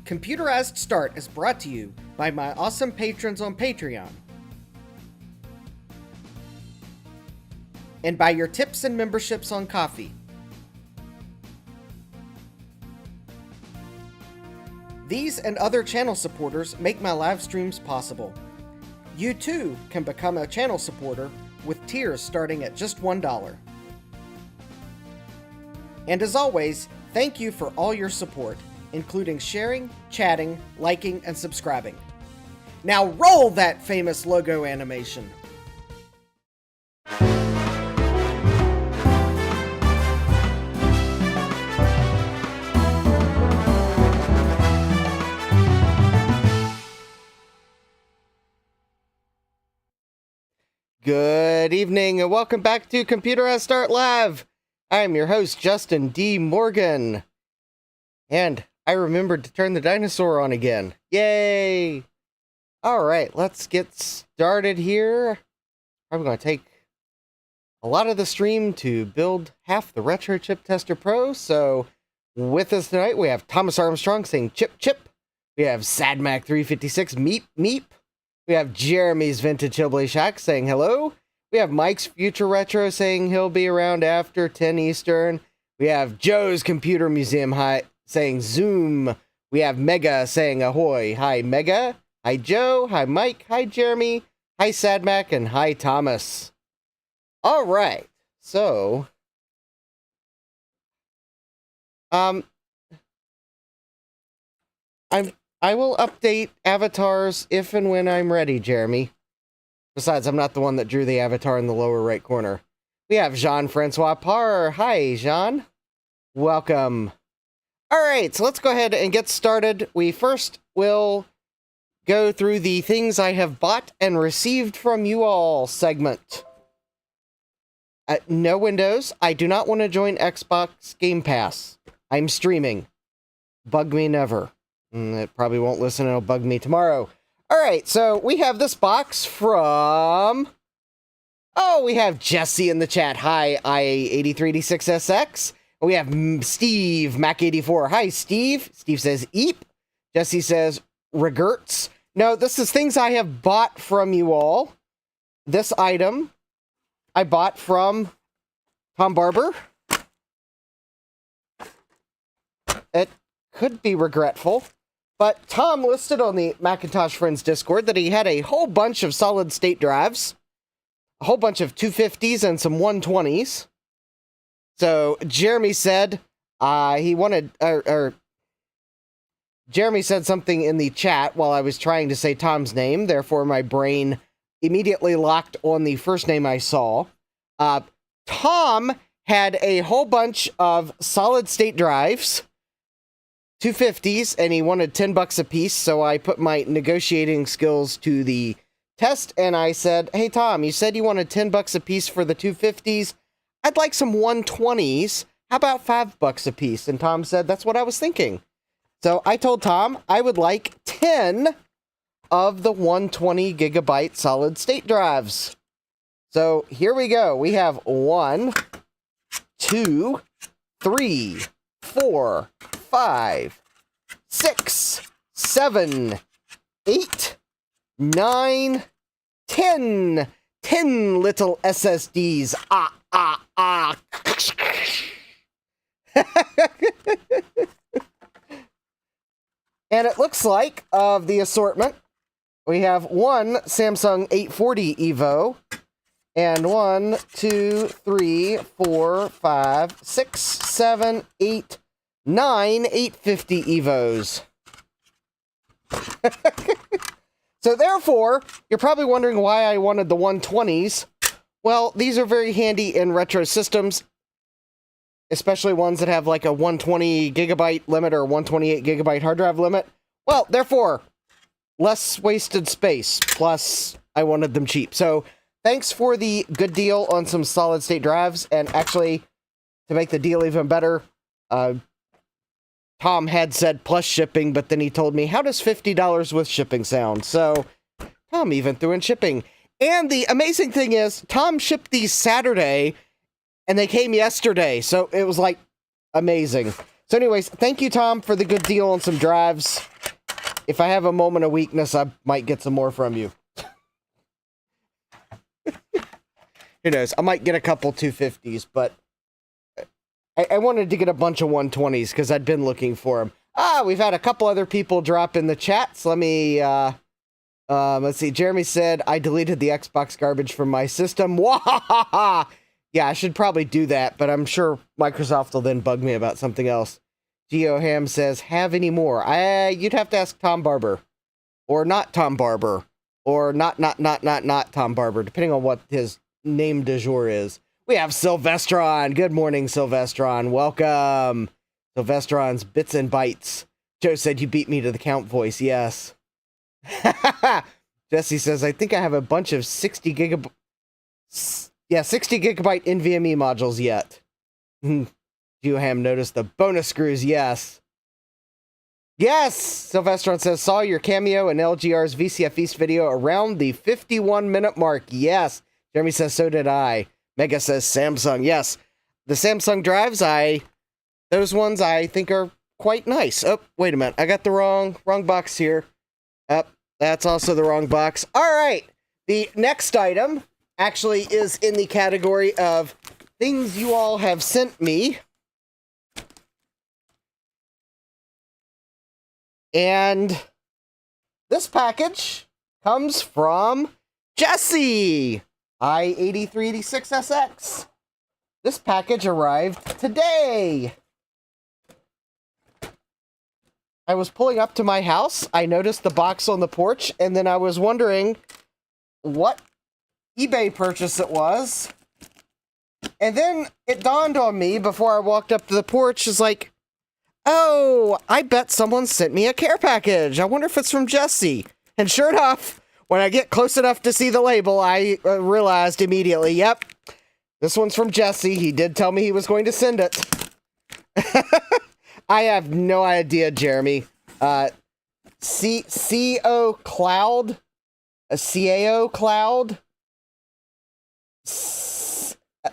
Computerized Start is brought to you by my awesome patrons on Patreon, and by your tips and memberships on Ko-fi. These and other channel supporters make my live streams possible. You too can become a channel supporter with tiers starting at just $1. And as always, thank you for all your support, including sharing, chatting, liking, and subscribing. Now roll that famous logo animation! Good evening and welcome back to Computerized Start Live! I am your host, Justin D. Morgan. And I remembered to turn the dinosaur on again. Yay! Alright, let's get started here. I'm going to take a lot of the stream to build half the Retro Chip Tester Pro. So, with us tonight, we have Thomas Armstrong saying chip chip. We have SadMac356 meep meep. We have Jeremy's Vintage Hillbilly Shack saying hello. We have Mike's Future Retro saying he'll be around after 10 Eastern. We have Joe's Computer Museum Hi saying Zoom. We have Mega saying ahoy. Hi, Mega. Hi, Joe. Hi, Mike. Hi, Jeremy. Hi, Sadmac. And hi, Thomas. All right. So, I will update avatars if and when I'm ready, Jeremy. Besides, I'm not the one that drew the avatar in the lower right corner. We have Jean-Francois Parr. Hi, Jean. Welcome. All right, so let's go ahead and get started. We first will go through the things I have bought and received from you all segment. No Windows. I do not want to join Xbox Game Pass. I'm streaming. Bug me never. It probably won't listen and it'll bug me tomorrow. All right, so we have this box from... Oh, we have Jesse in the chat. Hi, IA8386SX. We have Steve, Mac84. Hi, Steve. Steve says, eep. Jesse says, regerts. No, this is things I have bought from you all. This item I bought from Tom Barber. It could be regretful. But Tom listed on the Macintosh Friends Discord that he had a whole bunch of solid-state drives, a whole bunch of 250s and some 120s. So Jeremy said he wanted, Jeremy said something in the chat while I was trying to say Tom's name, therefore my brain immediately locked on the first name I saw. Tom had a whole bunch of solid-state drives, 250s, and he wanted $10 a piece, so I put my negotiating skills to the test, and I said, hey, Tom, you said you wanted $10 a piece for the 250s. I'd like some 120s. How about $5 a piece? And Tom said, that's what I was thinking. So I told Tom I would like 10 of the 120 gigabyte solid-state drives. So here we go. We have 1, 2, 3, 4, 5, 6, 7, 8, 9, 10. 10 little SSDs. And it looks like, of the assortment, we have one Samsung 840 EVO, and 1, 2, 3, 4, 5, 6, 7, 8, 9 850 EVOs. So therefore, you're probably wondering why I wanted the 120s. Well, these are very handy in retro systems, especially ones that have like a 120 gigabyte limit or 128 gigabyte hard drive limit. Well, therefore, less wasted space, plus I wanted them cheap. So thanks for the good deal on some solid state drives, and actually, to make the deal even better, Tom had said plus shipping, but then he told me, how does $50 with shipping sound? So Tom even threw in shipping. And the amazing thing is, Tom shipped these Saturday, and they came yesterday. So it was like amazing. So anyways, thank you, Tom, for the good deal on some drives. If I have a moment of weakness, I might get some more from you. Who knows? I might get a couple 250s, but I wanted to get a bunch of 120s because I'd been looking for them. We've had a couple other people drop in the chats. Let me, let's see. Jeremy said, I deleted the Xbox garbage from my system. Wahahaha! Yeah, I should probably do that, but I'm sure Microsoft will then bug me about something else. GeoHam says, have any more? You'd have to ask Tom Barber. Or not Tom Barber. Or not Tom Barber, depending on what his name du jour is. We have Sylvestron. Good morning, Sylvestron. Welcome. Sylvestron's Bits and Bytes. Joe said you beat me to the count voice. Yes. Jesse says, I think I have a bunch of 60 gigabyte NVMe modules yet. Juham noticed the bonus screws. Yes. Yes! Sylvestron says, saw your cameo in LGR's VCF East video around the 51-minute mark. Yes. Jeremy says, so did I. Mega says, Samsung. Yes. The Samsung drives, those ones I think are quite nice. Oh, wait a minute. I got the wrong box here. That's also the wrong box. All right. The next item actually is in the category of things you all have sent me. And this package comes from Jesse, i8386SX. This package arrived today. I was pulling up to my house. I noticed the box on the porch, and then I was wondering what eBay purchase it was. And then it dawned on me before I walked up to the porch, is like, oh, I bet someone sent me a care package. I wonder if it's from Jesse. And sure enough, when I get close enough to see the label, I realized immediately, yep, this one's from Jesse. He did tell me he was going to send it. I have no idea, Jeremy. CO Cloud? A CAO Cloud?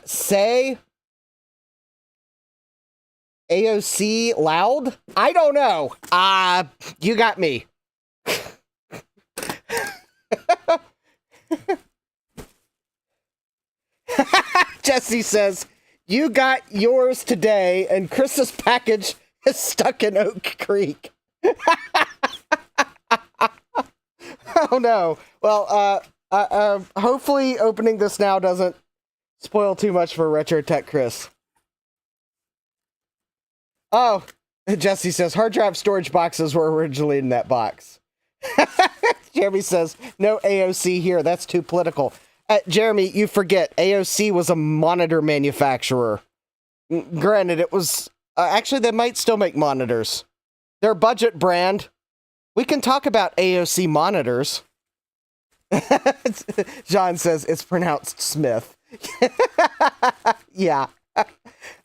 Say? AOC Loud? I don't know. You got me. Jesse says, you got yours today, and Chris's package is stuck in Oak Creek. Oh no. Well, hopefully opening this now doesn't spoil too much for Retro Tech Chris. Oh, Jesse says, hard drive storage boxes were originally in that box. Jeremy says, no AOC here. That's too political. Jeremy, you forget, AOC was a monitor manufacturer. Granted, it was... actually, they might still make monitors. They're a budget brand. We can talk about AOC monitors. John says, it's pronounced Smith. Yeah.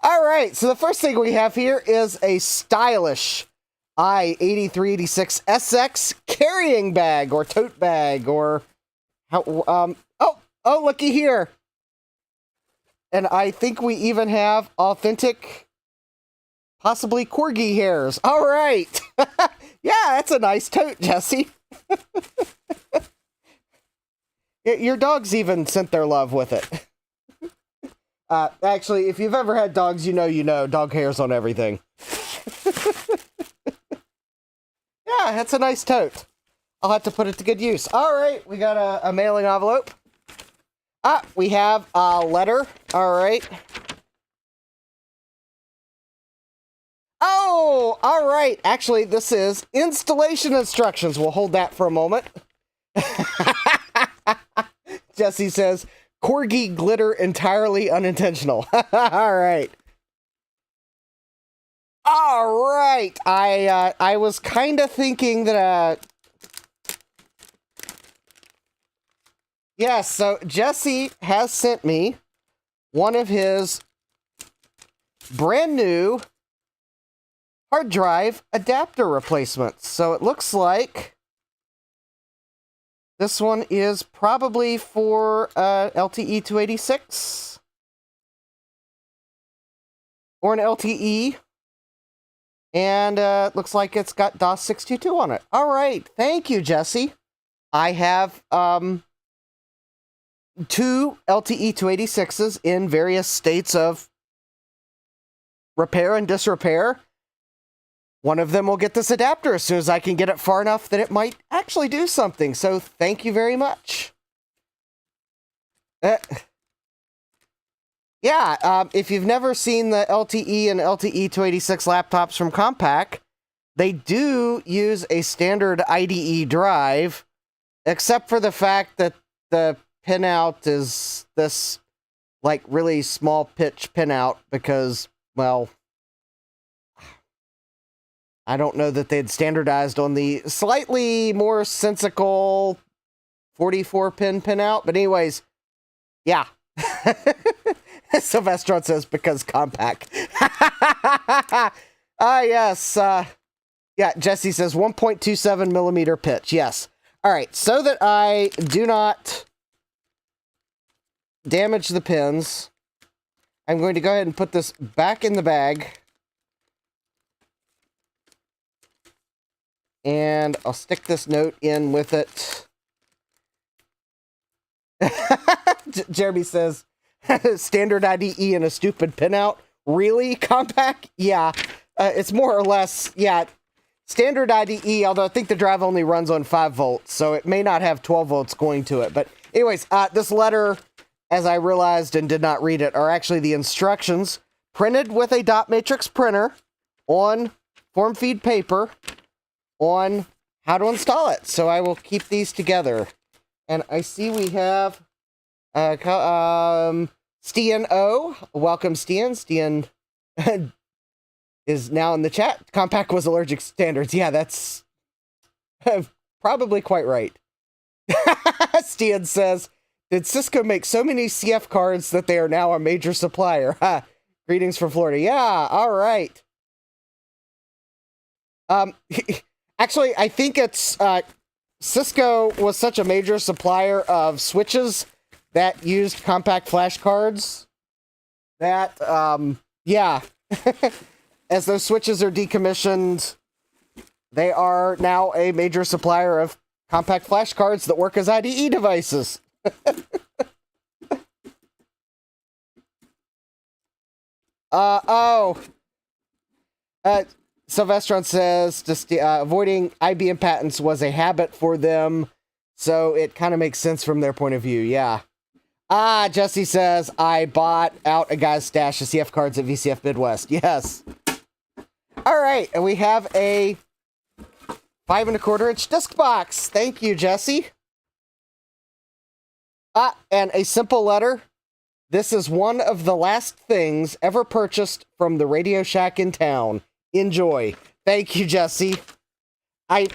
All right, so the first thing we have here is a stylish i8386SX carrying bag or tote bag or how oh looky here. And I think we even have authentic possibly corgi hairs. All right. Yeah, that's a nice tote, Jesse. Your dogs even sent their love with it. Actually, if you've ever had dogs, you know, dog hairs on everything. Yeah, that's a nice tote. I'll have to put it to good use. All right, we got a mailing envelope. We have a letter. All right. Oh, all right. Actually, this is installation instructions. We'll hold that for a moment. Jesse says, corgi glitter entirely unintentional. All right. All right. I was kind of thinking that, yes, so Jesse has sent me one of his brand new hard drive adapter replacements. So it looks like this one is probably for LTE 286 or an LTE. And looks like it's got DOS 622 on it. All right. Thank you, Jesse. I have 2 LTE 286s in various states of repair and disrepair. One of them will get this adapter as soon as I can get it far enough that it might actually do something. So thank you very much. If you've never seen the LTE and LTE 286 laptops from Compaq, they do use a standard IDE drive, except for the fact that the pinout is this, like, really small pitch pinout because, well, I don't know that they'd standardized on the slightly more sensical 44-pin pinout, but anyways, yeah. Sylvestron says, because Compaq. Yes. Yeah, Jesse says 1.27 millimeter pitch. Yes. All right, so that I do not damage the pins, I'm going to go ahead and put this back in the bag. And I'll stick this note in with it. Jeremy says, standard IDE and a stupid pinout. Really, Compaq? Yeah, it's more or less, yeah, standard IDE, although I think the drive only runs on 5 volts, so it may not have 12 volts going to it. But anyways, this letter, as I realized and did not read it, are actually the instructions printed with a dot matrix printer on form feed paper on how to install it. So I will keep these together. And I see we have Stian O. Welcome, Stian. Stian is now in the chat. Compaq was allergic standards. Yeah, that's probably quite right. Stian says, did Cisco make so many CF cards that they are now a major supplier? Greetings from Florida. Yeah, all right. Actually, I think it's Cisco was such a major supplier of switches that used Compaq flash cards that, yeah, as those switches are decommissioned, they are now a major supplier of Compaq flash cards that work as IDE devices. Sylvestron says, just avoiding IBM patents was a habit for them, so it kind of makes sense from their point of view, yeah. Jesse says, I bought out a guy's stash of CF cards at VCF Midwest. Yes. All right, and we have a 5 1/4-inch disc box. Thank you, Jesse. And a simple letter. This is one of the last things ever purchased from the Radio Shack in town. Enjoy. Thank you, Jesse. I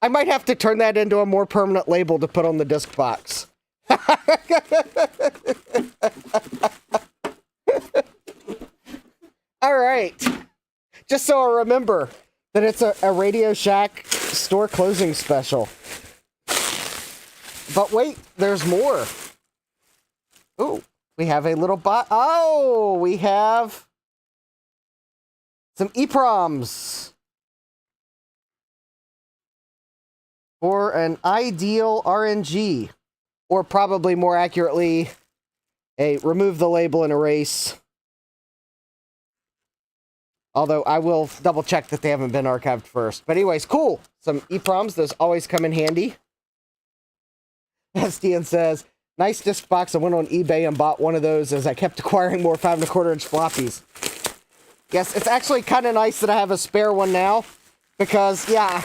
might have to turn that into a more permanent label to put on the disc box. All right. Just so I remember that it's a Radio Shack store closing special. But wait, there's more. Ooh, we have a little oh, we have some EPROMs for an ideal RNG, or probably more accurately, a remove the label and erase. Although I will double check that they haven't been archived first. But anyways, cool. Some EPROMs, those always come in handy. As Stian says, nice disc box. I went on eBay and bought one of those as I kept acquiring more 5 1/4-inch floppies. Yes, it's actually kind of nice that I have a spare one now, because, yeah,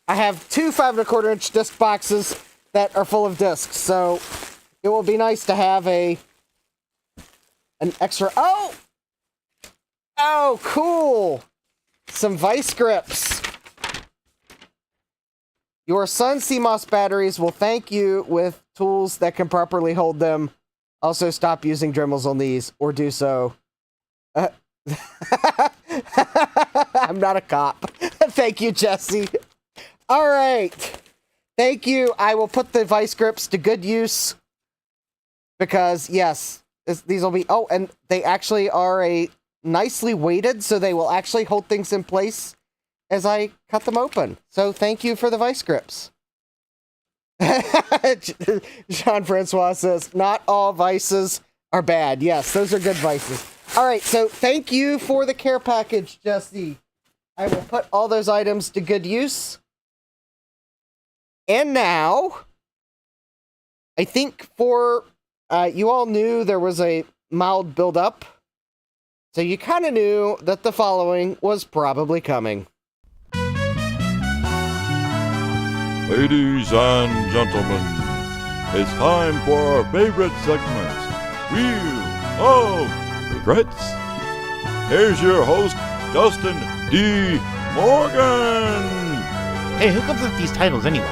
I have 2 5 1/4-inch disc boxes that are full of discs, so it will be nice to have an extra. Oh, cool! Some vice grips. Your Sun CMOS batteries will thank you with tools that can properly hold them. Also, stop using Dremels on these, or do so. I'm not a cop. Thank you, Jesse. All right. Thank you. I will put the vice grips to good use. Because, yes, these will be... Oh, and they actually are a nicely weighted, so they will actually hold things in place as I cut them open. So thank you for the vice grips. Jean-Francois says, not all vices are bad. Yes, those are good vices. All right, so thank you for the care package, Jesse. I will put all those items to good use. And now, I think for, you all knew there was a mild build-up, so you kind of knew that the following was probably coming. Ladies and gentlemen, it's time for our favorite segment, Wheel of Regrets. Here's your host, Justin D. Morgan. Hey, who comes up with these titles anyway?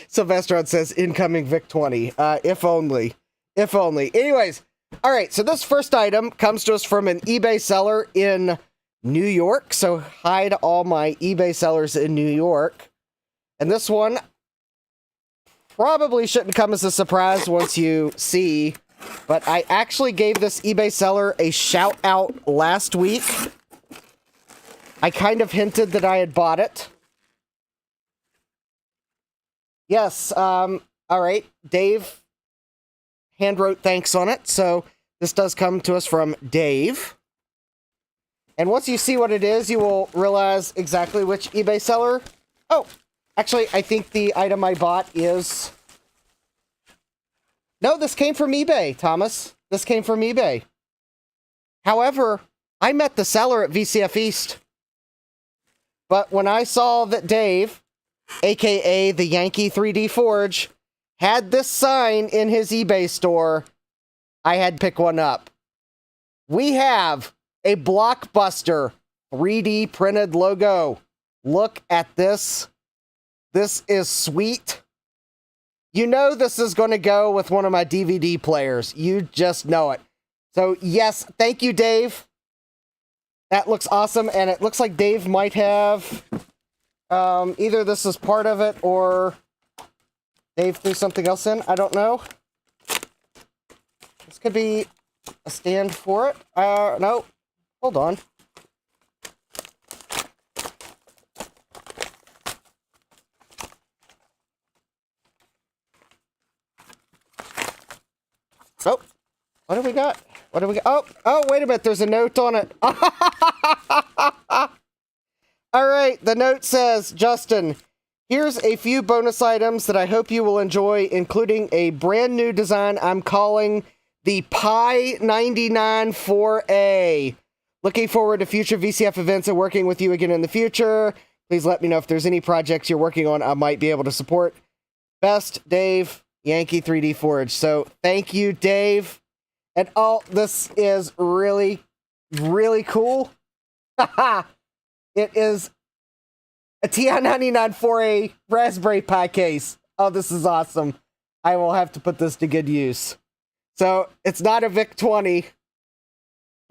Sylvester says, incoming Vic 20. If only. If only. Anyways, all right, so this first item comes to us from an eBay seller in New York. So hi to all my eBay sellers in New York. And this one probably shouldn't come as a surprise once you see, but I actually gave this eBay seller a shout out last week. I kind of hinted that I had bought it. Yes, all right, Dave handwrote thanks on it, so this does come to us from Dave. And once you see what it is, you will realize exactly which eBay seller. Oh, actually, I think the item I bought is... No, this came from eBay, Thomas. This came from eBay. However, I met the seller at VCF East. But when I saw that Dave, aka the Yankee 3D Forge, had this sign in his eBay store, I had to pick one up. We have a Blockbuster 3D printed logo. Look at this. This is sweet. You know this is going to go with one of my DVD players. You just know it. So yes, thank you, Dave. That looks awesome, and it looks like Dave might have either this is part of it or Dave threw something else in. I don't know. This could be a stand for it. No. Hold on. Oh, what do we got? What do we got? Oh, wait a minute. There's a note on it. All right. The note says, Justin, here's a few bonus items that I hope you will enjoy, including a brand new design I'm calling the Pi 99 4A. Looking forward to future VCF events and working with you again in the future. Please let me know if there's any projects you're working on I might be able to support. Best, Dave, Yankee 3D Forge. So thank you, Dave. And this is really, really cool. It is a TI-99 4A Raspberry Pi case. Oh, this is awesome. I will have to put this to good use. So it's not a VIC-20,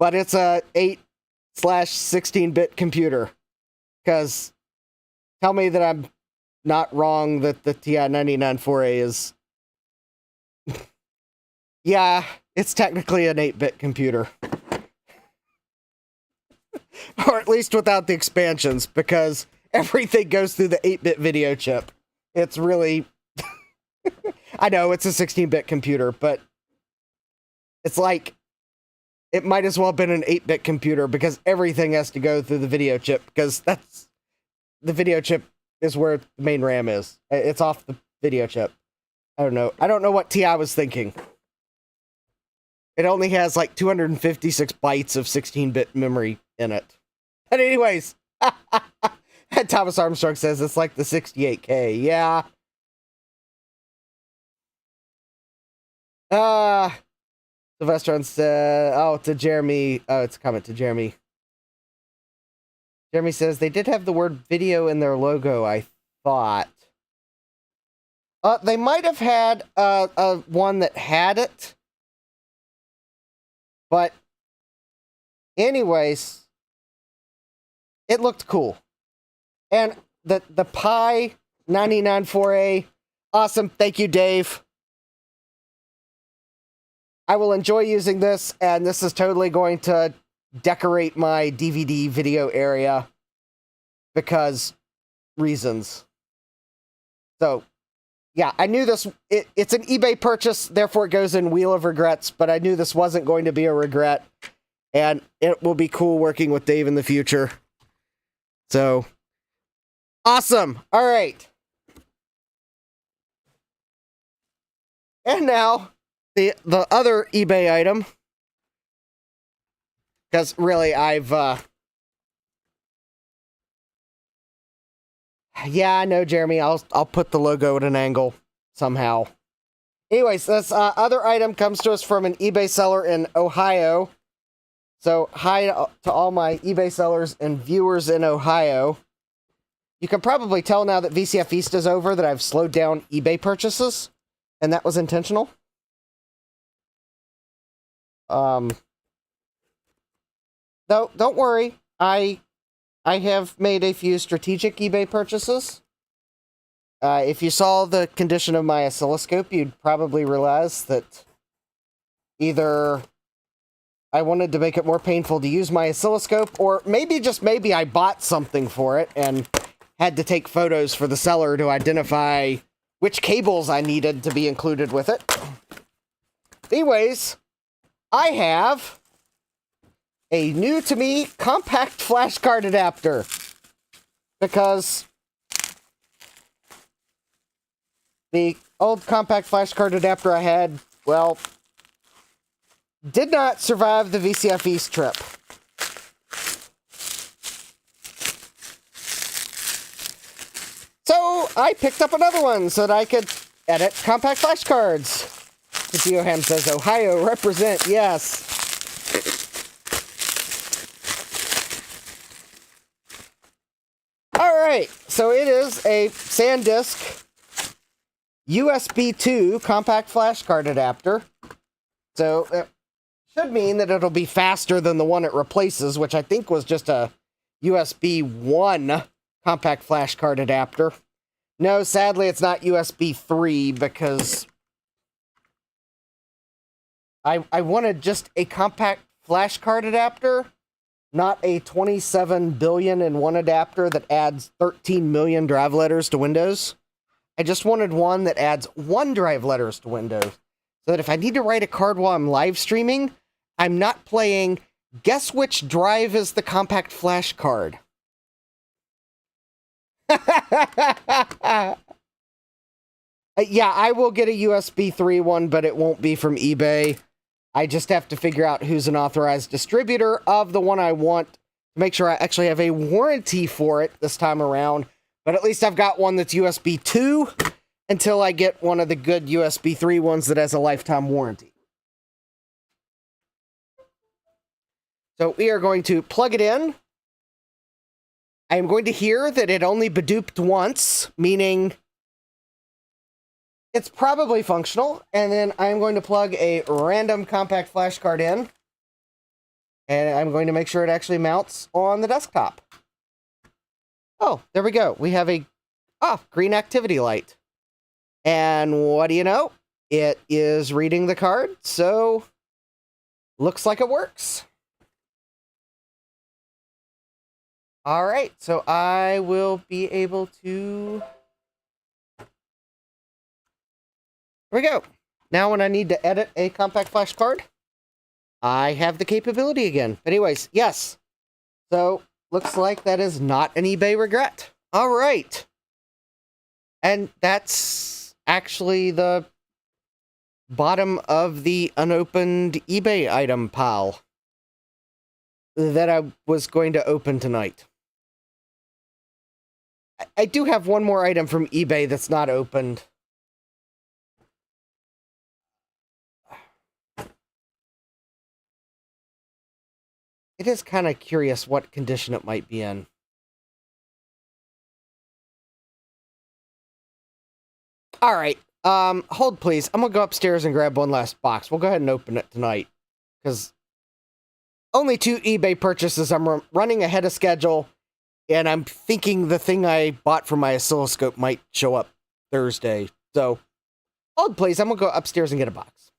but it's a 8/16-bit computer. Because tell me that I'm not wrong that the TI-99 4A is... Yeah, it's technically an 8-bit computer. Or at least without the expansions, because everything goes through the 8-bit video chip. It's really... I know, it's a 16-bit computer, but it's like, it might as well have been an 8-bit computer, because everything has to go through the video chip, because that's... The video chip is where the main RAM is. It's off the video chip. I don't know. I don't know what TI was thinking. It only has like 256 bytes of 16-bit memory in it. But anyways, Thomas Armstrong says it's like the 68K. Yeah. Sylvester said, to Jeremy. Oh, it's a comment to Jeremy. Jeremy says they did have the word video in their logo, I thought. They might have had one that had it. But anyways, it looked cool. And the Pi 99 4A, Awesome. Thank you, Dave. I will enjoy using this, and this is totally going to decorate my DVD video area because reasons. So, yeah, I knew this. It's an eBay purchase, therefore it goes in Wheel of Regrets, but I knew this wasn't going to be a regret, and it will be cool working with Dave in the future. So, awesome. All right. And now, the other eBay item, because really yeah, I know, Jeremy, I'll put the logo at an angle somehow. Anyways, this other item comes to us from an eBay seller in Ohio. So, hi to all my eBay sellers and viewers in Ohio. You can probably tell now that VCF East is over that I've slowed down eBay purchases, and that was intentional. No, don't worry. I have made a few strategic eBay purchases. If you saw the condition of my oscilloscope, you'd probably realize that either I wanted to make it more painful to use my oscilloscope, or maybe, just maybe, I bought something for it and had to take photos for the seller to identify which cables I needed to be included with it. Anyways, I have a new-to-me compact flashcard adapter, because the old compact flashcard adapter I had, well, did not survive the VCF East trip. So I picked up another one so that I could edit compact flashcards. The Geoham says, Ohio, represent, yes. Alright, so it is a SanDisk USB 2 compact flashcard adapter. So it should mean that it'll be faster than the one it replaces, which I think was just a USB 1 compact flashcard adapter. No, sadly, it's not USB 3 because I wanted just a compact flashcard adapter, not a 27 billion in one adapter that adds 13 million drive letters to Windows. I just wanted one that adds 1 drive letters to Windows, so that if I need to write a card while I'm live streaming, I'm not playing guess which drive is the compact flash card. Yeah, I will get a USB 3 one, but it won't be from eBay. I just have to figure out who's an authorized distributor of the one I want to make sure I actually have a warranty for it this time around. But at least I've got one that's USB 2 until I get one of the good USB 3 ones that has a lifetime warranty. So we are going to plug it in. I am going to hear that it only bedooped once, meaning it's probably functional, and then I'm going to plug a random compact flash card in, and I'm going to make sure it actually mounts on the desktop. Oh, there we go. We have a green activity light. And what do you know? It is reading the card, so looks like it works. All right, so I will be able to... There we go. Now when I need to edit a compact flash card, I have the capability again. But anyways, yes. So, looks like that is not an eBay regret. All right. And that's actually the bottom of the unopened eBay item pile that I was going to open tonight. I do have one more item from eBay that's not opened. It is kind of curious what condition it might be in. All right. Hold, please. I'm going to go upstairs and grab one last box. We'll go ahead and open it tonight, because only 2 eBay purchases. I'm running ahead of schedule, and I'm thinking the thing I bought for my oscilloscope might show up Thursday. So, hold please, I'm gonna go upstairs and get a box.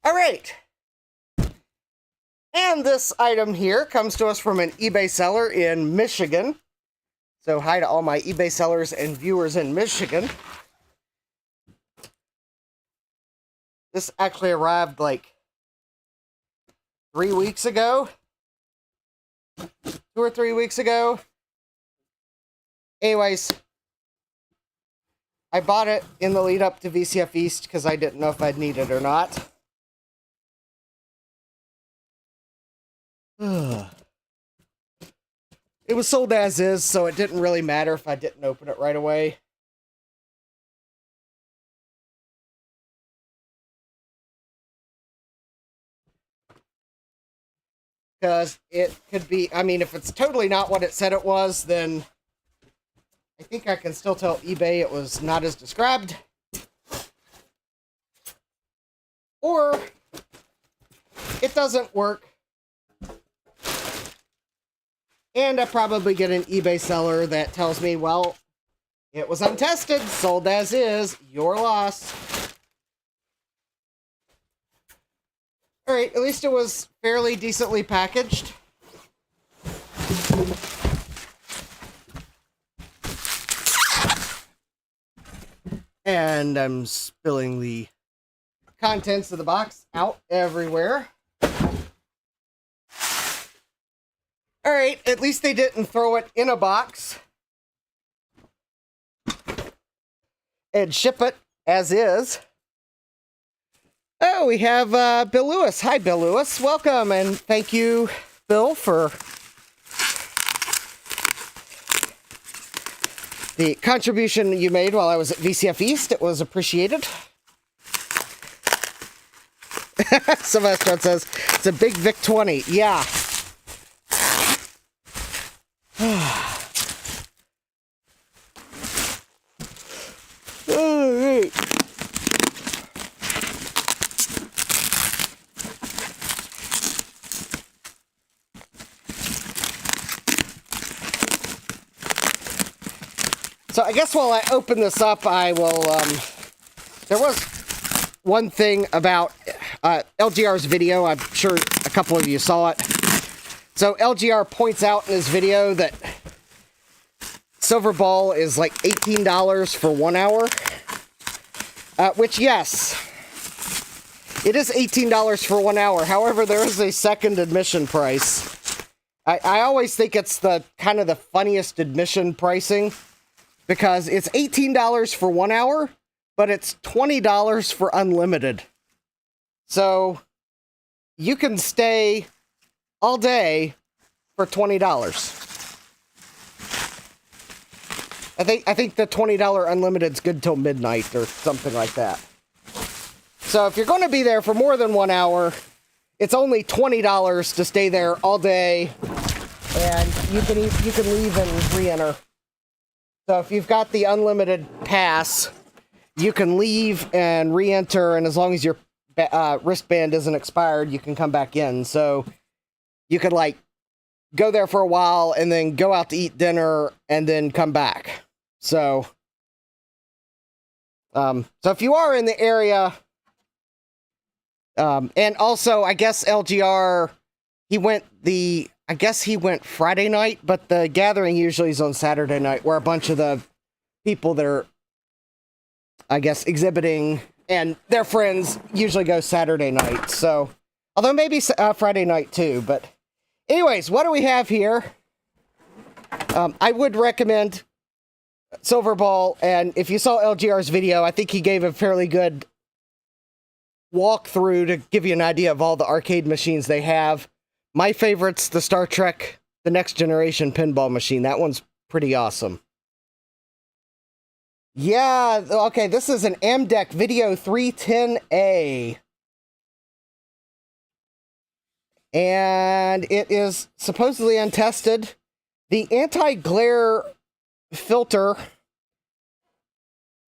All right. And this item here comes to us from an eBay seller in Michigan. So hi to all my eBay sellers and viewers in Michigan. This actually arrived like 3 weeks ago. 2 or 3 weeks ago. Anyways, I bought it in the lead up to VCF East because I didn't know if I'd need it or not. It was sold as is, so it didn't really matter if I didn't open it right away. Because it could be, I mean, if it's totally not what it said it was, then I think I can still tell eBay it was not as described. Or it doesn't work. And I probably get an eBay seller that tells me, well, it was untested, sold as is, your loss. Alright, at least it was fairly decently packaged. And I'm spilling the contents of the box out everywhere. Alright, at least they didn't throw it in a box and ship it as is. Oh, we have Bill Lewis. Hi, Bill Lewis. Welcome, and thank you, Bill, for the contribution you made while I was at VCF East. It was appreciated. Sylvester says, it's a big Vic 20. Yeah. All right. So I guess while I open this up, I will, there was one thing about LGR's video. I'm sure a couple of you saw it. So LGR points out in his video that Silver Ball is like $18 for 1 hour. Which, yes, it is $18 for 1 hour. However, there is a second admission price. I always think it's the kind of the funniest admission pricing because it's $18 for 1 hour, but it's $20 for unlimited. So you can stay all day for $20. I think the $20 unlimited's good till midnight or something like that. So if you're going to be there for more than 1 hour, it's only $20 to stay there all day and you can leave and re-enter. So if you've got the unlimited pass, you can leave and re-enter, and as long as your wristband isn't expired, you can come back in. So you could, like, go there for a while and then go out to eat dinner and then come back. So, so if you are in the area, and also, I guess LGR, he went Friday night, but the gathering usually is on Saturday night, where a bunch of the people that are, I guess, exhibiting and their friends usually go Saturday night. So, although maybe Friday night too, but anyways, what do we have here? I would recommend Silver Ball, and if you saw LGR's video, I think he gave a fairly good walkthrough to give you an idea of all the arcade machines they have. My favorite's the Star Trek The Next Generation pinball machine. That one's pretty awesome. Yeah, okay, this is an Amdec Video 310A. And it is supposedly untested. The anti-glare filter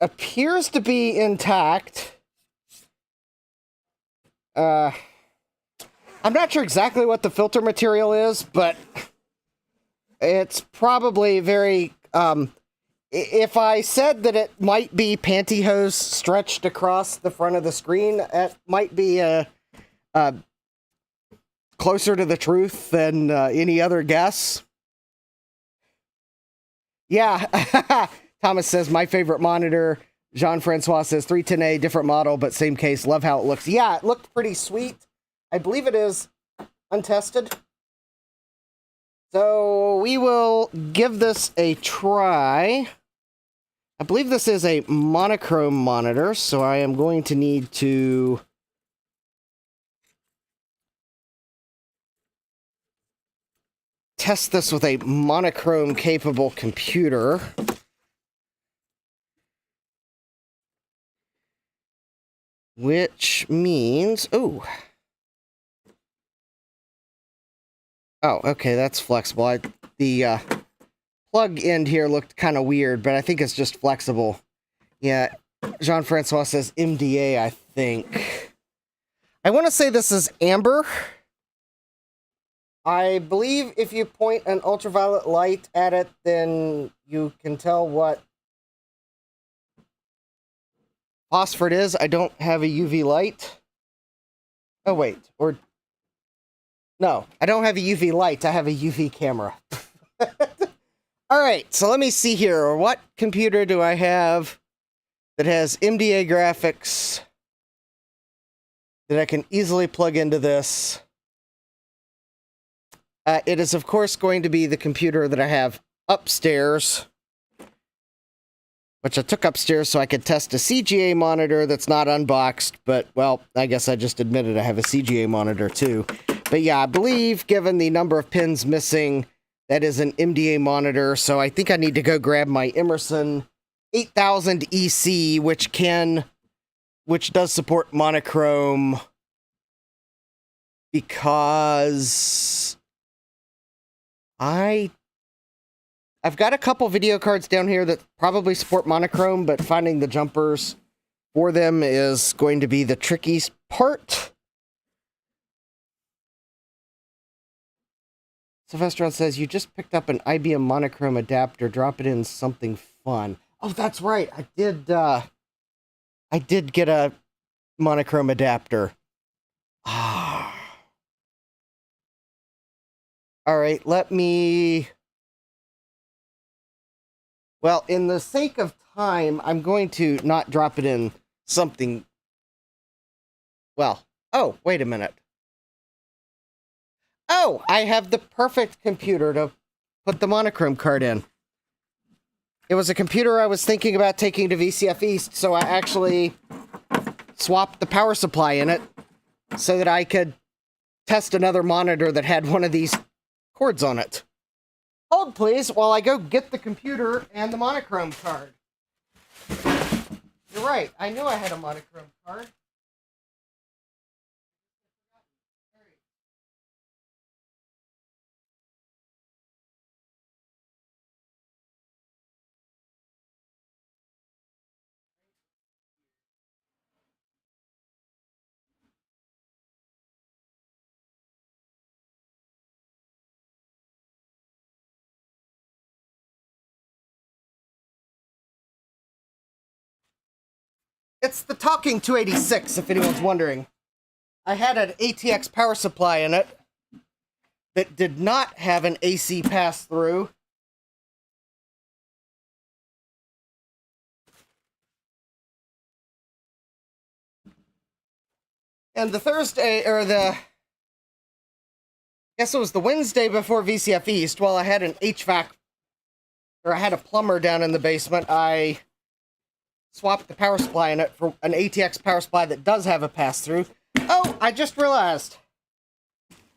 appears to be intact. I'm not sure exactly what the filter material is, but it's probably very, if I said that it might be pantyhose stretched across the front of the screen, it might be closer to the truth than any other guess. Yeah, Thomas says, my favorite monitor. Jean-Francois says, 310A, different model, but same case. Love how it looks. Yeah, it looked pretty sweet. I believe it is untested. So we will give this a try. I believe this is a monochrome monitor, so I am going to need to test this with a monochrome capable computer. Which means, oh, okay, that's flexible. The plug end here looked kind of weird, but I think it's just flexible. Yeah, Jean-Francois says MDA, I think. I want to say this is amber. I believe if you point an ultraviolet light at it, then you can tell what phosphor it is. I don't have a UV light. Oh, wait. Or no, I don't have a UV light. I have a UV camera. All right, so let me see here. What computer do I have that has MDA graphics that I can easily plug into this? It is, of course, going to be the computer that I have upstairs, which I took upstairs so I could test a CGA monitor that's not unboxed, but, well, I guess I just admitted I have a CGA monitor, too. But yeah, I believe, given the number of pins missing, that is an MDA monitor, so I think I need to go grab my Emerson 8000 EC, which does support monochrome, because I've got a couple video cards down here that probably support monochrome, but finding the jumpers for them is going to be the trickiest part. Sylvester says, you just picked up an IBM monochrome adapter. Drop it in something fun. Oh, that's right. I did get a monochrome adapter. Ah. All right, let me... Well, in the sake of time, I'm going to not drop it in something... Well, oh, wait a minute. Oh, I have the perfect computer to put the monochrome card in. It was a computer I was thinking about taking to VCF East, so I actually swapped the power supply in it so that I could test another monitor that had one of these cords on it. Hold, please, while I go get the computer and the monochrome card. You're right, I knew I had a monochrome card. It's the Talking 286, if anyone's wondering. I had an ATX power supply in it that did not have an AC pass-through. And the Thursday, or I guess it was the Wednesday before VCF East, while I had an HVAC, or I had a plumber down in the basement, I swapped the power supply in it for an ATX power supply that does have a pass-through. Oh, I just realized.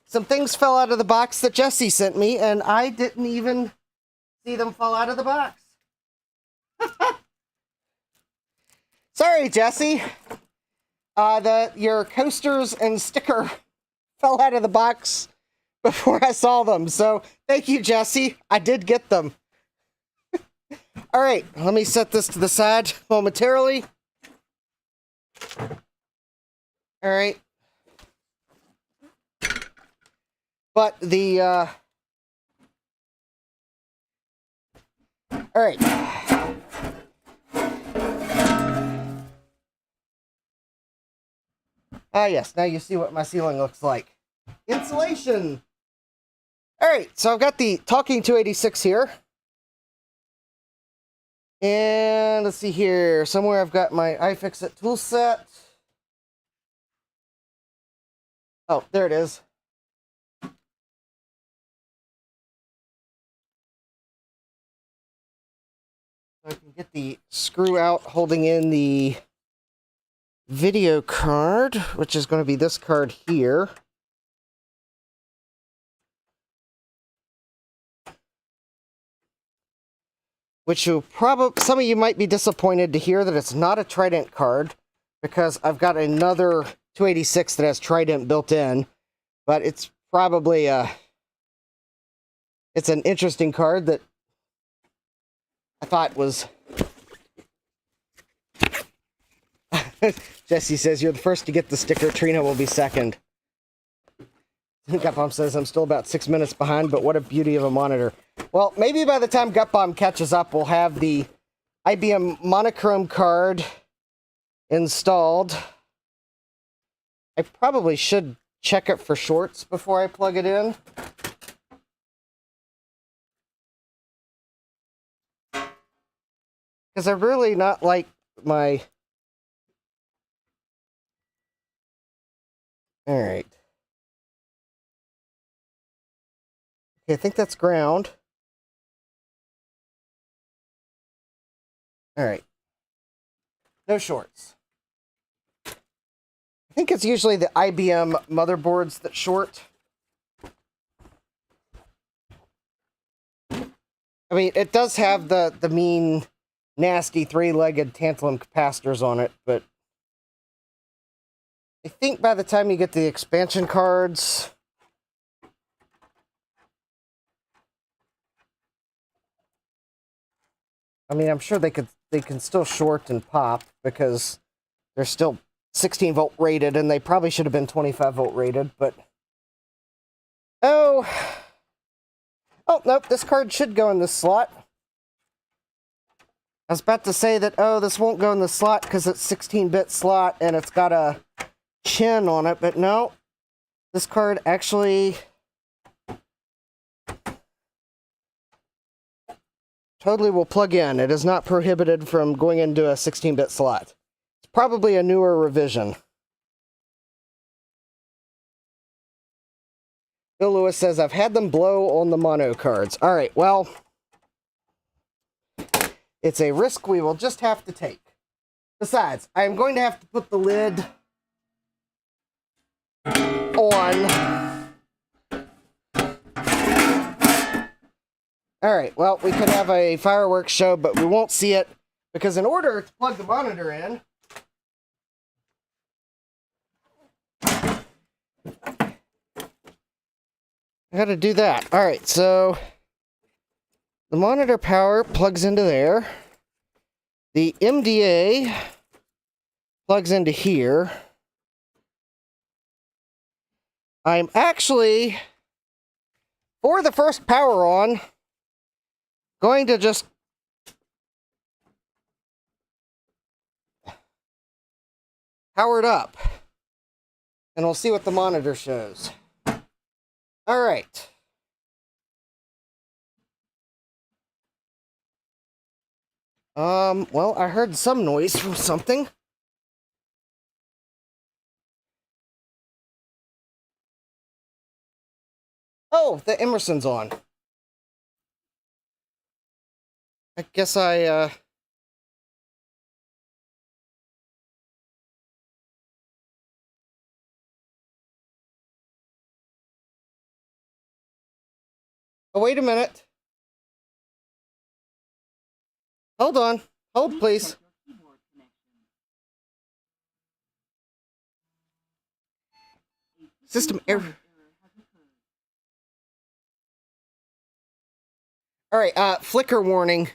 Some things fell out of the box that Jesse sent me, and I didn't even see them fall out of the box. Sorry, Jesse. Your coasters and sticker fell out of the box before I saw them. So, thank you, Jesse. I did get them. All right, let me set this to the side momentarily. All right. But all right. Yes, now you see what my ceiling looks like. Insulation! Alright, so I've got the Talking 286 here. And let's see here. Somewhere I've got my iFixit tool set. Oh, there it is. So I can get the screw out holding in the video card, which is going to be this card here. Which you'll probably, some of you might be disappointed to hear that it's not a Trident card, because I've got another 286 that has Trident built in, but it's probably it's an interesting card that I thought was. Jesse says, you're the first to get the sticker, Trina will be second. Gutbomb says, I'm still about 6 minutes behind, but what a beauty of a monitor. Well, maybe by the time Gutbomb catches up, we'll have the IBM monochrome card installed. I probably should check it for shorts before I plug it in. Because I really not like my... Alright. Okay, I think that's ground. Alright. No shorts. I think it's usually the IBM motherboards that short. I mean, it does have the mean, nasty three-legged tantalum capacitors on it, but I think by the time you get the expansion cards, I mean, I'm sure they can still short and pop because they're still 16 volt rated, and they probably should have been 25 volt rated, but oh nope, this card should go in this slot. I was about to say that, oh, this won't go in the slot because it's 16-bit slot and it's got a chin on it, but no, this card actually totally will plug in. It is not prohibited from going into a 16-bit slot. It's probably a newer revision. Bill Lewis says, I've had them blow on the mono cards. All right, well, it's a risk we will just have to take. Besides, I am going to have to put the lid on. Alright, well, we could have a fireworks show, but we won't see it, because in order to plug the monitor in, I gotta do that. Alright, so the monitor power plugs into there. The MDA plugs into here. I'm actually, for the first power on, going to just powered up. And we'll see what the monitor shows. Alright. Well, I heard some noise from something. Oh, the Emerson's on. I guess I, Oh, wait a minute. Hold on. Hold, please. System error. Alright, flicker warning.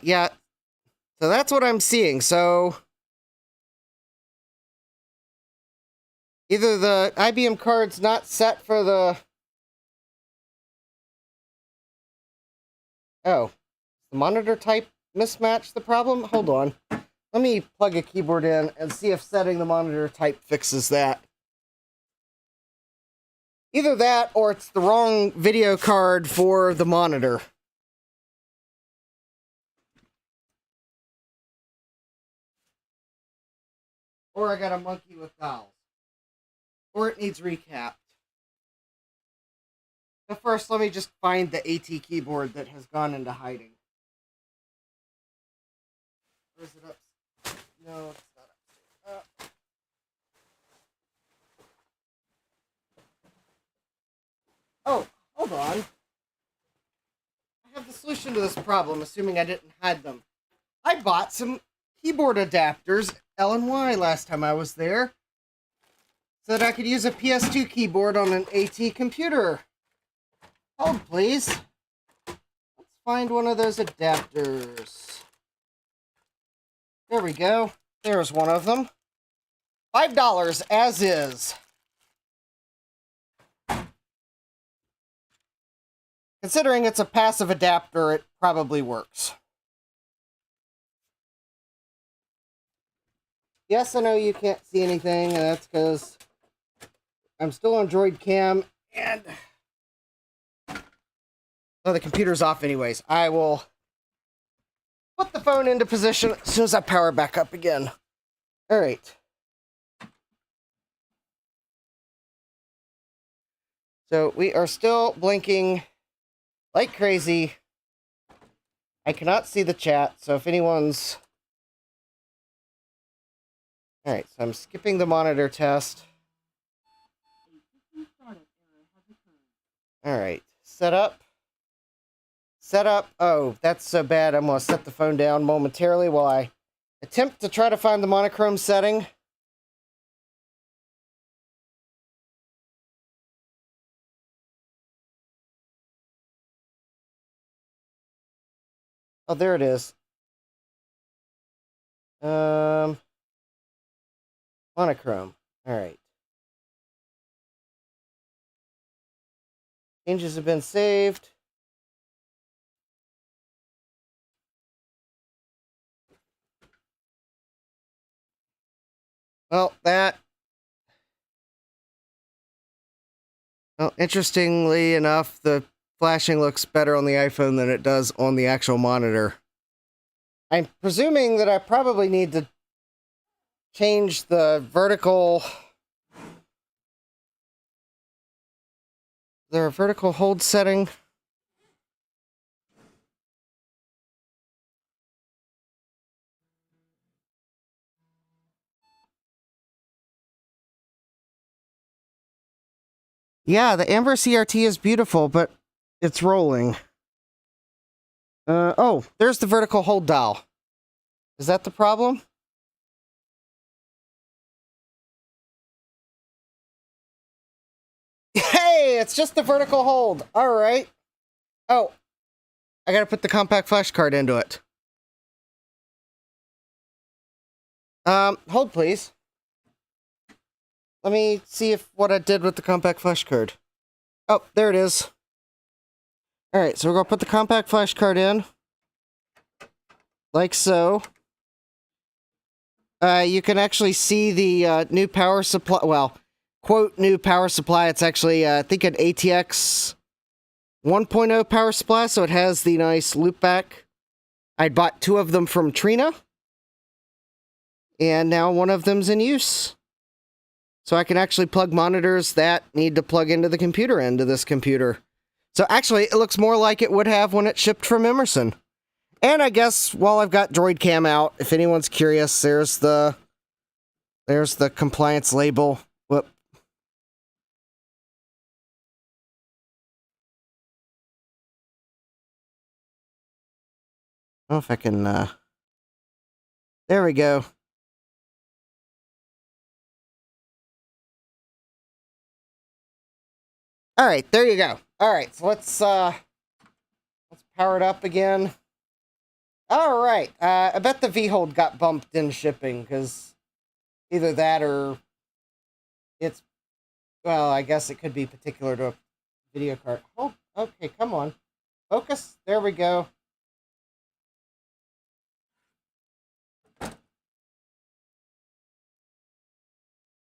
Yeah. So that's what I'm seeing, so... Either the IBM card's not set for the... Oh. The monitor type mismatch the problem? Hold on. Let me plug a keyboard in and see if setting the monitor type fixes that. Either that, or it's the wrong video card for the monitor. Or I got a monkey with dials. Or it needs recapped. But first, let me just find the AT keyboard that has gone into hiding. Or is it up? No, it's not up. Oh, hold on. I have the solution to this problem, assuming I didn't hide them. I bought some keyboard adapters, L and Y, last time I was there, so that I could use a PS2 keyboard on an AT computer. Hold, please. Let's find one of those adapters. There we go. There's one of them. $5 as is. Considering it's a passive adapter, it probably works. Yes, I know you can't see anything, and that's because I'm still on Droid Cam, and... Oh, the computer's off anyways. I will put the phone into position as soon as I power back up again. Alright. So, we are still blinking like crazy. I cannot see the chat, so if anyone's... Alright, so I'm skipping the monitor test. Alright, set up. Set up. Oh, that's so bad. I'm going to set the phone down momentarily while I attempt to try to find the monochrome setting. Oh, there it is. Monochrome. Alright. Changes have been saved. Well, well, interestingly enough, the flashing looks better on the iPhone than it does on the actual monitor. I'm presuming that I probably need to change the vertical... Is there a vertical hold setting? Yeah, the Amber CRT is beautiful, but it's rolling. Oh, there's the vertical hold dial. Is that the problem? Hey, it's just the vertical hold. All right. Oh, I gotta put the compact flash card into it. Hold please. Let me see if what I did with the compact flash card. Oh, there it is. Alright, so we're gonna put the compact flash card in. like so. You can actually see the new power supply. Well, quote, new power supply. It's actually, I think, an ATX 1.0 power supply, so it has the nice loopback. I bought 2 of them from Trina, and now one of them's in use. So I can actually plug monitors that need to plug into the computer into this computer. So actually, it looks more like it would have when it shipped from Emerson. And I guess while I've got Droid Cam out, if anyone's curious, there's the compliance label. Whoop. I don't know if I can, there we go. Alright, there you go. Alright, so let's power it up again. Alright, I bet the V-hold got bumped in shipping, because either that or it's, well, I guess it could be particular to a video card. Oh, okay, come on. Focus. There we go.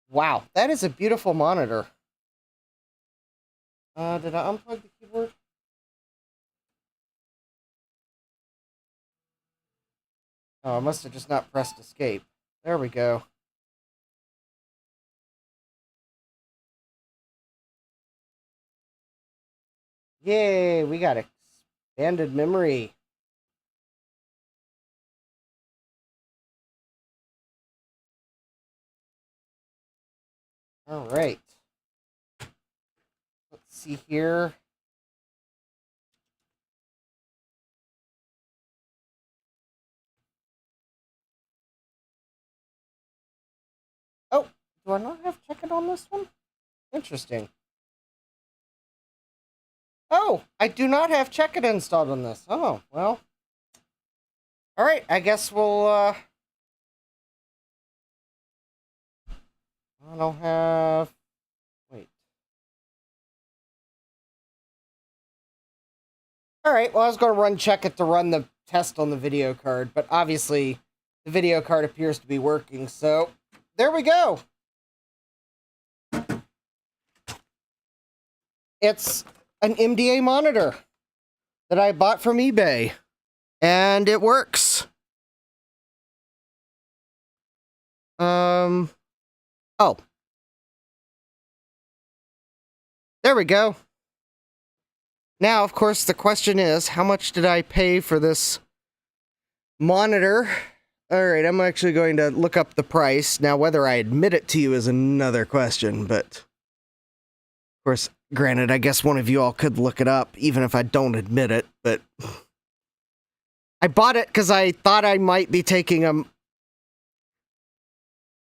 Wow, that is a beautiful monitor. Did I unplug the keyboard? Oh, I must have just not pressed escape. There we go. Yay, we got expanded memory. All right. Let's see here. Oh, do I not have check-in on this one? Interesting. Oh, I do not have check-in installed on this. Oh, well. All right, I guess we'll, I don't have... Wait. All right, well, I was going to run check it to run the test on the video card, but obviously the video card appears to be working, so there we go. It's an MDA monitor that I bought from eBay, and it works. Oh. There we go. Now, of course, the question is, how much did I pay for this monitor? All right, I'm actually going to look up the price. Now, whether I admit it to you is another question, but of course, granted, I guess one of you all could look it up, even if I don't admit it, but I bought it because I thought I might be taking a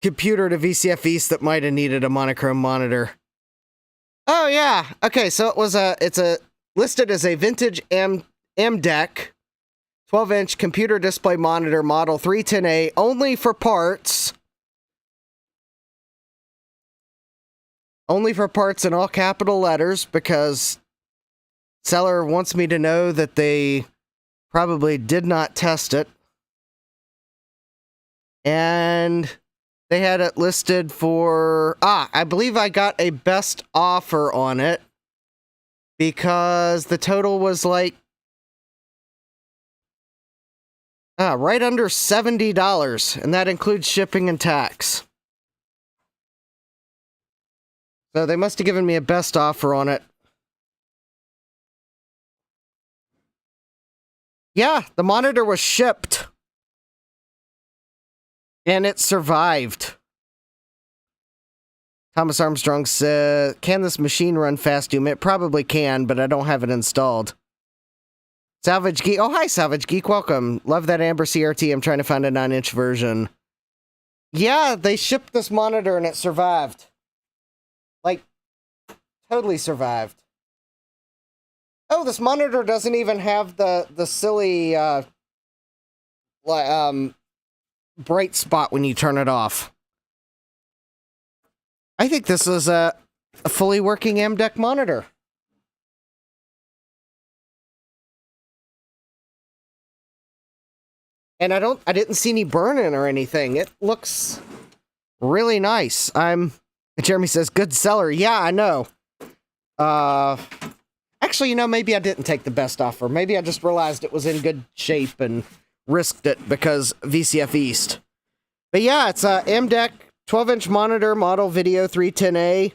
computer to VCF East that might have needed a monochrome monitor. Oh, yeah. Okay, so it's listed as a vintage MDEC 12-inch computer display monitor model 310A, only for parts. Only for parts in all capital letters, because seller wants me to know that they probably did not test it. And they had it listed for... I believe I got a best offer on it, because the total was like right under $70, and that includes shipping and tax. So they must have given me a best offer on it. Yeah, the monitor was shipped. And it survived. Thomas Armstrong said, can this machine run fast Doom? It probably can, but I don't have it installed. Salvage Geek. Oh, hi, Salvage Geek. Welcome. Love that Amber CRT. I'm trying to find a 9-inch version. Yeah, they shipped this monitor and it survived. Like, totally survived. Oh, this monitor doesn't even have the silly bright spot when you turn it off. I think this is a fully working MDEC monitor. And I didn't see any burn-in or anything. It looks really nice. Jeremy says, good seller. Yeah, I know. Actually, maybe I didn't take the best offer. Maybe I just realized it was in good shape and risked it because VCF East. But yeah, it's a MDEC 12-inch monitor, model video 310A.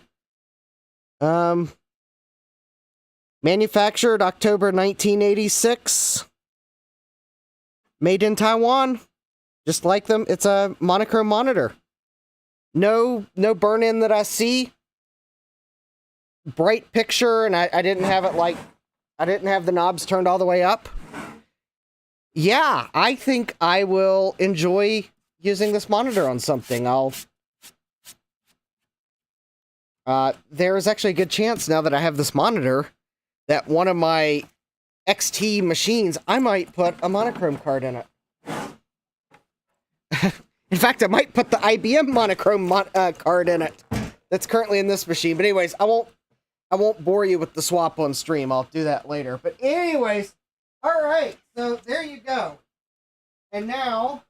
Manufactured October 1986. Made in Taiwan. Just like them, it's a monochrome monitor. No burn-in that I see. Bright picture, and I didn't have it I didn't have the knobs turned all the way up. Yeah, I think I will enjoy using this monitor on something. There is actually a good chance now that I have this monitor that one of my XT machines, I might put a monochrome card in it. In fact, I might put the IBM monochrome card in it that's currently in this machine. But anyways, I won't bore you with the swap on stream. I'll do that later. But anyways, all right. So there you go. And now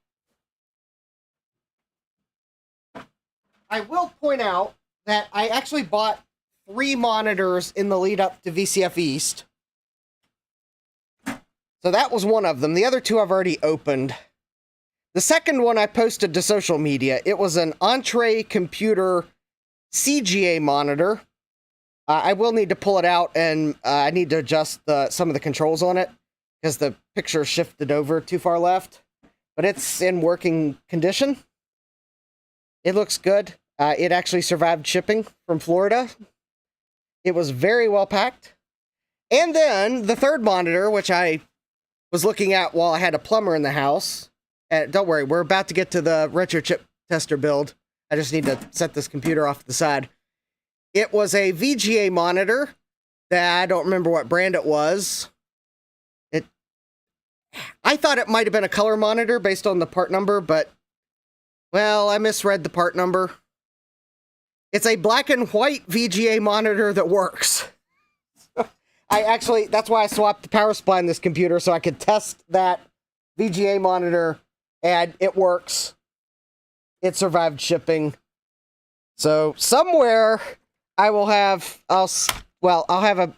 I will point out that I actually bought 3 monitors in the lead up to VCF East. So that was one of them. The other 2 I've already opened. The second one I posted to social media. It was an Entree Computer CGA monitor. I will need to pull it out, and I need to adjust some of the controls on it because the picture shifted over too far left. But it's in working condition. It looks good. It actually survived shipping from Florida. It was very well packed. And then the third monitor, which I was looking at while I had a plumber in the house. Don't worry, we're about to get to the retro chip tester build. I just need to set this computer off to the side. It was a VGA monitor that I don't remember what brand it was. I thought it might have been a color monitor based on the part number, but, well, I misread the part number. It's a black and white VGA monitor that works. That's why I swapped the power supply in this computer, so I could test that VGA monitor, and it works. It survived shipping. So somewhere I'll have a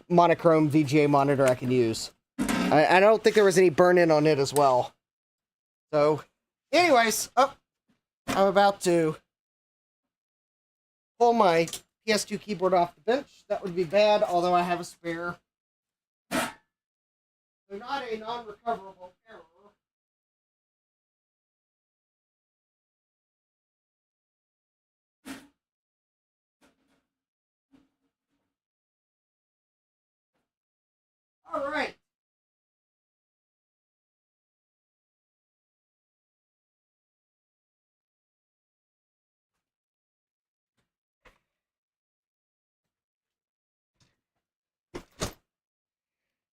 monochrome VGA monitor I can use. I don't think there was any burn-in on it as well. So, anyways, I'm about to pull my PS2 keyboard off the bench. That would be bad, although I have a spare. So not a non-recoverable error. All right.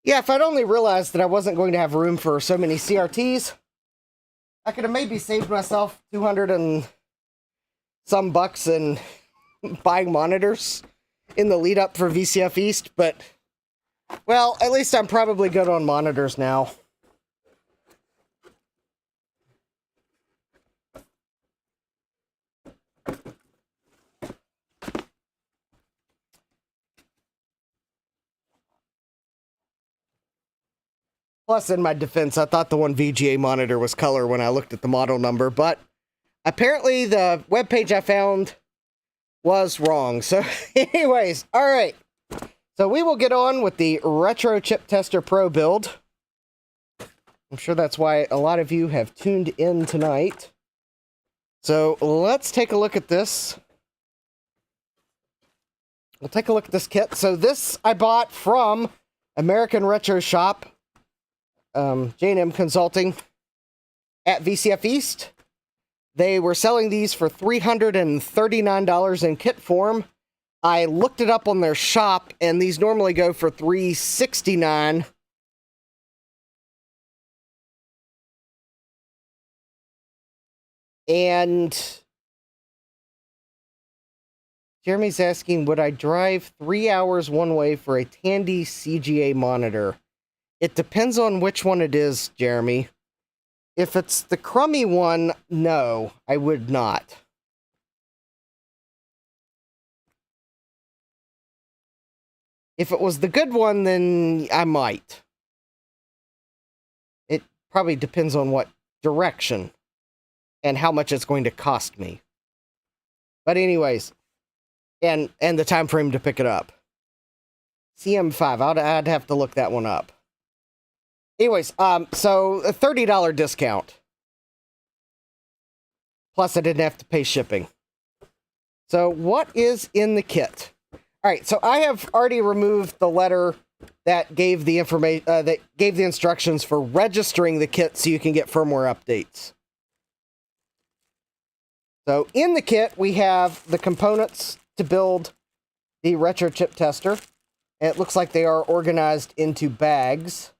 Yeah, if I'd only realized that I wasn't going to have room for so many CRTs, I could have maybe saved myself 200 and some bucks in buying monitors in the lead up for VCF East, but, well, at least I'm probably good on monitors now. Plus, in my defense, I thought the one VGA monitor was color when I looked at the model number, but apparently the webpage I found was wrong. So, anyways, all right. So we will get on with the Retro Chip Tester Pro build. I'm sure that's why a lot of you have tuned in tonight. So let's take a look at this. We'll take a look at this kit. So this I bought from American Retro Shop. J&M Consulting at VCF East. They were selling these for $339 in kit form. I looked it up on their shop, and these normally go for $369. And Jeremy's asking, would I drive 3 hours one way for a Tandy CGA monitor? It depends on which one it is, Jeremy. If it's the crummy one, no, I would not. If it was the good one, then I might. It probably depends on what direction and how much it's going to cost me. But anyways, and the time frame to pick it up. CM5, I'd have to look that one up. Anyways, so a $30 discount. Plus I didn't have to pay shipping. So what is in the kit? All right, so I have already removed the letter that gave the information, that gave the instructions for registering the kit so you can get firmware updates. So in the kit, we have the components to build the retro chip tester. And it looks like they are organized into bags.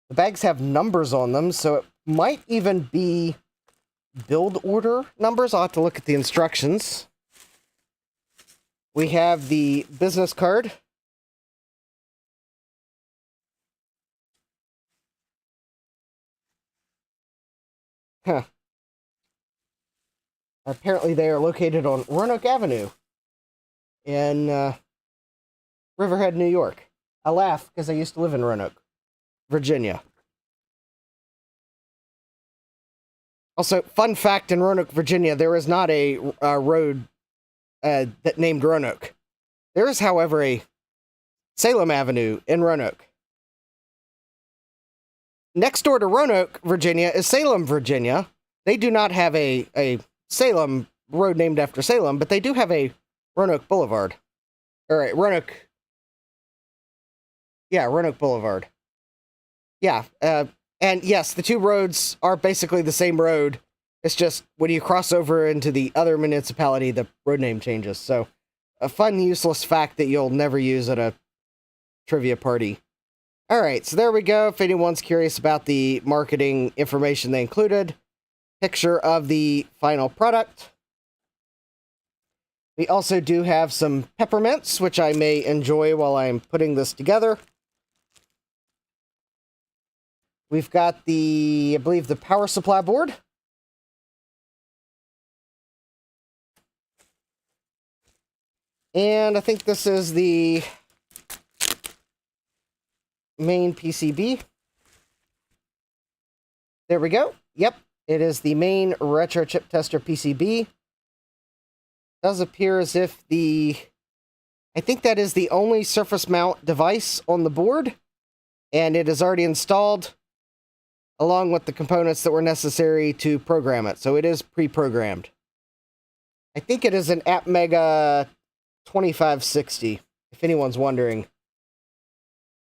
The bags have numbers on them, so it might even be build order numbers. I'll have to look at the instructions. We have the business card. Huh. Apparently they are located on Roanoke Avenue in Riverhead, New York. I laugh because I used to live in Roanoke, Virginia. Also, fun fact, in Roanoke, Virginia, there is not a road that named Roanoke. There is, however, a Salem Avenue in Roanoke. Next door to Roanoke, Virginia, is Salem, Virginia. They do not have a Salem road named after Salem, but they do have a Roanoke Boulevard. Or a Roanoke... Yeah, Roanoke Boulevard. Yeah, and yes, the two roads are basically the same road. It's just when you cross over into the other municipality, the road name changes. So, a fun, useless fact that you'll never use at a trivia party. Alright, so there we go. If anyone's curious about the marketing information they included, picture of the final product. We also do have some peppermints, which I may enjoy while I'm putting this together. We've got the, I believe, the power supply board. And I think this is the main PCB. There we go. Yep, it is the main retro chip tester PCB. Does appear as if I think that is the only surface mount device on the board, and it is already installed along with the components that were necessary to program it. So it is pre-programmed. I think it is an AppMega 2560, if anyone's wondering.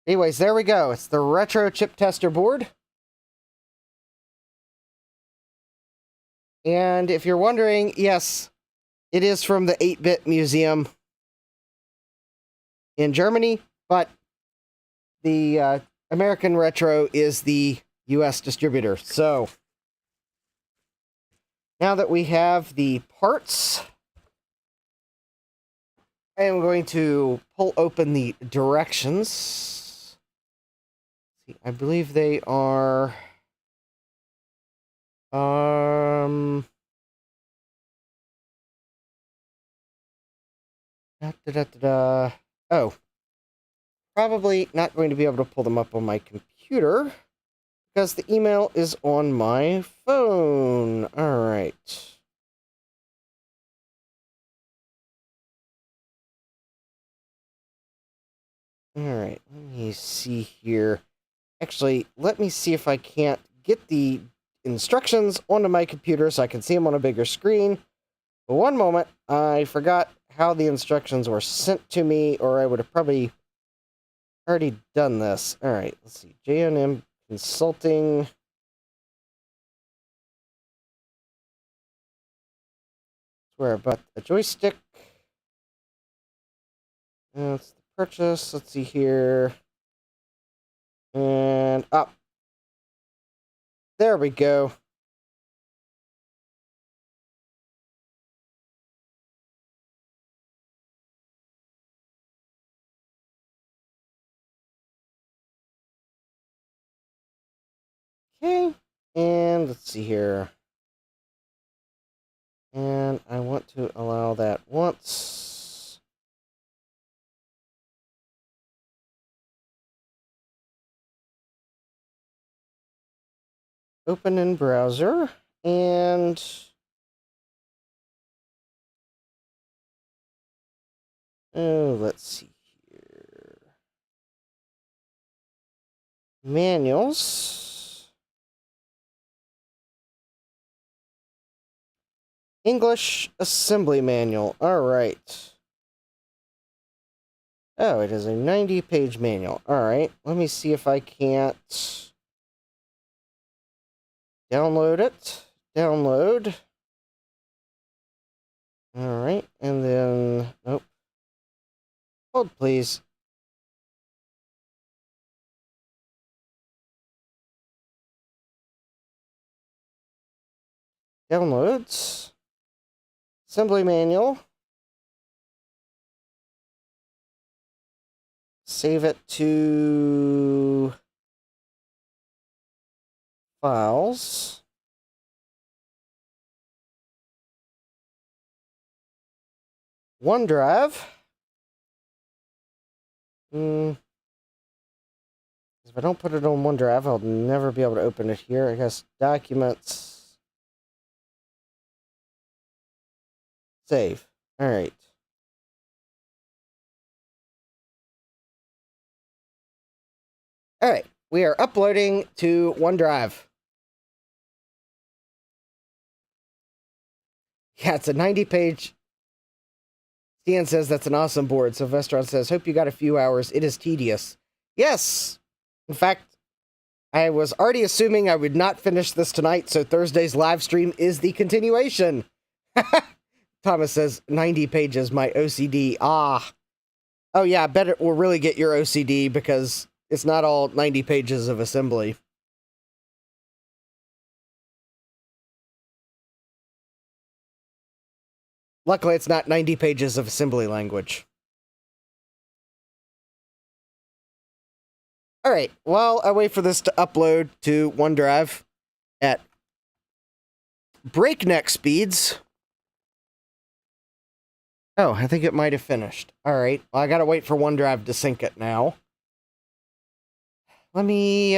Anyways, there we go. It's the retro chip tester board. And if you're wondering, yes, it is from the 8-Bit Museum in Germany, but the American Retro is the US distributor. So, now that we have the parts, I am going to pull open the directions. I believe they are... Oh, probably not going to be able to pull them up on my computer because the email is on my phone. All right. All right, let me see here. Actually, let me see if I can't get the instructions onto my computer so I can see them on a bigger screen. But one moment, I forgot how the instructions were sent to me, or I would have probably already done this. All right, let's see. J&M Consulting. Swear about a joystick. That's the purchase. Let's see here. And up. There we go. Okay. And let's see here. And I want to allow that once. Open in browser. And oh, let's see here. Manuals. English Assembly Manual. All right. Oh, it is a 90-page manual. All right. Let me see if I can't download it. Download. All right. And then, nope. Hold, please. Downloads. Assembly manual. Save it to files. OneDrive. If I don't put it on OneDrive, I'll never be able to open it here. I guess documents. Save. All right. All right. We are uploading to OneDrive. Yeah, it's a 90-page. Stan says that's an awesome board. Sylvestron says, hope you got a few hours. It is tedious. Yes. In fact, I was already assuming I would not finish this tonight, so Thursday's live stream is the continuation. Thomas says, 90 pages, my OCD. Ah. Oh, yeah, I bet it will really get your OCD because it's not all 90 pages of assembly. Luckily, it's not 90 pages of assembly language. All right, while I wait for this to upload to OneDrive at breakneck speeds. Oh, I think it might have finished. All right, well, I gotta wait for OneDrive to sync it now. Let me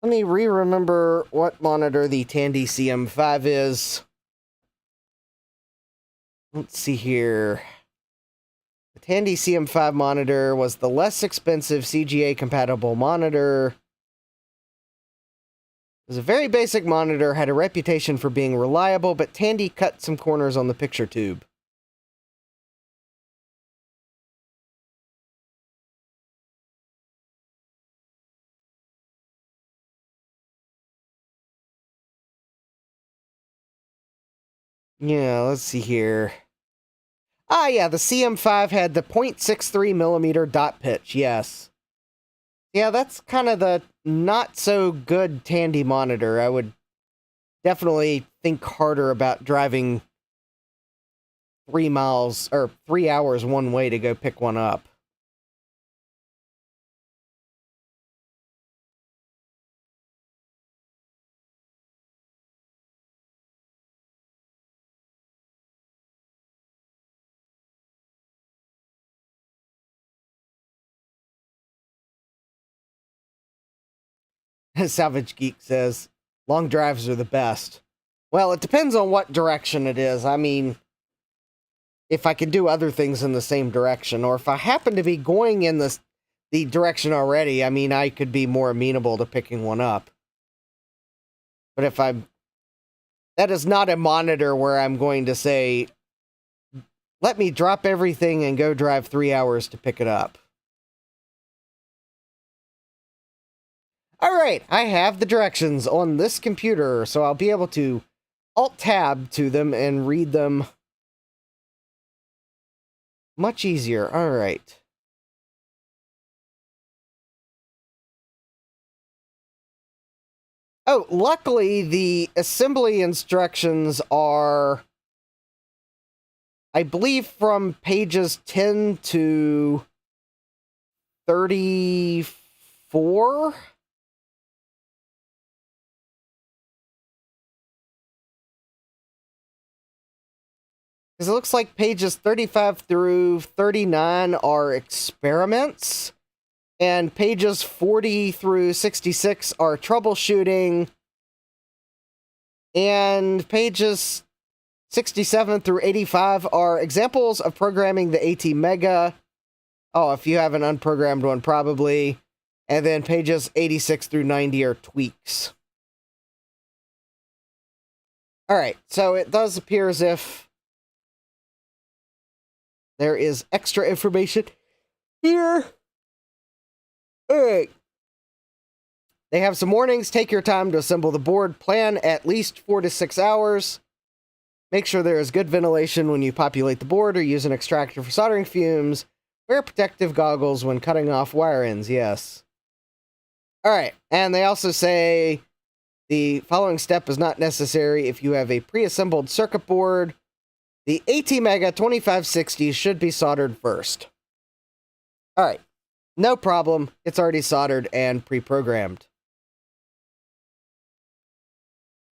re-remember what monitor the Tandy CM5 is. Let's see here. The Tandy CM5 monitor was the less expensive CGA-compatible monitor. It was a very basic monitor, had a reputation for being reliable, but Tandy cut some corners on the picture tube. Yeah, let's see here. Ah, yeah, the CM5 had the 0.63 millimeter dot pitch, yes. Yeah, that's kind of the not-so-good Tandy monitor. I would definitely think harder about driving 3 miles, or 3 hours one way to go pick one up. Savage Geek says, long drives are the best. Well, it depends on what direction it is. I mean, if I can do other things in the same direction, or if I happen to be going in the direction already, I mean, I could be more amenable to picking one up. But if that is not a monitor where I'm going to say, let me drop everything and go drive 3 hours to pick it up. All right, I have the directions on this computer, so I'll be able to Alt-Tab to them and read them much easier. All right. Oh, luckily, the assembly instructions are, I believe, from pages 10 to 34. Because it looks like pages 35 through 39 are experiments, and pages 40 through 66 are troubleshooting, and pages 67 through 85 are examples of programming the AT Mega. Oh, if you have an unprogrammed one, probably. And then pages 86 through 90 are tweaks. Alright, so it does appear as if there is extra information here. Alright. They have some warnings. Take your time to assemble the board. Plan at least 4 to 6 hours. Make sure there is good ventilation when you populate the board or use an extractor for soldering fumes. Wear protective goggles when cutting off wire ends. Yes. Alright, and they also say the following step is not necessary if you have a pre-assembled circuit board. The AT Mega 2560 should be soldered first. Alright, no problem. It's already soldered and pre-programmed.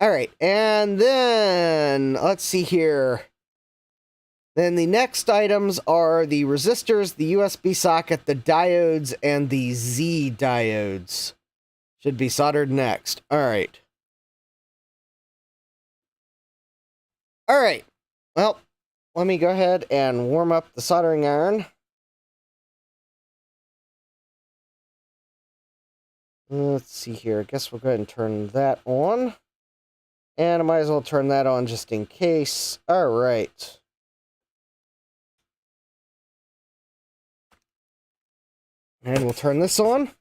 Alright, and then, let's see here. Then the next items are the resistors, the USB socket, the diodes, and the Z diodes. Should be soldered next. Alright. Alright. Well, let me go ahead and warm up the soldering iron. Let's see here. I guess we'll go ahead and turn that on. And I might as well turn that on just in case. Alright. And we'll turn this on.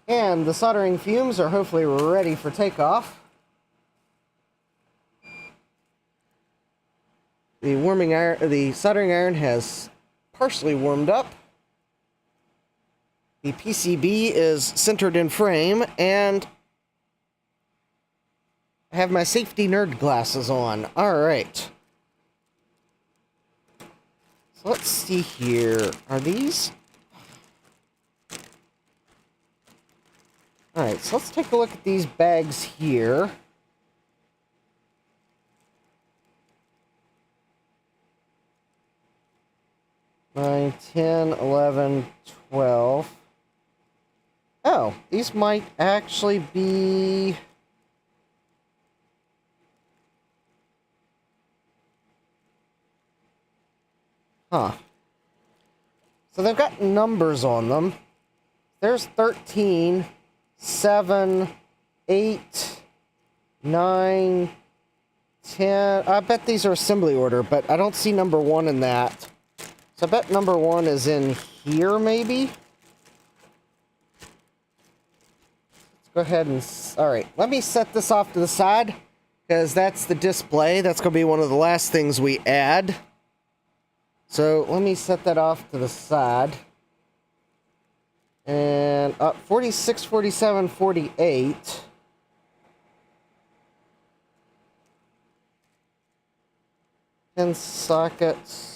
And the soldering fumes are hopefully ready for takeoff. The soldering iron has partially warmed up. The PCB is centered in frame, and I have my safety nerd glasses on. Alright. So let's see here. Are these? Alright, so let's take a look at these bags here. Nine, 10, 11, 12. Oh, these might actually be... Huh. So they've got numbers on them. There's 13, 7, 8, 9, 10. I bet these are assembly order, but I don't see number 1 in that. So I bet number 1 is in here, maybe? Let's go ahead and... Alright, let me set this off to the side, because that's the display. That's going to be one of the last things we add. So let me set that off to the side. And 46, 47, 48. Ten sockets.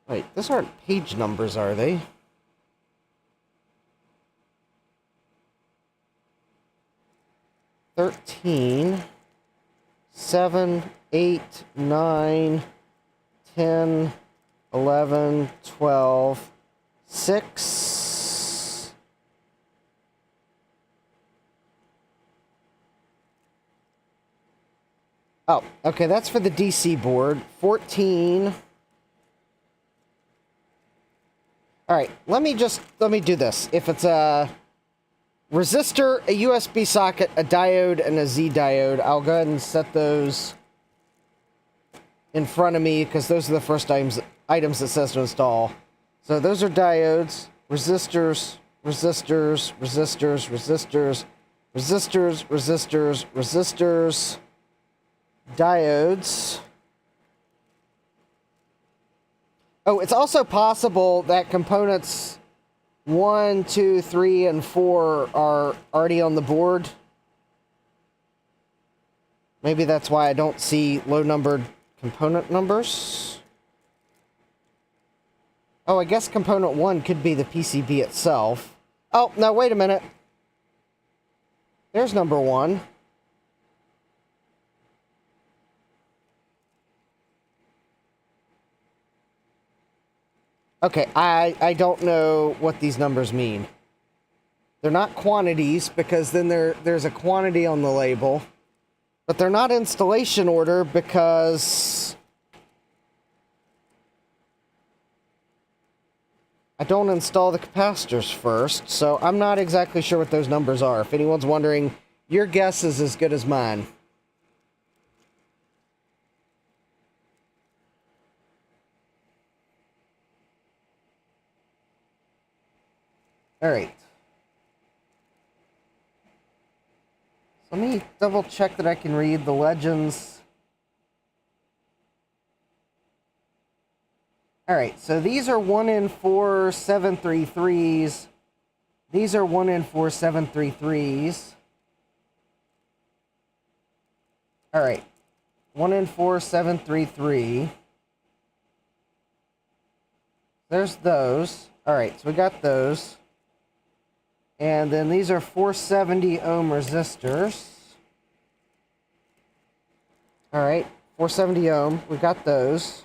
Wait, those aren't page numbers, are they? Thirteen, 7, 8, 9, 10, 11, 12, 6. Oh, okay, that's for the DC board. 14. Alright, let me do this. If it's a resistor, a USB socket, a diode, and a Z diode, I'll go ahead and set those in front of me, because those are the first items it says to install. So those are diodes, resistors, resistors, resistors, resistors, resistors, resistors, resistors, diodes. Oh, it's also possible that components 1, 2, 3, and 4 are already on the board. Maybe that's why I don't see low-numbered component numbers. Oh, I guess component 1 could be the PCB itself. Oh, no, wait a minute. There's number 1. Okay, I don't know what these numbers mean. They're not quantities, because then there's a quantity on the label. But they're not installation order, because I don't install the capacitors first, so I'm not exactly sure what those numbers are. If anyone's wondering, your guess is as good as mine. Alright. Let me double check that I can read the legends. Alright, so these are 1N4 733s. These are 1N4 733s. Alright. 1N4 733. There's those. Alright, so we got those. And then these are 470 ohm resistors. Alright, 470 ohm. We got those.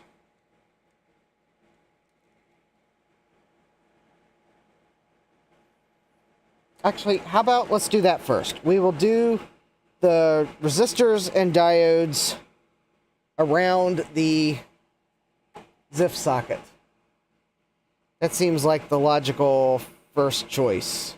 Actually, how about let's do that first. We will do the resistors and diodes around the ZIF socket. That seems like the logical first choice.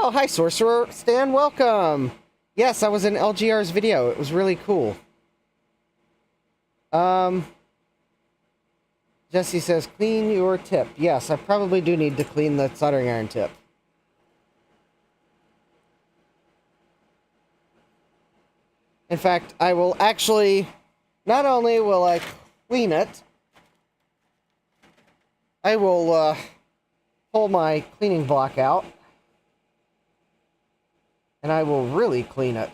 Oh, hi, Sorcerer. Stan, welcome. Yes, I was in LGR's video. It was really cool. Jesse says, clean your tip. Yes, I probably do need to clean the soldering iron tip. In fact, I will actually, not only will I clean it, I will pull my cleaning block out, and I will really clean it.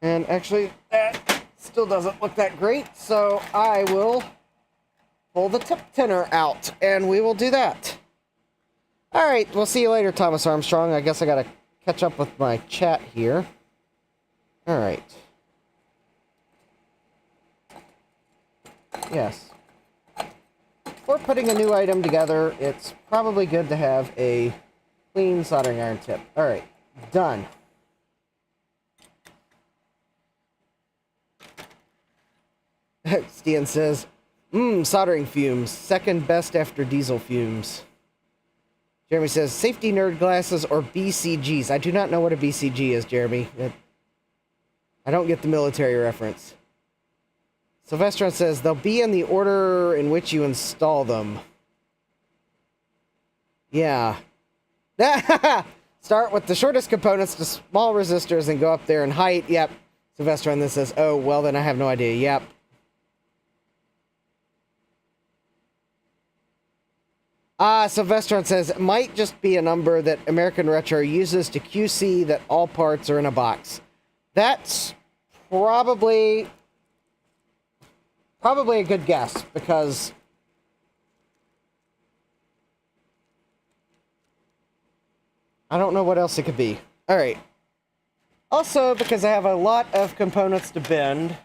And actually, that still doesn't look that great, so I will pull the tip tinner out, and we will do that. Alright, we'll see you later, Thomas Armstrong. I guess I gotta catch up with my chat here. Alright. Yes. For putting a new item together, it's probably good to have a clean soldering iron tip. Alright, done. Stian says, soldering fumes. Second best after diesel fumes. Jeremy says, safety nerd glasses or BCGs. I do not know what a BCG is, Jeremy. I don't get the military reference. Sylvester says, they'll be in the order in which you install them. Yeah. Start with the shortest components to small resistors and go up there in height. Yep. Sylvester on this says, oh, well, then I have no idea. Yep. Sylvester says, it might just be a number that American Retro uses to QC that all parts are in a box. That's probably a good guess, because I don't know what else it could be. Alright. Also, because I have a lot of components to bend,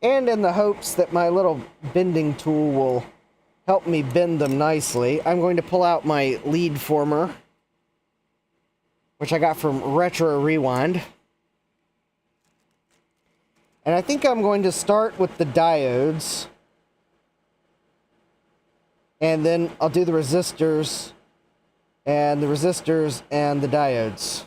and in the hopes that my little bending tool will help me bend them nicely, I'm going to pull out my lead former, which I got from Retro Rewind. And I think I'm going to start with the diodes, and then I'll do the resistors, and the resistors, and the diodes.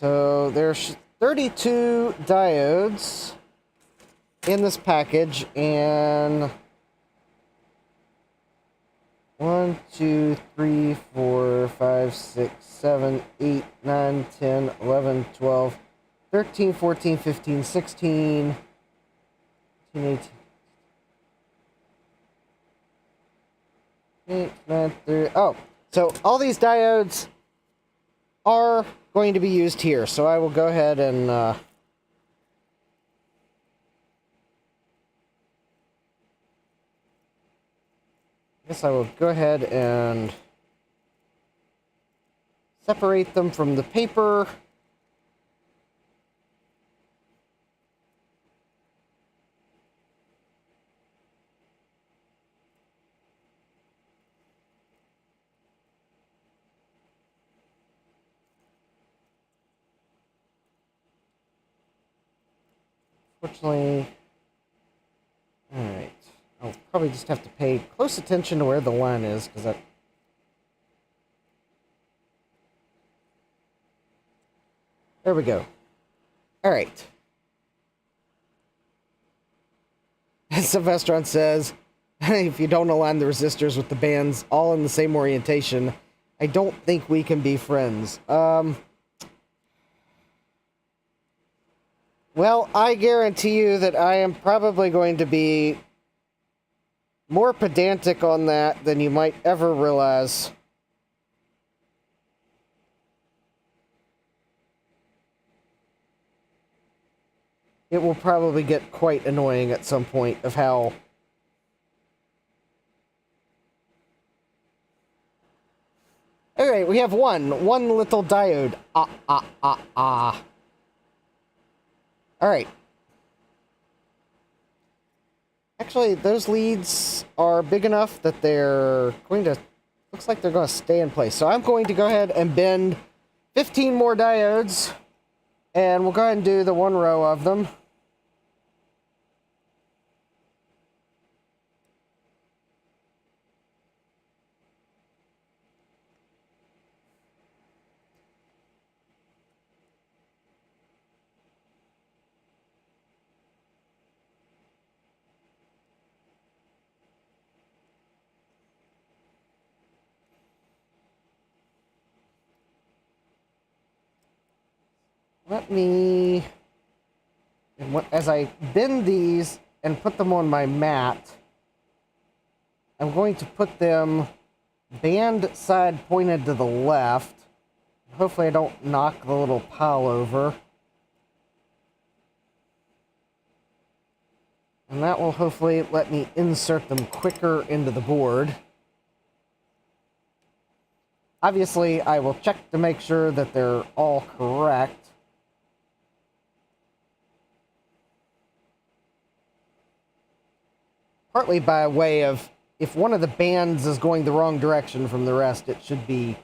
So there's 32 diodes in this package, and 1, 2, 3, 4, 5, 6, 7, 8, 9, 10, 11, 12, 13, 14, 15, 16, 18, 8, 9, 3. Oh, so all these diodes are going to be used here. So I will go ahead and I will go ahead and separate them from the paper. Fortunately, alright. I'll probably just have to pay close attention to where the line is, because that... There we go. Alright. As Sylvestron says, if you don't align the resistors with the bands all in the same orientation, I don't think we can be friends. Well, I guarantee you that I am probably going to be more pedantic on that than you might ever realize. It will probably get quite annoying at some point of how... Alright, we have one little diode. Alright. Actually, those leads are big enough that they're going to... Looks like they're going to stay in place. So I'm going to go ahead and bend 15 more diodes. And we'll go ahead and do the one row of them. Let me, as I bend these and put them on my mat, I'm going to put them band side pointed to the left. Hopefully I don't knock the little pile over. And that will hopefully let me insert them quicker into the board. Obviously, I will check to make sure that they're all correct. Partly by way of, if one of the bands is going the wrong direction from the rest, it should be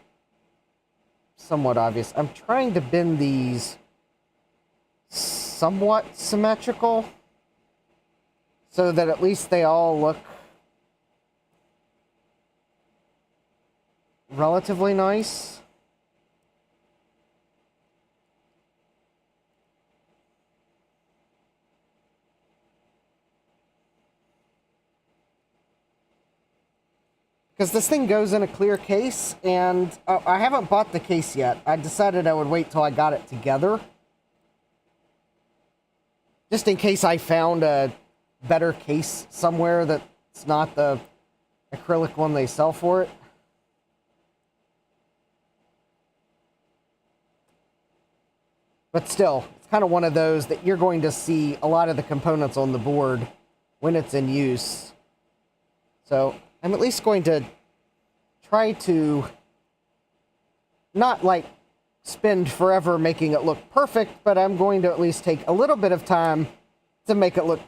somewhat obvious. I'm trying to bend these somewhat symmetrical, so that at least they all look relatively nice. Because this thing goes in a clear case, and I haven't bought the case yet. I decided I would wait till I got it together. Just in case I found a better case somewhere that's not the acrylic one they sell for it. But still, it's kind of one of those that you're going to see a lot of the components on the board when it's in use. So I'm at least going to try to not, like, spend forever making it look perfect, but I'm going to at least take a little bit of time to make it look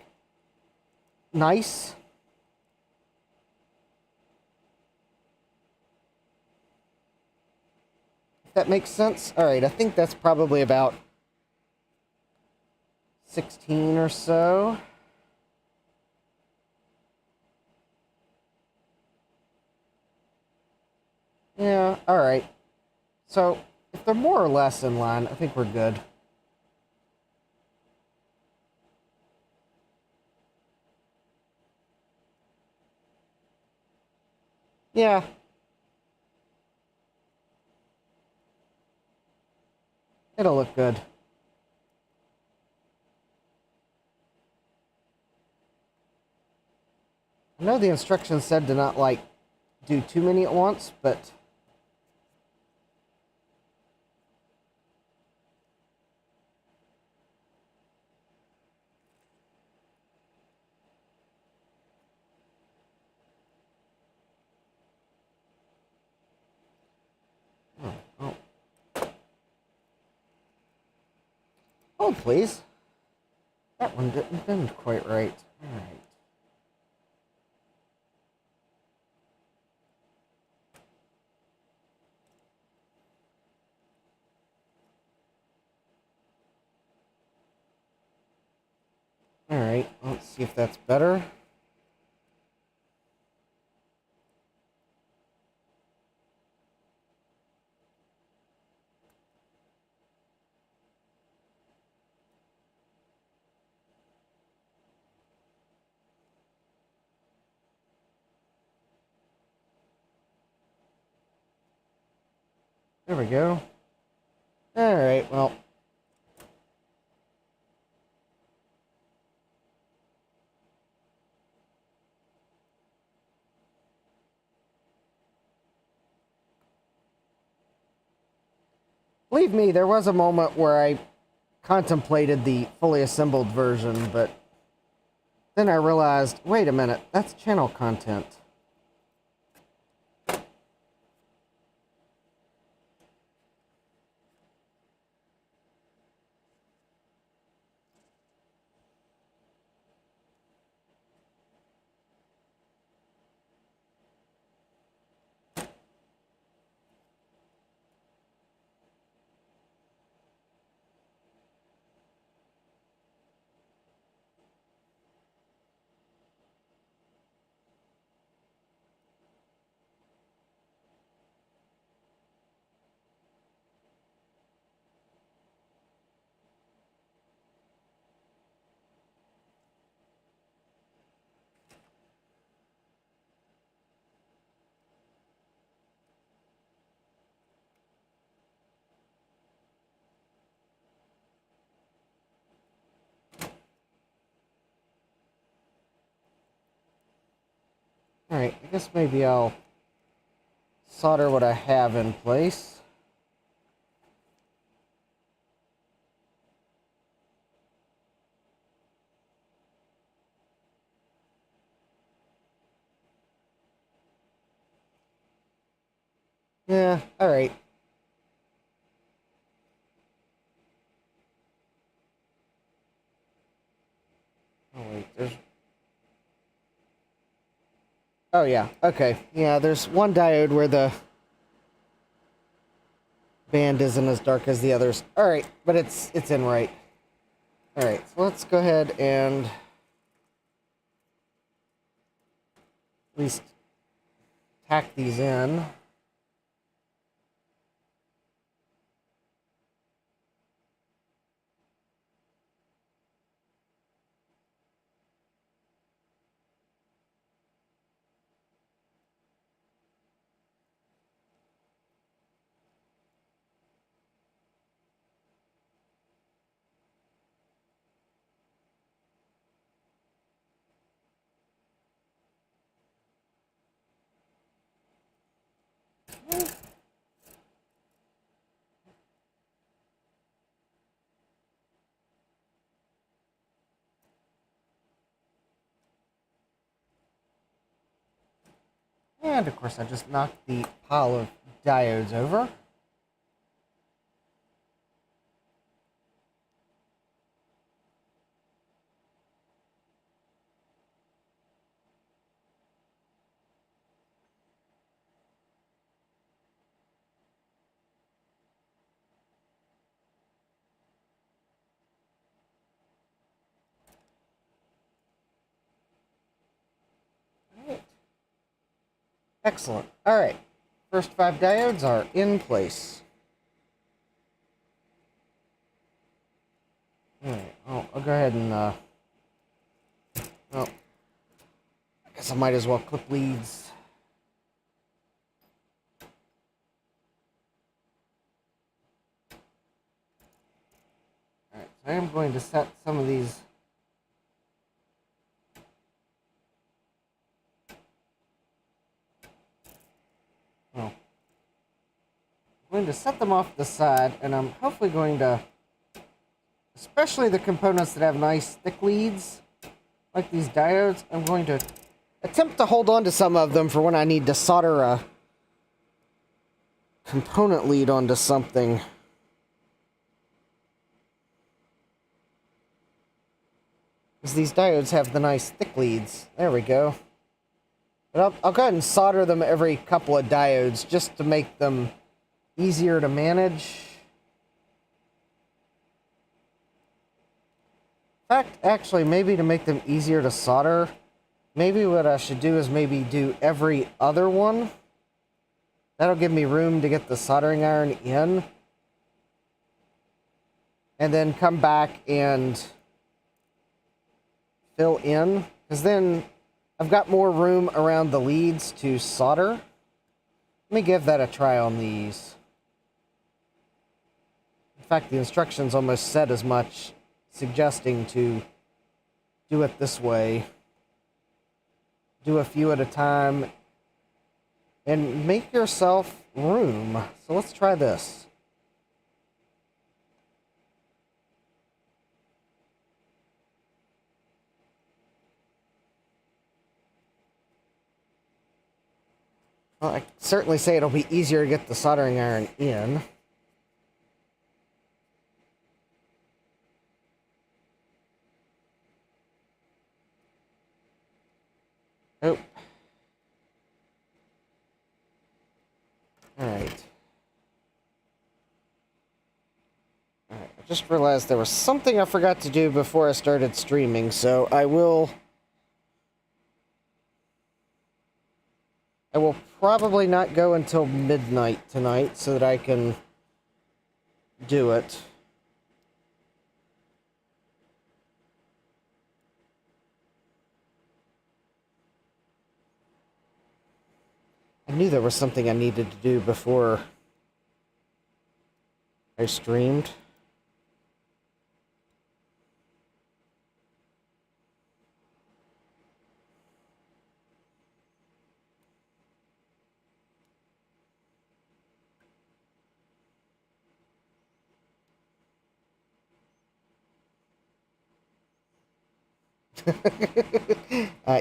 nice. If that makes sense. Alright, I think that's probably about 16 or so. Yeah, alright. So, If they're more or less in line, I think we're good. Yeah. It'll look good. I know the instructions said to not, like, do too many at once, but... Oh. Hold, please. That one didn't bend quite right. Alright. Alright, let's see if that's better. There we go. Alright, well. Believe me, there was a moment where I contemplated the fully assembled version, but then I realized, wait a minute, that's channel content. Alright, I guess maybe I'll solder what I have in place. Yeah, alright. Oh wait, there's... Oh yeah, okay. Yeah, there's one diode where the band isn't as dark as the others. Alright, but it's in right. Alright, so let's go ahead and at least tack these in. And of course I just knocked the pile of diodes over. Alright. Excellent. Alright. First 5 diodes are in place. Alright, I'll go ahead and, well, I guess I might as well clip leads. Alright, so I am going to set some of these. Oh. I'm going to set them off the side, and I'm hopefully going to, especially the components that have nice thick leads, like these diodes, I'm going to attempt to hold on to some of them for when I need to solder a component lead onto something. Because these diodes have the nice thick leads. There we go. But I'll go ahead and solder them every couple of diodes just to make them easier to manage. In fact, actually, maybe to make them easier to solder, maybe what I should do is maybe do every other one. That'll give me room to get the soldering iron in. And then come back and fill in. Because then I've got more room around the leads to solder. Let me give that a try on these. In fact, the instructions almost said as much, suggesting to do it this way. Do a few at a time and make yourself room. So let's try this. Well, I certainly say it'll be easier to get the soldering iron in. Oh. Alright. Alright, I just realized there was something I forgot to do before I started streaming, so I will probably not go until midnight tonight so that I can do it. I knew there was something I needed to do before I streamed.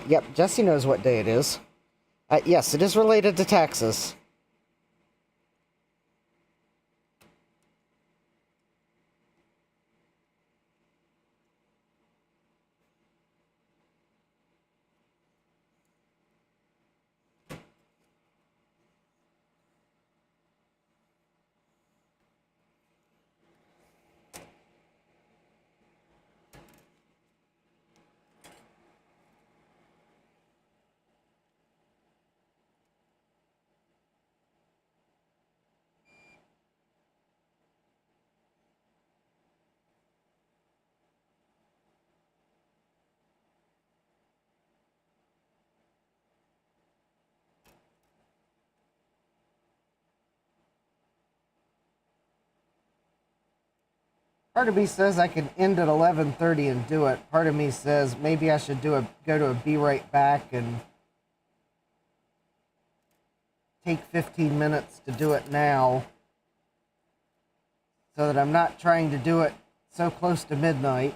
Yep, Jesse knows what day it is. Yes, it is related to taxes. Part of me says I can end at 11:30 and do it. Part of me says maybe I should go to a be right back and take 15 minutes to do it now so that I'm not trying to do it so close to midnight.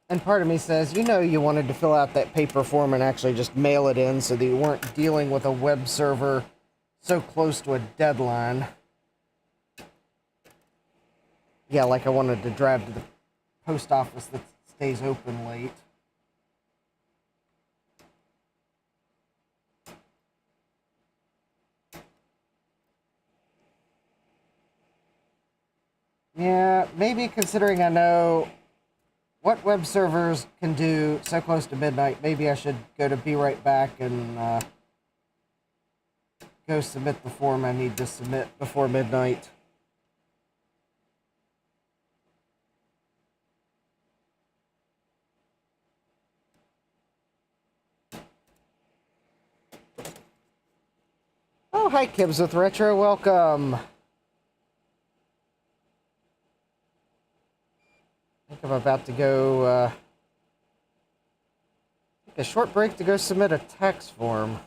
And part of me says, you know, you wanted to fill out that paper form and actually just mail it in so that you weren't dealing with a web server so close to a deadline. Yeah, like I wanted to drive to the post office that stays open late. Yeah, maybe considering I know what web servers can do so close to midnight, maybe I should go to Be Right Back and go submit the form I need to submit before midnight. Oh, hi, Kibbs with Retro. Welcome. I think I'm about to go take a short break to go submit a tax form.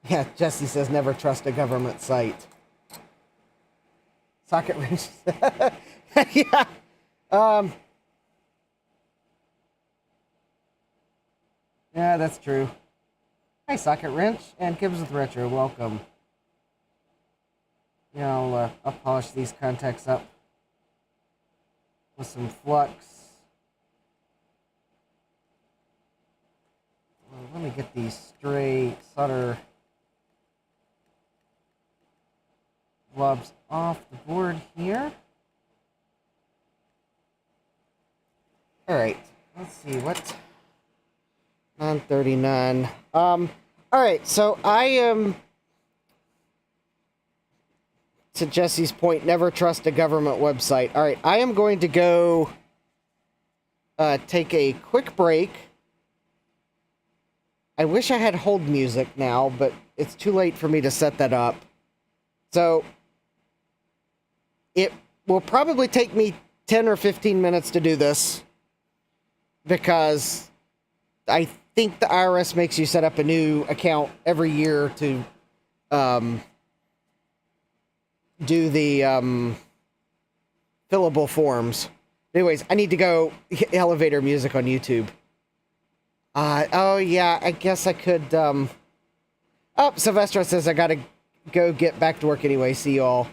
Yeah, Jesse says never trust a government site. Socket wrench. Yeah. Yeah, that's true. Hi, Socket Wrench and Kibbs with Retro. Welcome. Yeah, I'll polish these contacts up with some Flux. Let me get these stray solder blobs off the board here. Alright, let's see, what? 939. Alright, so I am, to Jesse's point, never trust a government website. Alright, I am going to go take a quick break. I wish I had hold music now, but it's too late for me to set that up. So, it will probably take me 10 or 15 minutes to do this, because I think the IRS makes you set up a new account every year to do the fillable forms. Anyways, I need to go elevator music on YouTube. Oh yeah, I guess I could, Oh, Sylvester says I gotta go get back to work anyway. See y'all.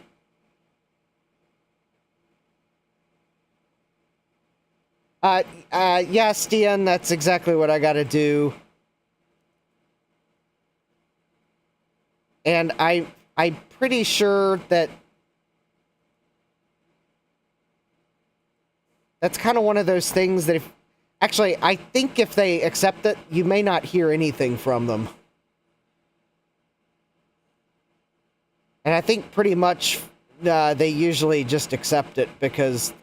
Yeah, Stian, that's exactly what I gotta do. And I'm pretty sure that that's kind of one of those things that if... Actually, I think if they accept it, you may not hear anything from them. And I think pretty much they usually just accept it because...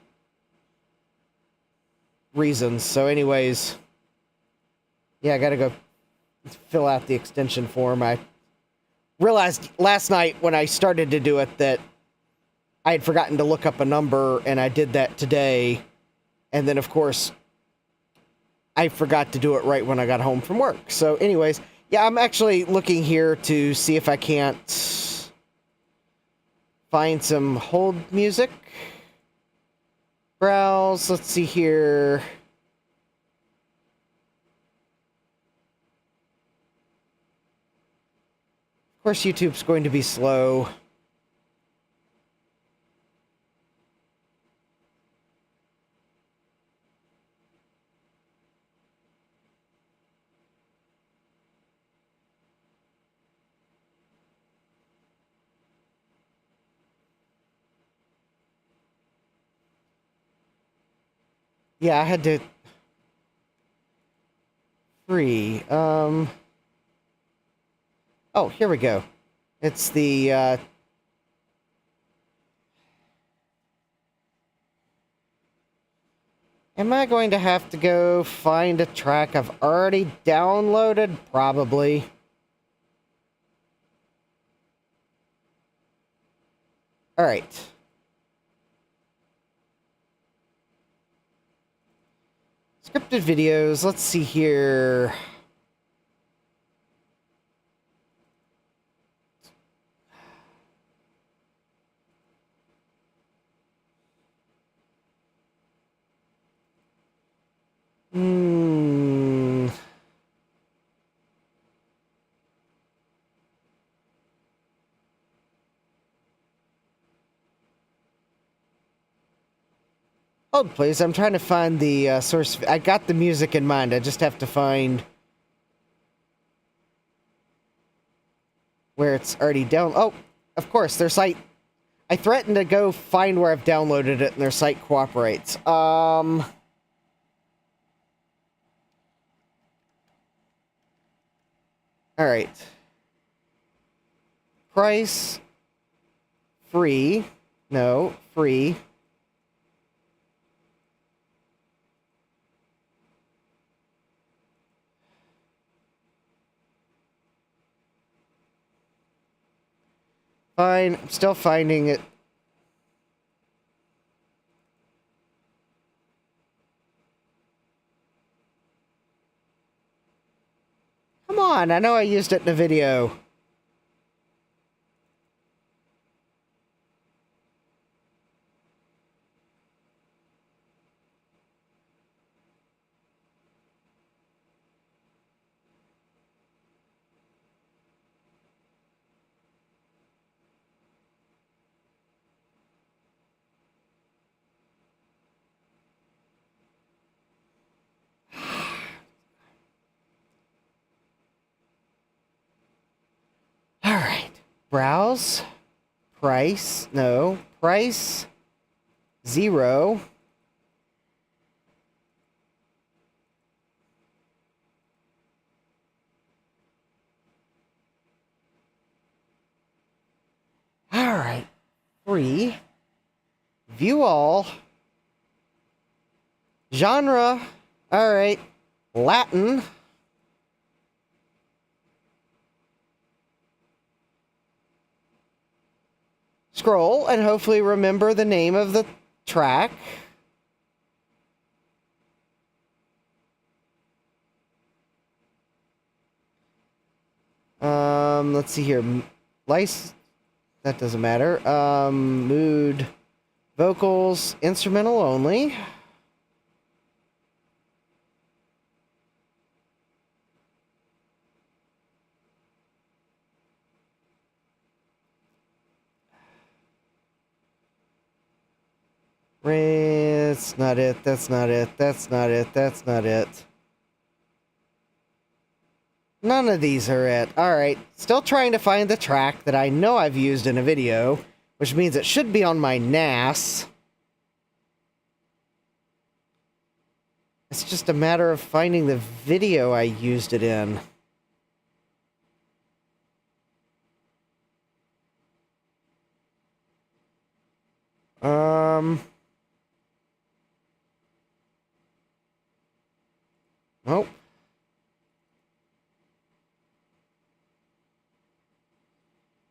reasons. So anyways, yeah, I gotta go fill out the extension form. I realized last night when I started to do it that I had forgotten to look up a number, and I did that today. And then, of course, I forgot to do it right when I got home from work. So anyways, yeah, I'm actually looking here to see if I can't find some hold music. Browse, let's see here. Of course, YouTube's going to be slow. Yeah, I had to... free. Oh, here we go. It's the, am I going to have to go find a track I've already downloaded? Probably. Alright. Scripted videos, let's see here. Hold, please. I'm trying to find the source. I got the music in mind. I just have to find where it's already down. Oh, of course, their site. I threatened to go find where I've downloaded it, and their site cooperates. All right. Price. Free. No, free. Fine, I'm still finding it. Come on, I know I used it in a video. All right. Browse. Price. No. Price. 0. All right. Free. View all. Genre. All right. Latin. Scroll and hopefully remember the name of the track. Let's see here. License. That doesn't matter. Mood. Vocals. Instrumental only. That's not it. That's not it. That's not it. That's not it. None of these are it. Alright. Still trying to find the track that I know I've used in a video, which means it should be on my NAS. It's just a matter of finding the video I used it in. Nope.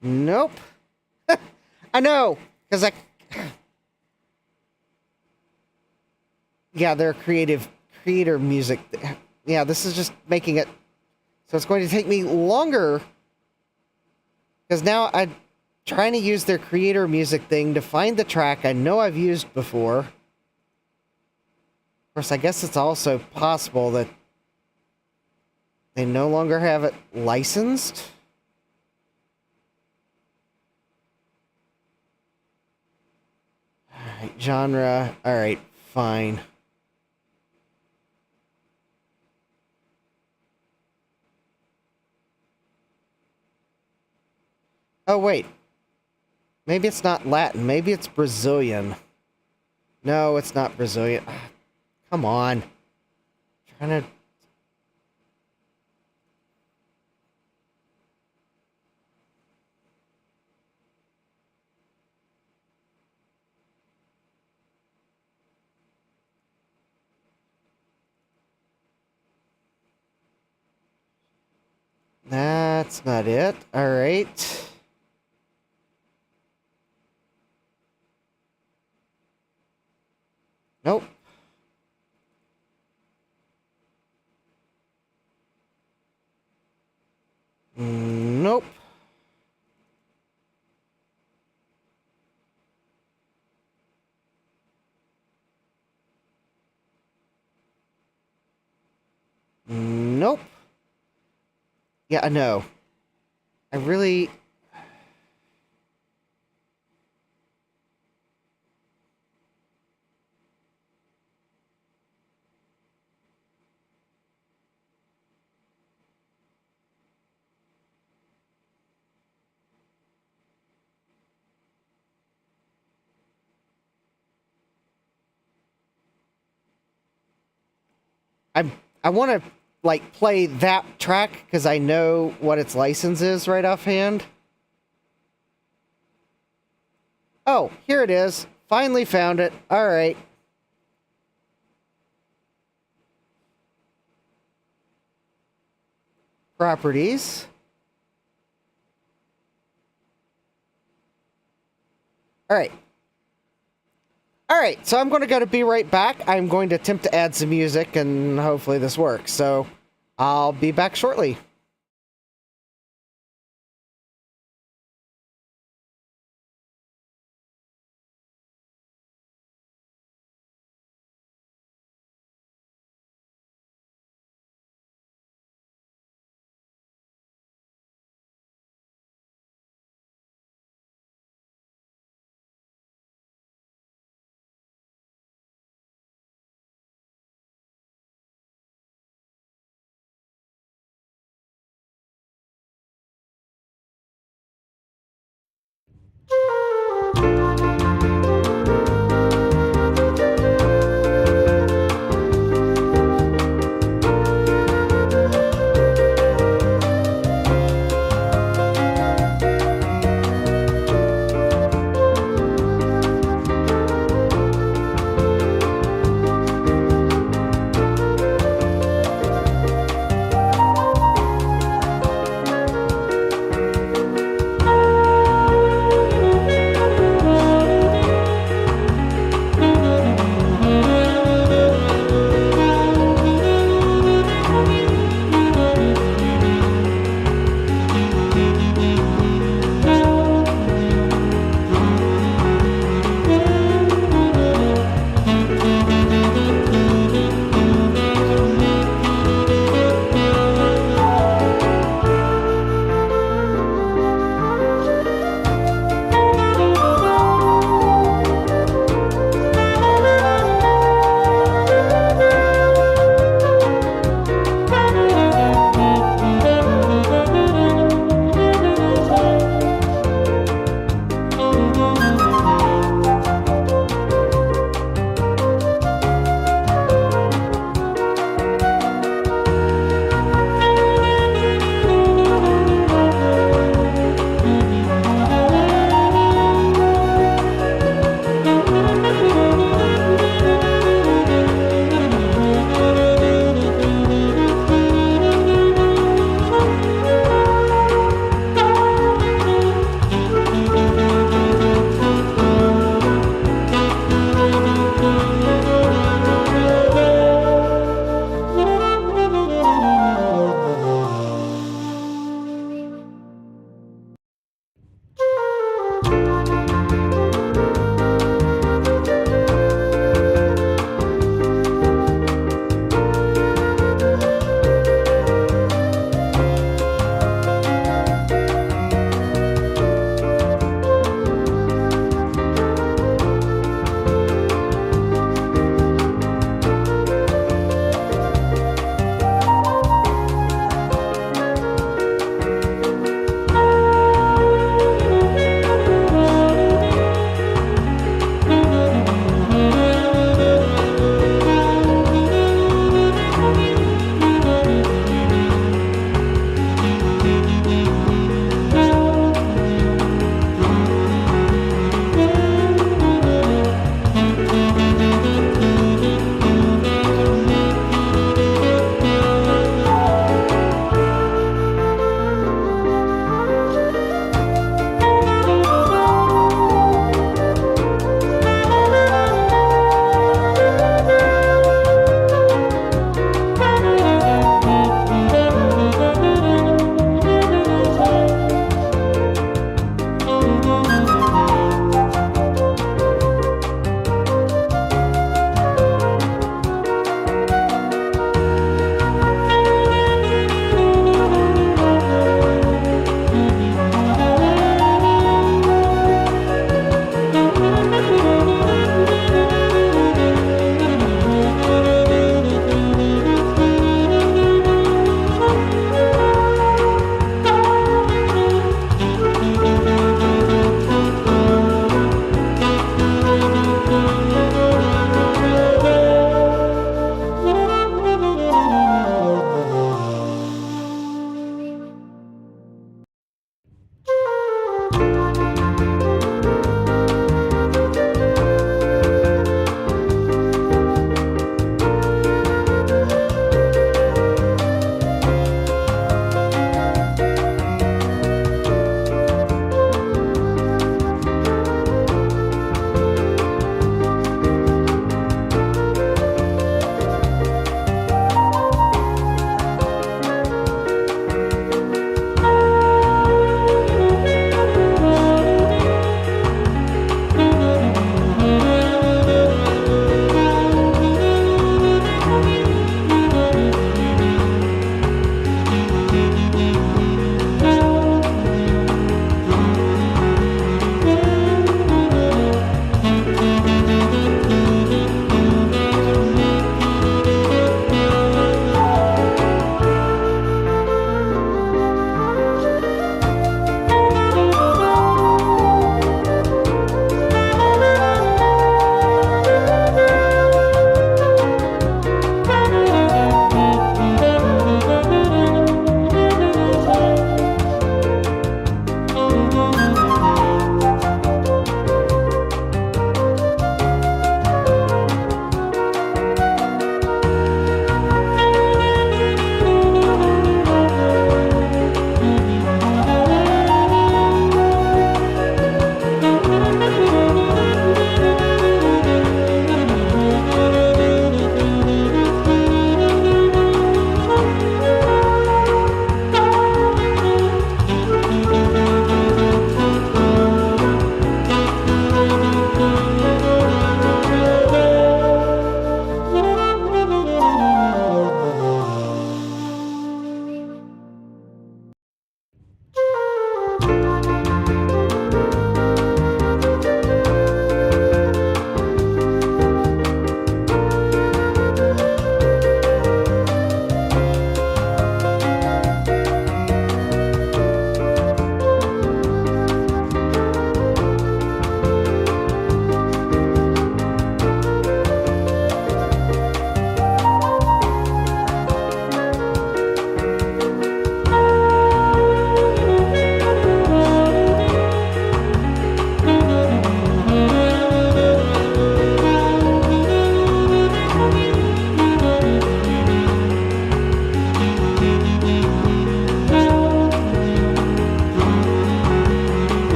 Nope. I know, because yeah, they're creator music. Yeah, this is just making it so it's going to take me longer, because now I'm trying to use their creator music thing to find the track I know I've used before. Of course, I guess it's also possible that they no longer have it licensed. Alright, genre. Alright, fine. Oh, wait. Maybe it's not Latin. Maybe it's Brazilian. No, it's not Brazilian. Come on. I'm trying to... That's not it. Alright. Nope. Nope. Nope. Yeah, I know. I really... I want to like play that track because I know what its license is right offhand. Oh, here it is. Finally found it. All right. Properties. All right. All right, so I'm going to be right back. I'm going to attempt to add some music, and hopefully this works. So I'll be back shortly.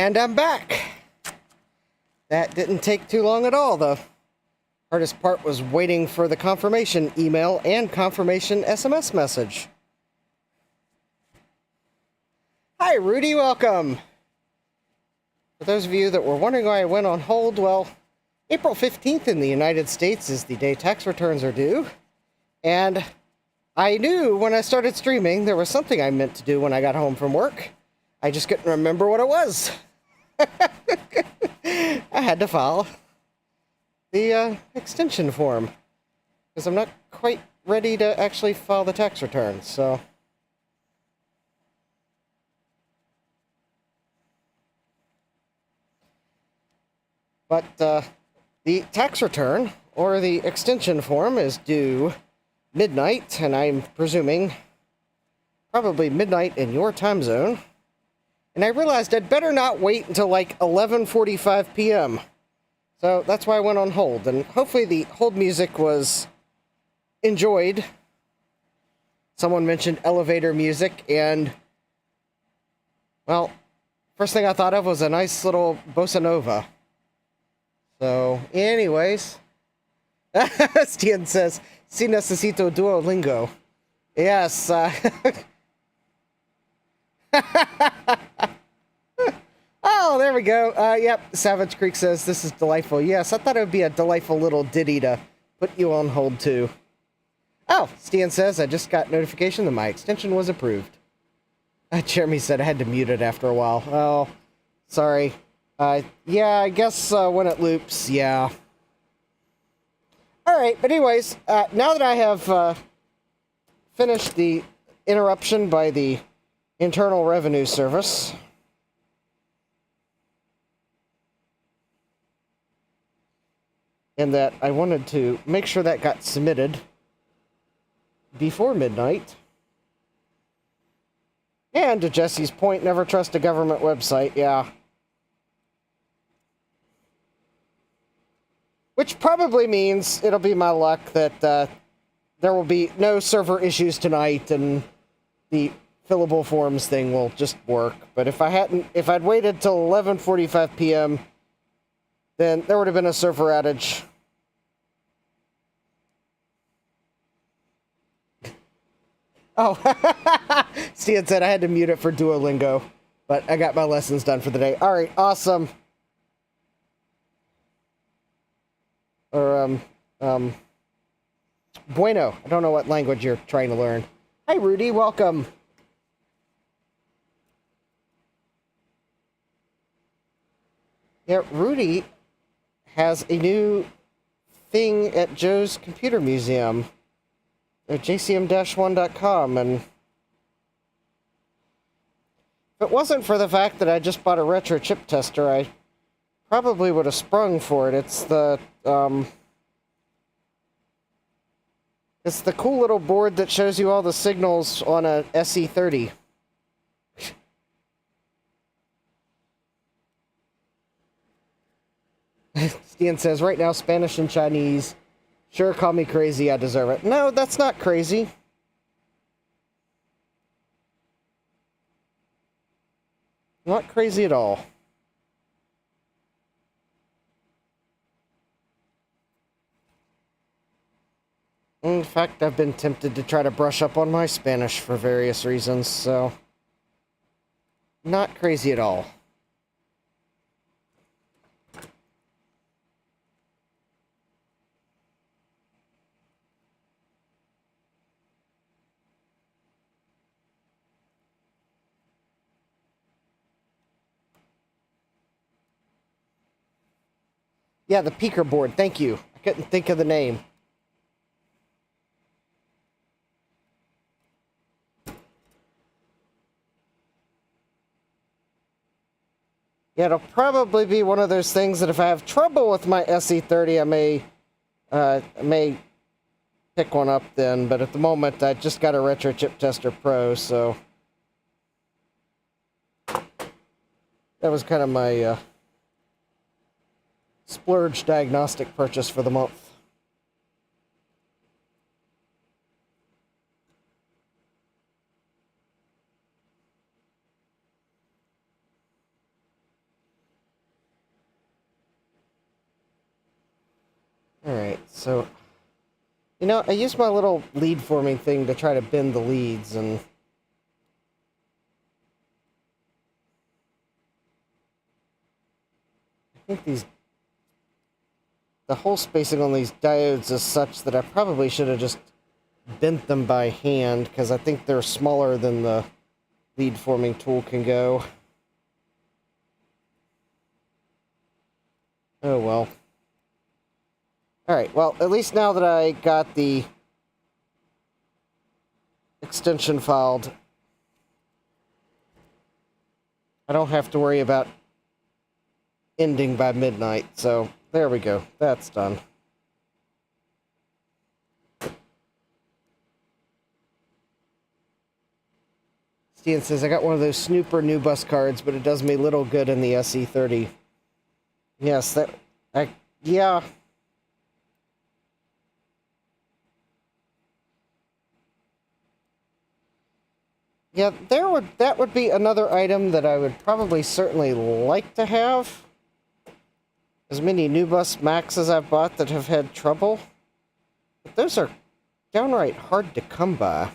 And I'm back. That didn't take too long at all. The hardest part was waiting for the confirmation email and confirmation SMS message. Hi, Rudy, welcome. For those of you that were wondering why I went on hold, well, April 15th in the United States is the day tax returns are due. And I knew when I started streaming there was something I meant to do when I got home from work. I just couldn't remember what it was. I had to file the extension form because I'm not quite ready to actually file the tax return, so... But the tax return, or the extension form, is due midnight, and I'm presuming probably midnight in your time zone. And I realized I'd better not wait until like 11:45 p.m. So that's why I went on hold, and hopefully the hold music was enjoyed. Someone mentioned elevator music, and, well, first thing I thought of was a nice little bossa nova. So, anyways, Stian says, "Si necesito Duolingo." Yes. Oh, there we go. Yep, Savage Creek says, "This is delightful." Yes, I thought it would be a delightful little ditty to put you on hold to. Oh, Stian says, "I just got notification that my extension was approved." Jeremy said I had to mute it after a while. Oh, sorry. Yeah, I guess when it loops, yeah. Alright, but anyways, now that I have finished the interruption by the Internal Revenue Service, and that I wanted to make sure that got submitted before midnight, and to Jesse's point, never trust a government website, yeah. Which probably means it'll be my luck that there will be no server issues tonight and the fillable forms thing will just work. But if I'd waited till 11:45 p.m., then there would have been a server outage. Oh, Stian said I had to mute it for Duolingo, but I got my lessons done for the day. All right, awesome. Or, bueno. I don't know what language you're trying to learn. Hi, Rudy. Welcome. Yeah, Rudy has a new thing at Joe's Computer Museum at jcm-1.com, and if it wasn't for the fact that I just bought a retro chip tester, I probably would have sprung for it. It's the cool little board that shows you all the signals on a SE30. Stian says, right now, Spanish and Chinese. Sure, call me crazy, I deserve it. No, that's not crazy. Not crazy at all. In fact, I've been tempted to try to brush up on my Spanish for various reasons, so... not crazy at all. Yeah, the Peaker board, thank you. I couldn't think of the name. Yeah, it'll probably be one of those things that if I have trouble with my SE30, I may pick one up then, but at the moment I just got a Retro Chip Tester Pro, so that was kind of my splurge diagnostic purchase for the month. Alright, so... You know, I used my little lead forming thing to try to bend the leads, and... I think these... The hole spacing on these diodes is such that I probably should have just bent them by hand, because I think they're smaller than the lead forming tool can go. Oh well. Alright, well, at least now that I got the extension filed, I don't have to worry about ending by midnight, so there we go. That's done. Steven says, I got one of those Snooper new bus cards, but it does me little good in the SE30. Yes, yeah. Yeah, that would be another item that I would probably certainly like to have. As many new bus Maxes I've bought that have had trouble. But those are downright hard to come by.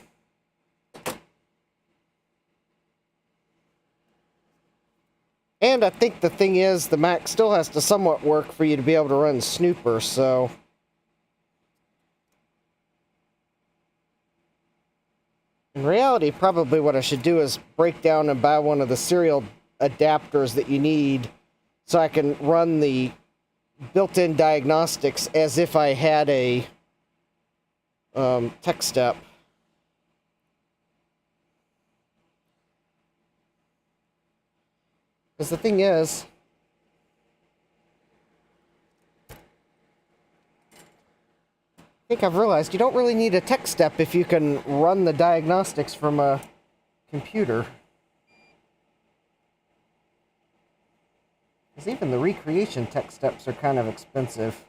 And I think the thing is, the Mac still has to somewhat work for you to be able to run Snooper, so... In reality, probably what I should do is break down and buy one of the serial adapters that you need so I can run the built-in diagnostics as if I had a tech step. Because the thing is, I think I've realized you don't really need a tech step if you can run the diagnostics from a computer. Because even the recreation tech steps are kind of expensive.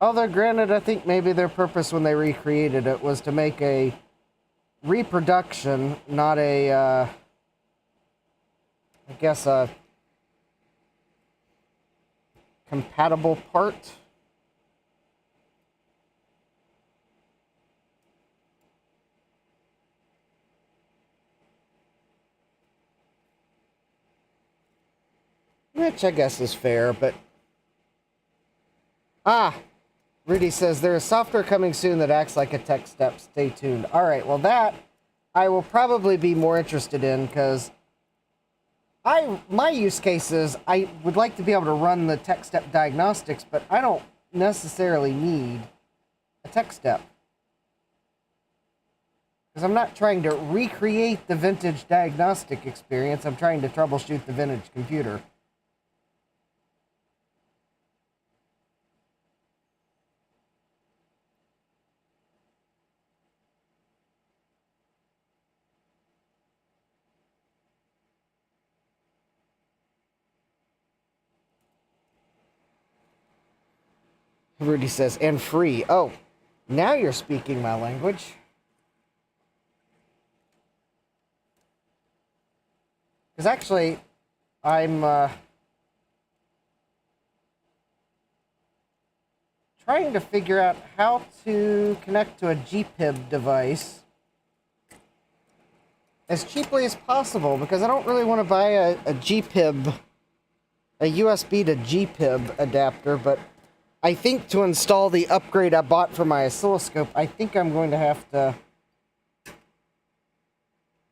Although, granted, I think maybe their purpose when they recreated it was to make a reproduction, not a, I guess, a compatible part. Which I guess is fair, but... Ah! Rudy says, there is software coming soon that acts like a tech step. Stay tuned. Alright, well that I will probably be more interested in, because my use case is I would like to be able to run the tech step diagnostics, but I don't necessarily need a tech step. Because I'm not trying to recreate the vintage diagnostic experience, I'm trying to troubleshoot the vintage computer. Rudy says, and free. Oh, now you're speaking my language. Because actually, I'm trying to figure out how to connect to a GPIB device as cheaply as possible, because I don't really want to buy a GPIB, a USB to GPIB adapter, but I think to install the upgrade I bought for my oscilloscope, I think I'm going to have to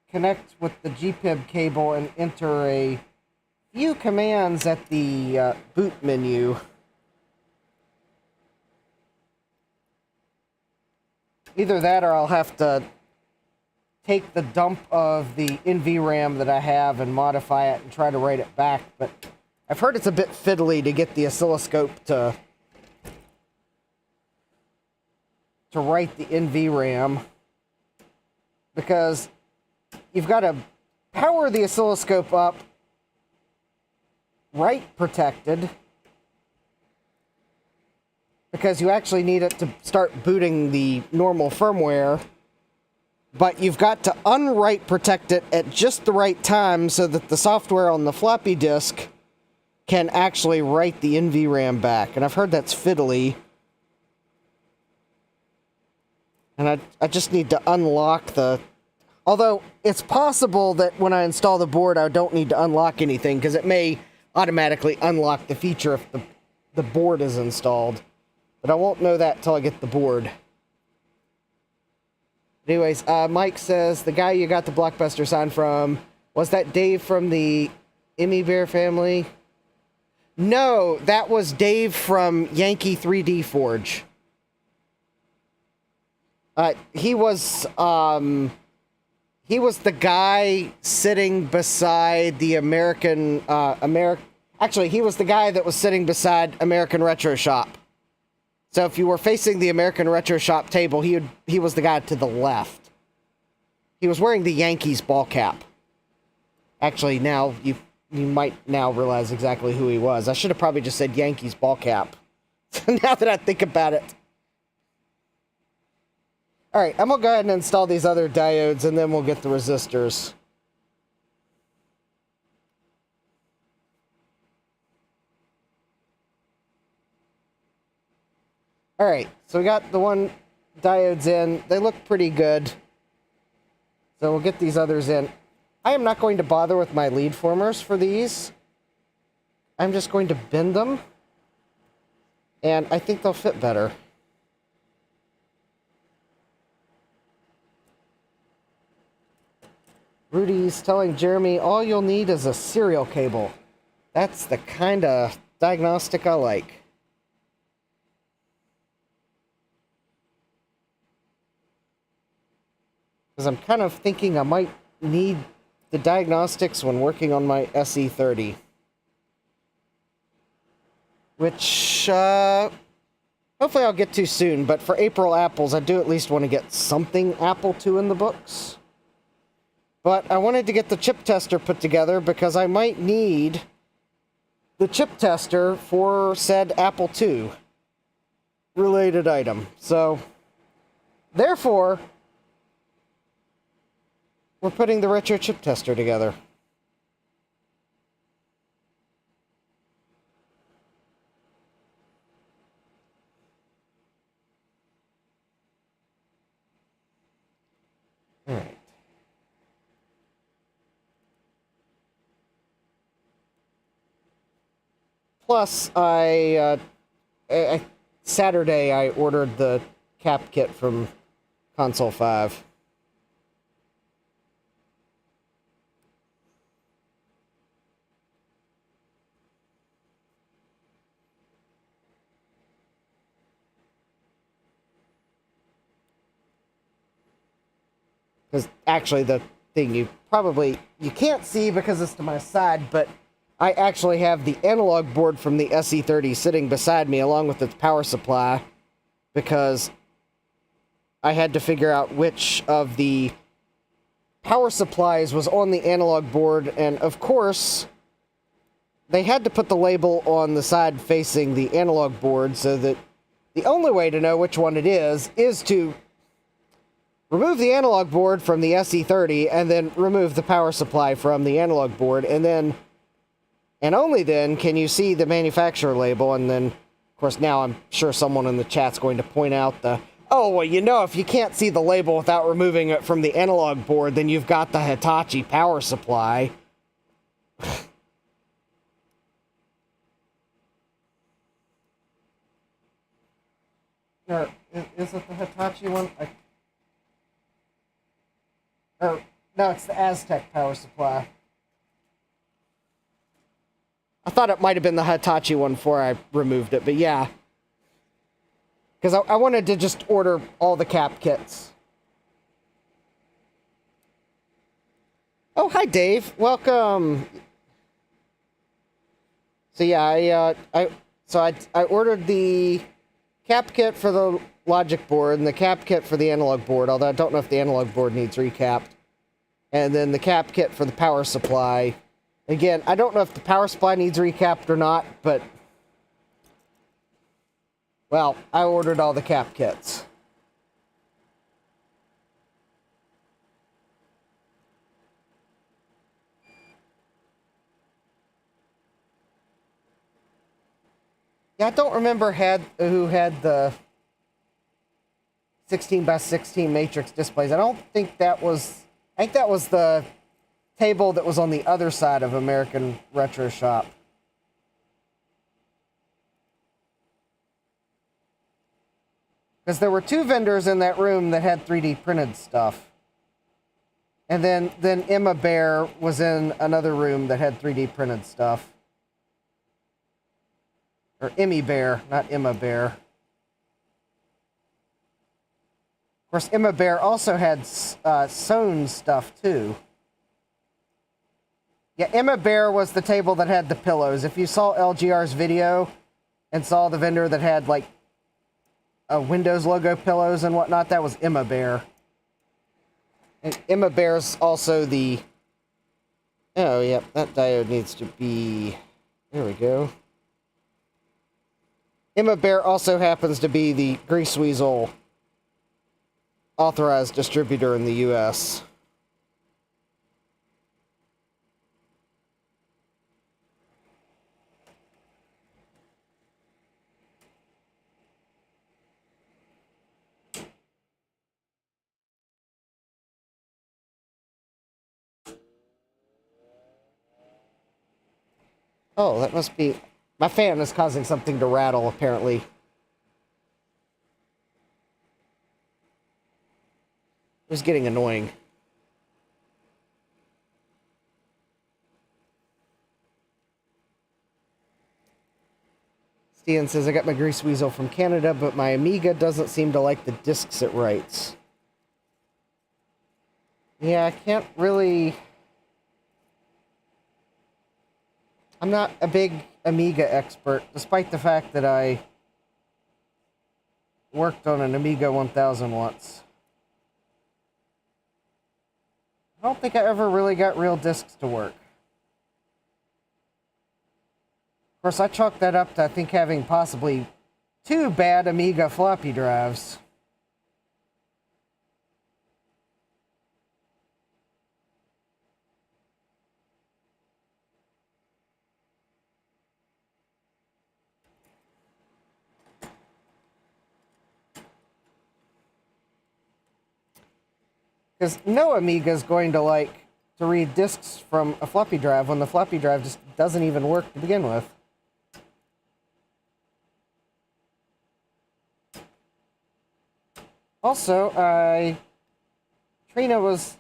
connect with the GPIB cable and enter a few commands at the boot menu. Either that or I'll have to take the dump of the NVRAM that I have and modify it and try to write it back, but I've heard it's a bit fiddly to get the oscilloscope to write the NVRAM, because you've got to power the oscilloscope up write protected, because you actually need it to start booting the normal firmware, but you've got to unwrite protect it at just the right time so that the software on the floppy disk can actually write the NVRAM back. And I've heard that's fiddly. And I just need to unlock the... Although, it's possible that when I install the board, I don't need to unlock anything, because it may automatically unlock the feature if the board is installed. But I won't know that until I get the board. Anyways, Mike says, the guy you got the Blockbuster sign from, was that Dave from the Emmy Bear family? No, that was Dave from Yankee 3D Forge. He was the guy sitting beside the Actually, he was the guy that was sitting beside American Retro Shop. So if you were facing the American Retro Shop table, he was the guy to the left. He was wearing the Yankees ball cap. Actually, now you might now realize exactly who he was. I should have probably just said Yankees ball cap. Now that I think about it. Alright, I'm gonna go ahead and install these other diodes, and then we'll get the resistors. Alright, so we got the one diodes in. They look pretty good. So we'll get these others in. I am not going to bother with my lead formers for these. I'm just going to bend them. And I think they'll fit better. Rudy's telling Jeremy, all you'll need is a serial cable. That's the kind of diagnostic I like. Because I'm kind of thinking I might need the diagnostics when working on my SE30. Which, hopefully I'll get to soon, but for April Apples, I do at least want to get something Apple II in the books. But I wanted to get the chip tester put together because I might need the chip tester for said Apple II related item. So, therefore, we're putting the retro chip tester together. All right. Plus, Saturday I ordered the cap kit from Console 5. Because actually the thing you can't see because it's to my side, but I actually have the analog board from the SE30 sitting beside me along with its power supply because I had to figure out which of the power supplies was on the analog board, and of course they had to put the label on the side facing the analog board so that the only way to know which one it is to remove the analog board from the SE30 and then remove the power supply from the analog board, and only then can you see the manufacturer label. And then, of course, now I'm sure someone in the chat's going to point out oh, well, if you can't see the label without removing it from the analog board, then you've got the Hitachi power supply. Or, is it the Hitachi one? No, it's the Aztec power supply. I thought it might have been the Hitachi one before I removed it, but yeah. Because I wanted to just order all the cap kits. Oh, hi, Dave. Welcome. So yeah, I ordered the cap kit for the logic board and the cap kit for the analog board, although I don't know if the analog board needs recapped. And then the cap kit for the power supply. Again, I don't know if the power supply needs recapped or not, but well, I ordered all the cap kits. Yeah, I don't remember who had the 16 by 16 matrix displays. I don't think that was... I think that was the table that was on the other side of American Retro Shop. Because there were two vendors in that room that had 3D printed stuff. And then Emma Bear was in another room that had 3D printed stuff. Or Emmy Bear, not Emma Bear. Of course, Emma Bear also had sewn stuff, too. Yeah, Emma Bear was the table that had the pillows. If you saw LGR's video and saw the vendor that had, like, Windows logo pillows and whatnot, that was Emma Bear. And Emma Bear's also the... Oh, yeah, that diode needs to be... There we go. Emma Bear also happens to be the Grease Weasel authorized distributor in the U.S. Oh, that must be... My fan is causing something to rattle, apparently. It was getting annoying. Stian says, I got my Grease Weasel from Canada, but my Amiga doesn't seem to like the discs it writes. Yeah, I can't really... I'm not a big Amiga expert, despite the fact that I worked on an Amiga 1000 once. I don't think I ever really got real discs to work. Of course, I chalked that up to, I think, having possibly 2 bad Amiga floppy drives. Because no Amiga is going to like to read discs from a floppy drive when the floppy drive just doesn't even work to begin with. Also, Trina was,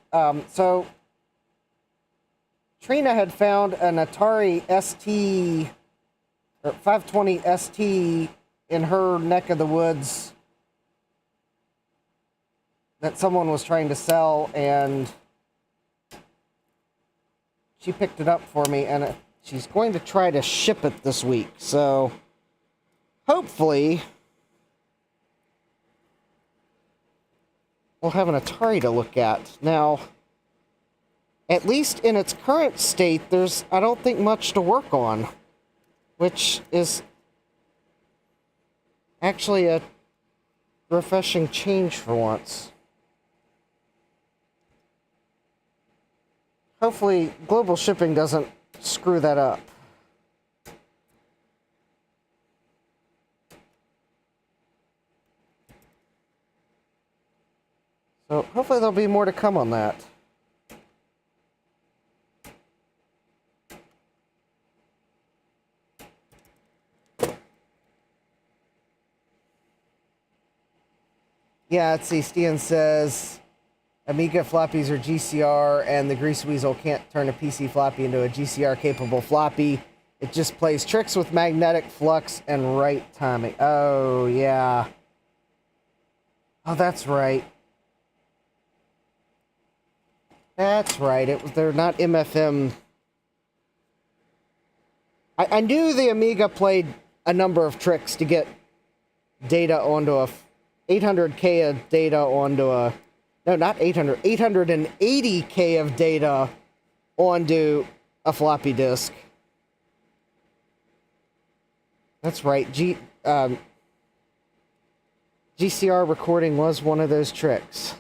Trina had found an Atari ST, or 520 ST in her neck of the woods that someone was trying to sell, and she picked it up for me, and she's going to try to ship it this week, so hopefully we'll have an Atari to look at. Now, at least in its current state, there's, I don't think, much to work on, which is actually a refreshing change for once. Hopefully, global shipping doesn't screw that up. So, hopefully there'll be more to come on that. Yeah, let's see, Stian says... Amiga floppies are GCR, and the Grease Weasel can't turn a PC floppy into a GCR-capable floppy. It just plays tricks with magnetic flux and write timing. Oh, yeah. Oh, that's right. That's right. They're not MFM. I knew the Amiga played a number of tricks to get data onto a... 800K of data onto a... No, not 800. 880K of data onto a floppy disk. That's right. GCR recording was one of those tricks.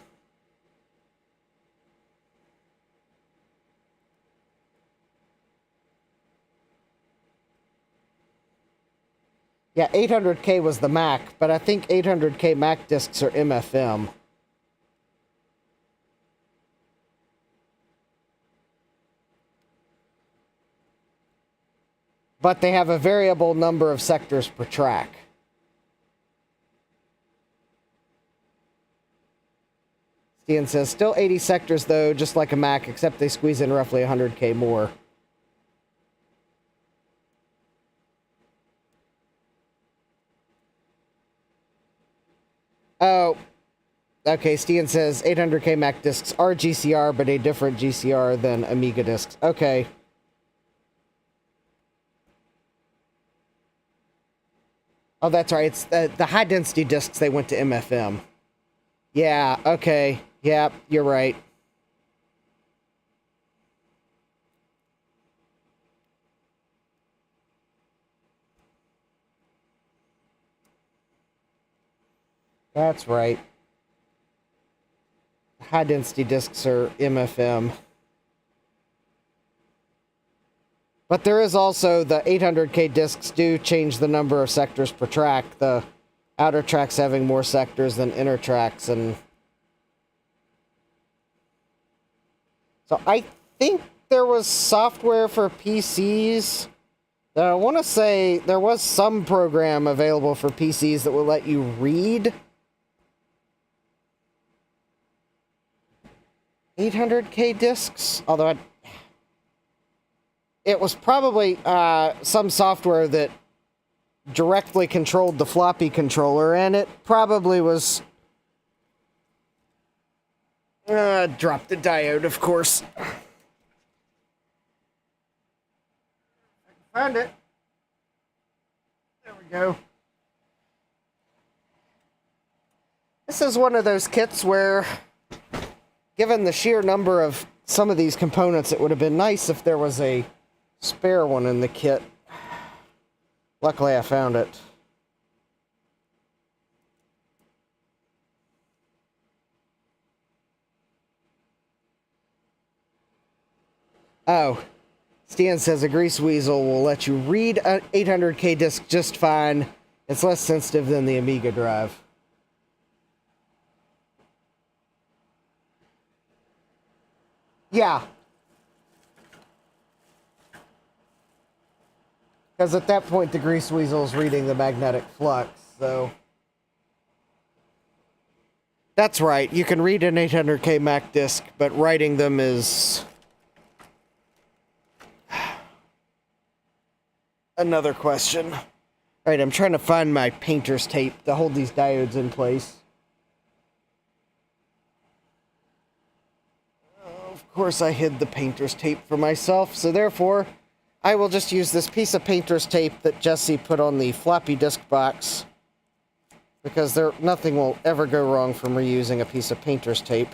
Yeah, 800K was the Mac, but I think 800K Mac discs are MFM. But they have a variable number of sectors per track. Stian says, still 80 sectors though, just like a Mac, except they squeeze in roughly 100K more. Oh, okay, Stian says 800K Mac discs are GCR, but a different GCR than Amiga discs. Okay. Oh, that's right. It's the high-density discs, they went to MFM. Yeah, okay. Yeah, you're right. That's right. High-density discs are MFM. But there is also the 800K discs do change the number of sectors per track. The outer tracks having more sectors than inner tracks, and so I think there was software for PCs. I want to say there was some program available for PCs that will let you read 800K discs, although it was probably some software that directly controlled the floppy controller, and it probably was... drop the diode, of course. Found it. There we go. This is one of those kits where, given the sheer number of some of these components, it would have been nice if there was a spare one in the kit. Luckily, I found it. Oh, Stan says a grease weasel will let you read an 800K disc just fine. It's less sensitive than the Amiga drive. Yeah. Because at that point, the grease weasel is reading the magnetic flux, so... That's right, you can read an 800K Mac disc, but writing them is... another question. Alright, I'm trying to find my painter's tape to hold these diodes in place. Of course, I hid the painter's tape for myself, so therefore, I will just use this piece of painter's tape that Jesse put on the floppy disk box, because nothing will ever go wrong from reusing a piece of painter's tape.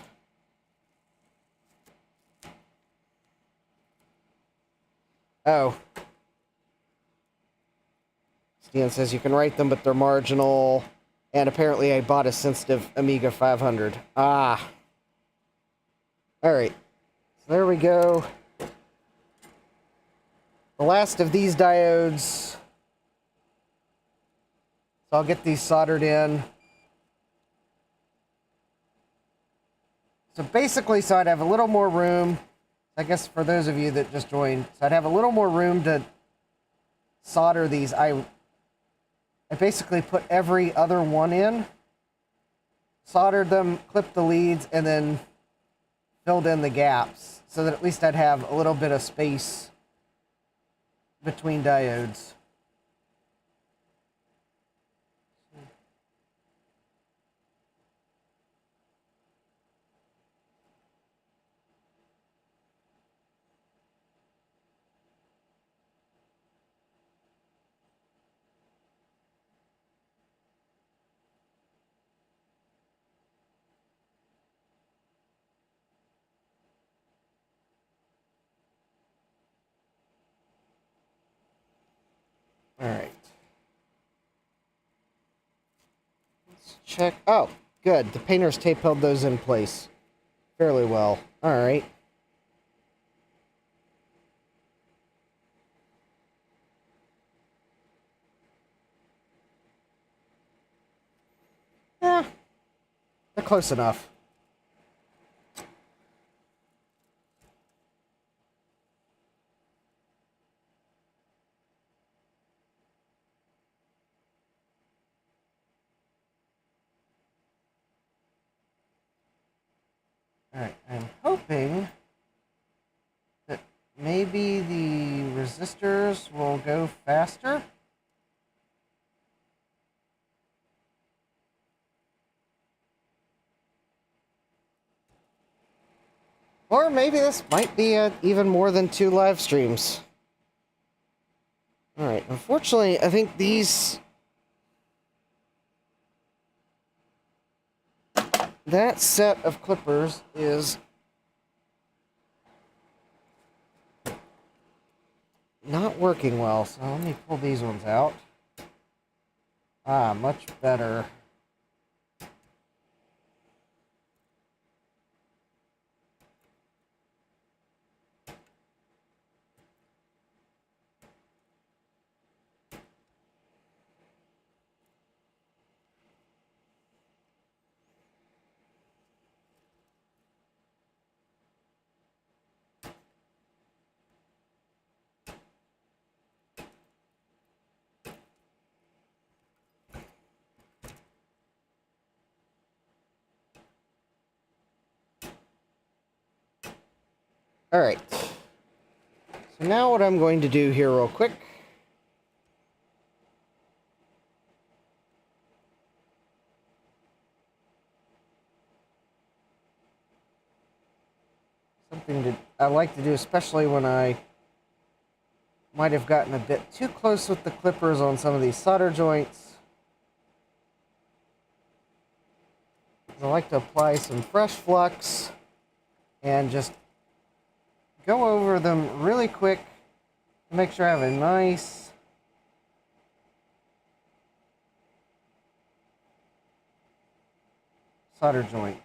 Oh. Stian says you can write them, but they're marginal, and apparently I bought a sensitive Amiga 500. Ah. Alright. So there we go. The last of these diodes. So I'll get these soldered in. So basically, so I'd have a little more room. I guess for those of you that just joined, so I'd have a little more room to solder these. I basically put every other one in, soldered them, clipped the leads, and then filled in the gaps so that at least I'd have a little bit of space between diodes. All right. Let's check. Oh, good. The painter's tape held those in place fairly well. All right. They're close enough. Alright, I'm hoping that maybe the resistors will go faster. Or maybe this might be even more than 2 live streams. Alright, unfortunately, I think that set of clippers is not working well, so let me pull these ones out. Ah, much better. Alright. So now what I'm going to do here real quick. Something that I like to do, especially when I might have gotten a bit too close with the clippers on some of these solder joints. I like to apply some fresh flux and just go over them really quick to make sure I have a nice solder joint.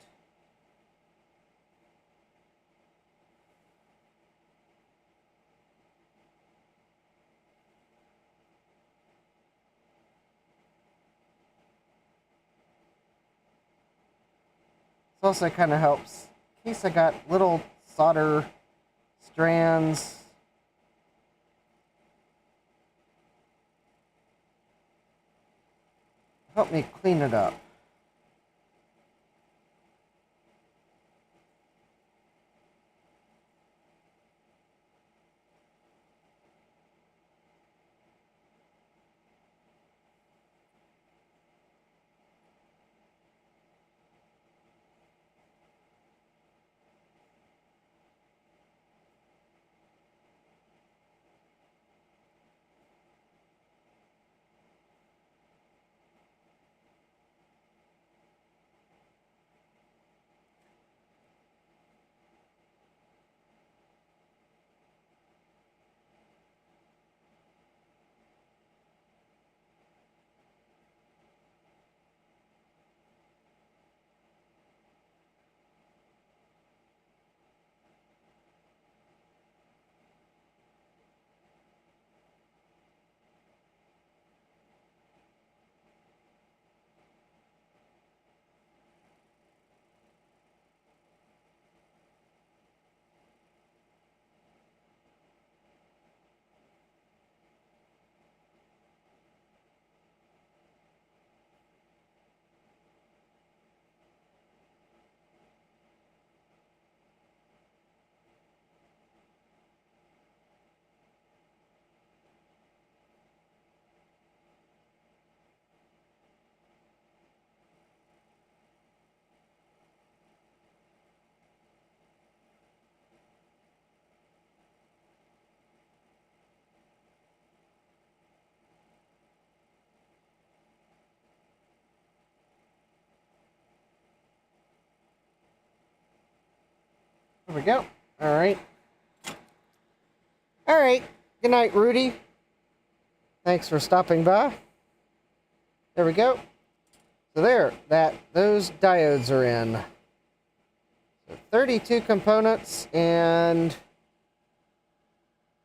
This also kind of helps in case I got little solder strands. Help me clean it up. There we go. All right. All right. Good night, Rudy. Thanks for stopping by. There we go. So there, those diodes are in. So 32 components and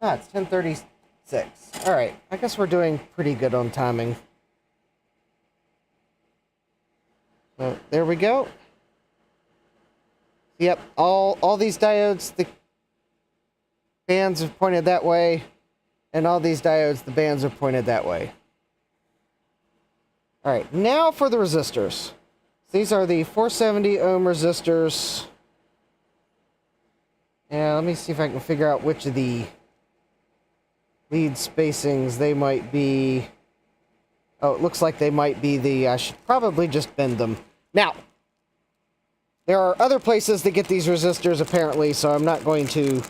it's 10:36. All right. I guess we're doing pretty good on timing. So there we go. Yep, all these diodes, the bands are pointed that way, and all these diodes, the bands are pointed that way. Alright, now for the resistors. These are the 470 ohm resistors. And let me see if I can figure out which of the lead spacings they might be. Oh, it looks like they might be the... I should probably just bend them. Now, there are other places to get these resistors, apparently, so I'm not going to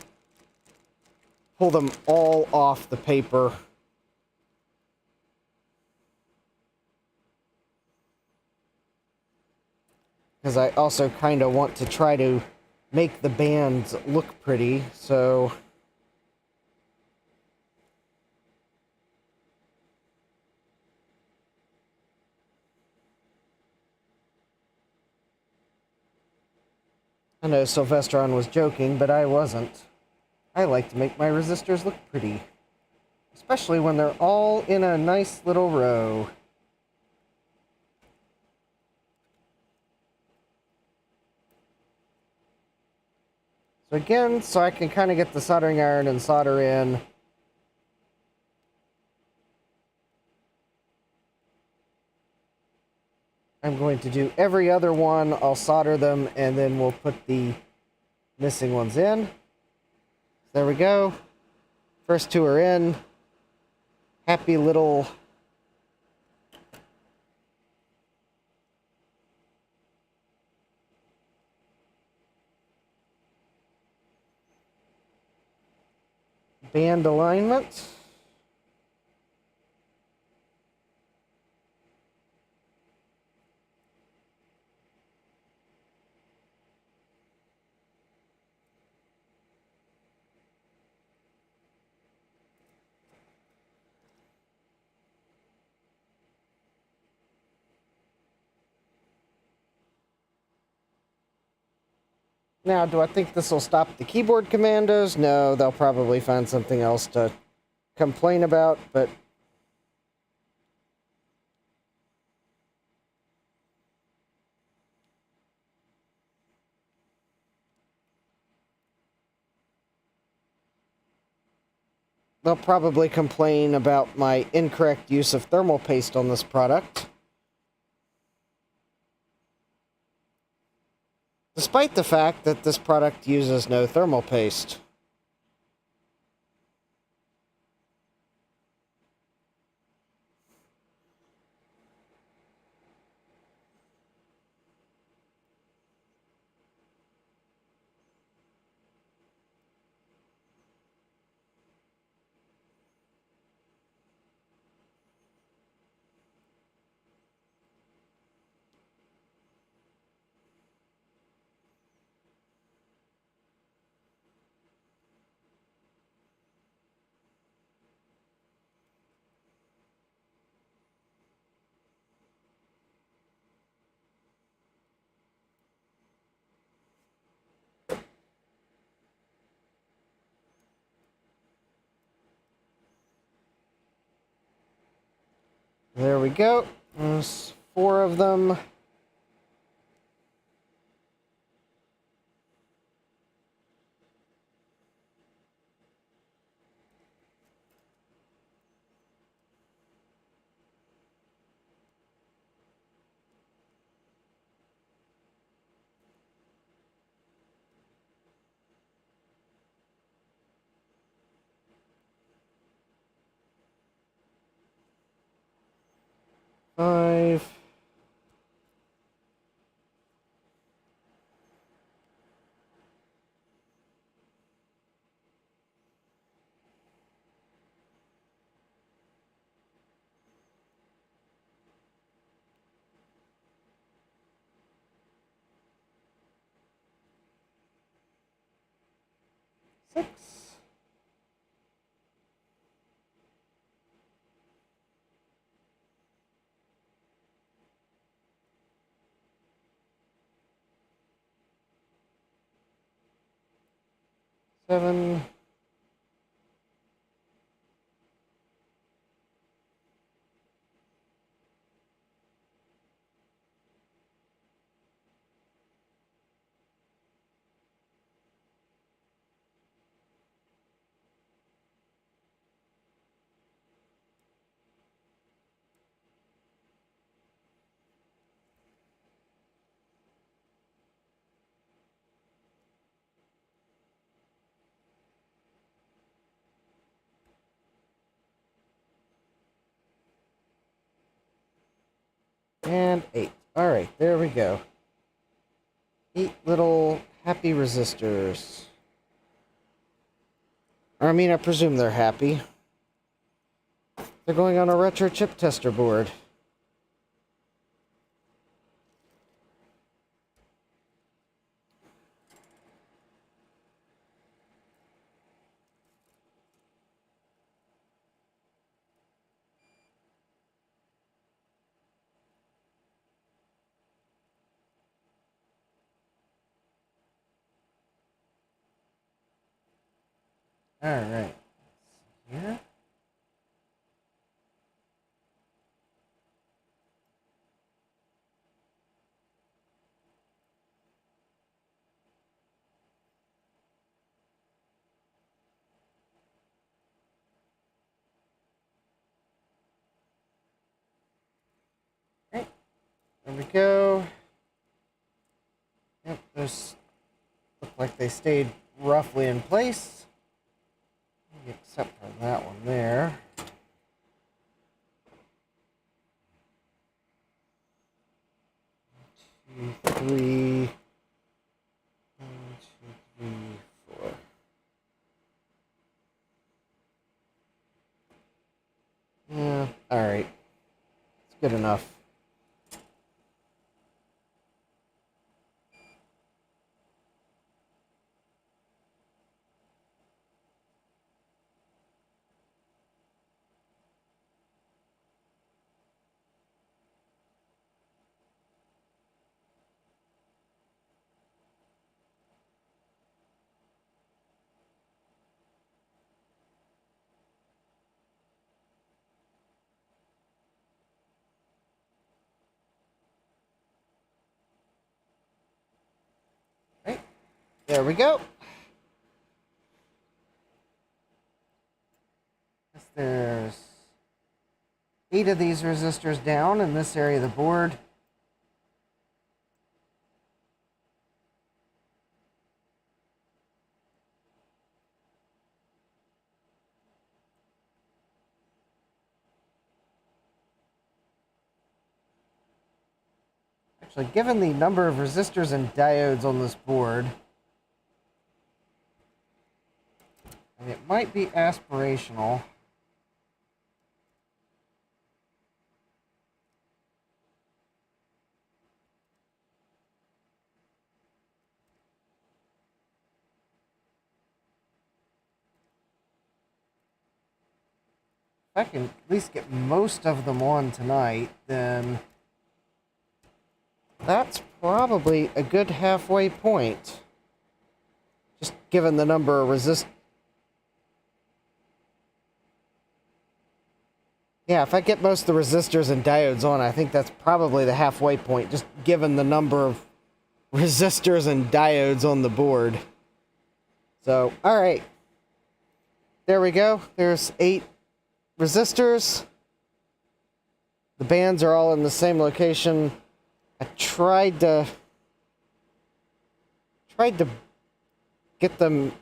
pull them all off the paper. Because I also kind of want to try to make the bands look pretty, so... I know Sylvestron was joking, but I wasn't. I like to make my resistors look pretty. Especially when they're all in a nice little row. So again, so I can kind of get the soldering iron and solder in. I'm going to do every other one. I'll solder them, and then we'll put the missing ones in. There we go. First two are in. Happy little... band alignment. Now, do I think this will stop the keyboard commandos? No, they'll probably find something else to complain about, but... they'll probably complain about my incorrect use of thermal paste on this product. Despite the fact that this product uses no thermal paste. There we go. There's 4 of them. Five. Six. Seven. And 8. Alright, there we go. 8 little happy resistors. I mean, I presume they're happy. They're going on a retro chip tester board. Alright. Here. Okay. There we go. Yep, those look like they stayed roughly in place. Except for that one there. 1, 2, 3. 1, 2, 3, 4. Yeah, alright. It's good enough. Right. There we go. There's 8 of these resistors down in this area of the board. Actually, given the number of resistors and diodes on this board, and it might be aspirational. If I can at least get most of them on tonight, then that's probably a good halfway point. Just given the number of Yeah, if I get most of the resistors and diodes on, I think that's probably the halfway point, just given the number of resistors and diodes on the board. So, alright. There we go. There's 8 resistors. The bands are all in the same location. I tried to get them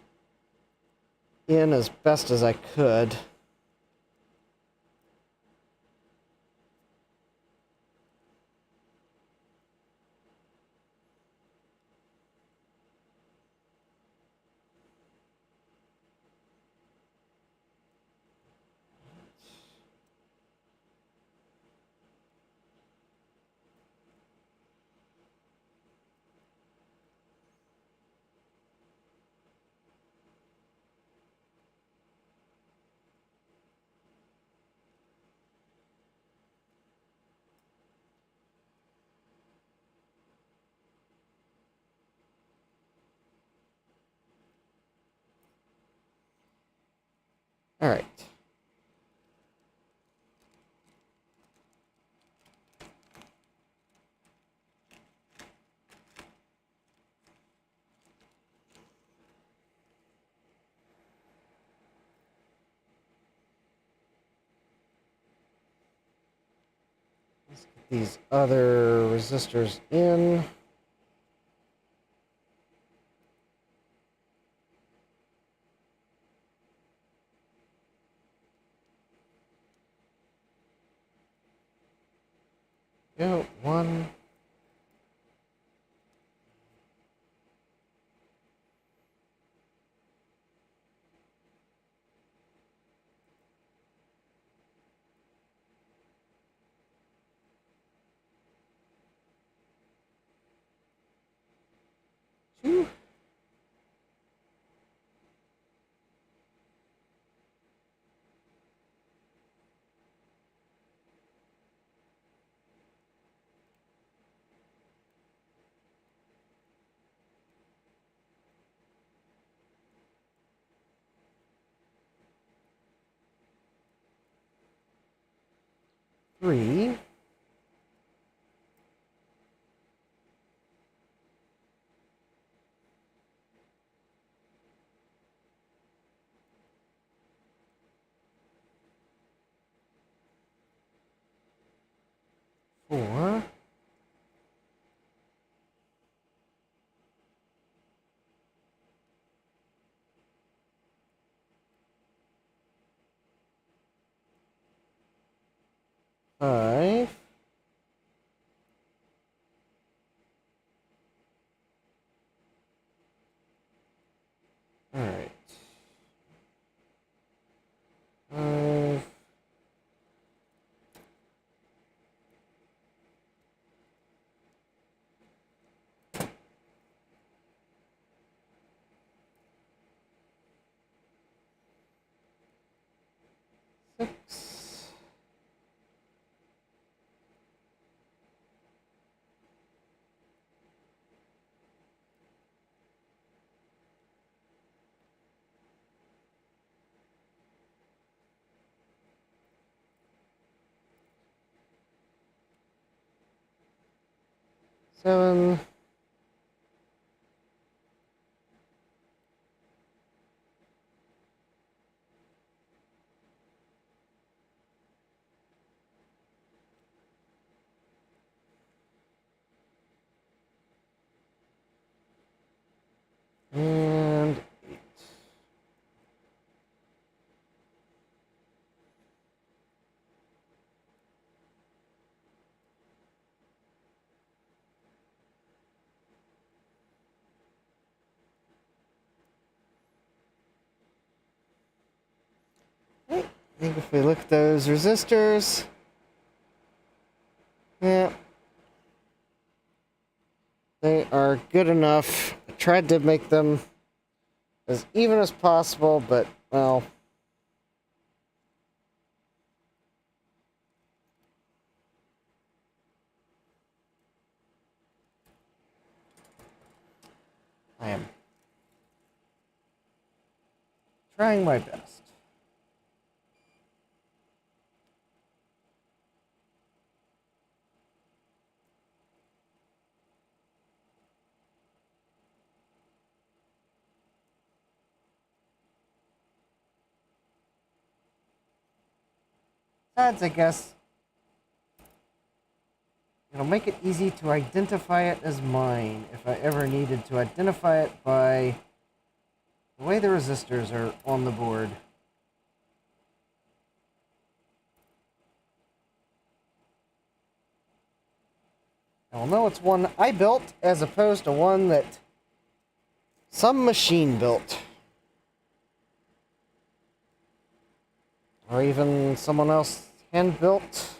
in as best as I could. All right. Let's get these other resistors in. Go, 1. Two. Three. Four. Five. All right. 5. 6. 7. And 8. I think if we look at those resistors, yeah, they are good enough. I tried to make them as even as possible, but, well, I am trying my best. Besides, I guess it'll make it easy to identify it as mine if I ever needed to identify it by the way the resistors are on the board. I'll know it's one I built as opposed to one that some machine built. Or even someone else hand built.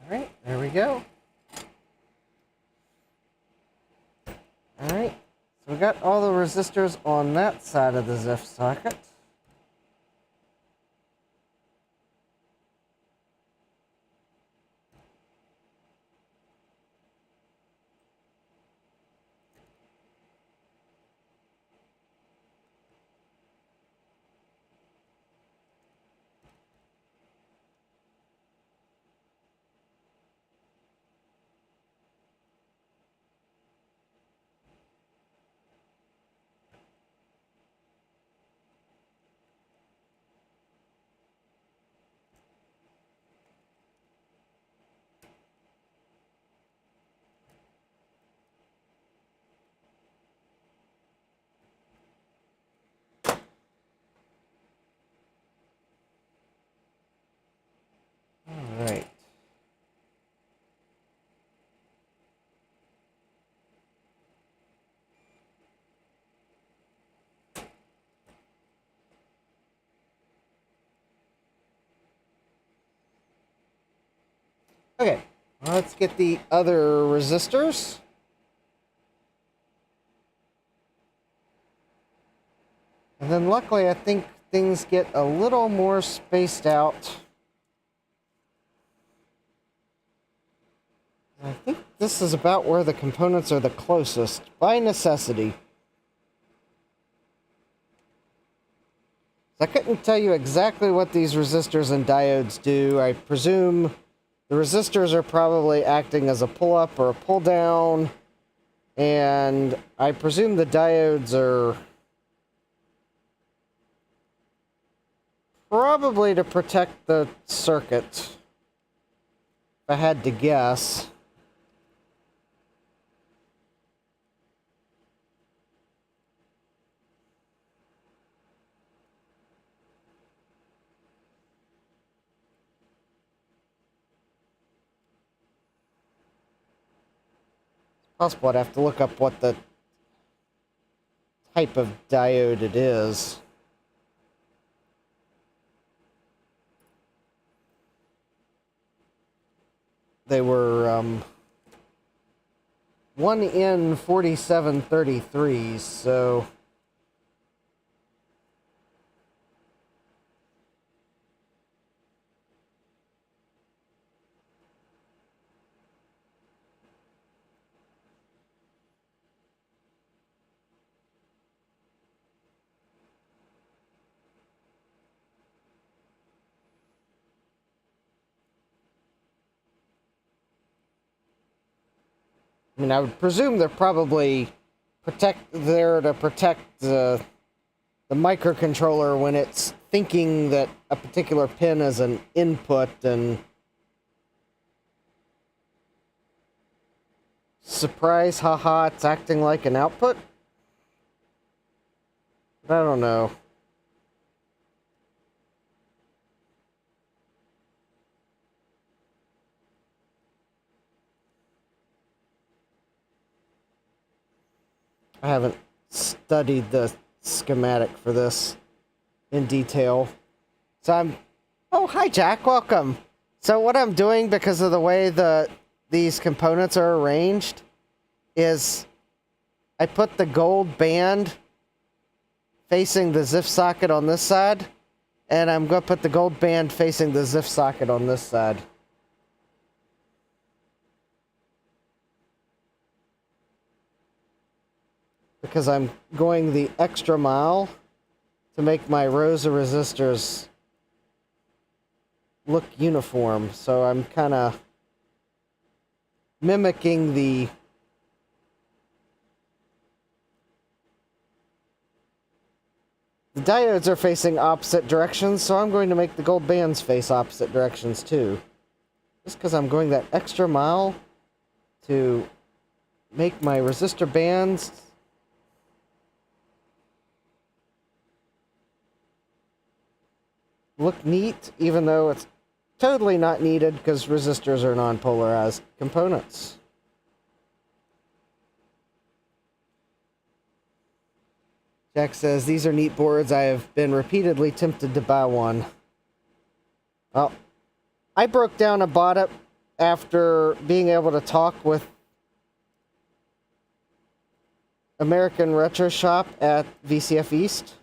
Alright, there we go. Alright, so we got all the resistors on that side of the ZIF socket. Okay, let's get the other resistors. And then luckily, I think things get a little more spaced out. I think this is about where the components are the closest, by necessity. I couldn't tell you exactly what these resistors and diodes do. I presume the resistors are probably acting as a pull-up or a pull-down, and I presume the diodes are probably to protect the circuit, if I had to guess. Possible I'd have to look up what the type of diode it is. They were 1N4733s, so I mean, I would presume they're probably there to protect the microcontroller when it's thinking that a particular pin is an input and surprise, haha, it's acting like an output? I don't know. I haven't studied the schematic for this in detail. So I'm... Oh, hi, Jack. Welcome. So what I'm doing, because of the way these components are arranged, is I put the gold band facing the ZIF socket on this side, and I'm going to put the gold band facing the ZIF socket on this side. Because I'm going the extra mile to make my rows of resistors look uniform. So I'm kind of mimicking the diodes are facing opposite directions, so I'm going to make the gold bands face opposite directions too. Just because I'm going that extra mile to make my resistor bands look neat, even though it's totally not needed because resistors are non-polarized components. Jack says, these are neat boards. I have been repeatedly tempted to buy one. Well, I broke down and bought it after being able to talk with American Retro Shop at VCF East.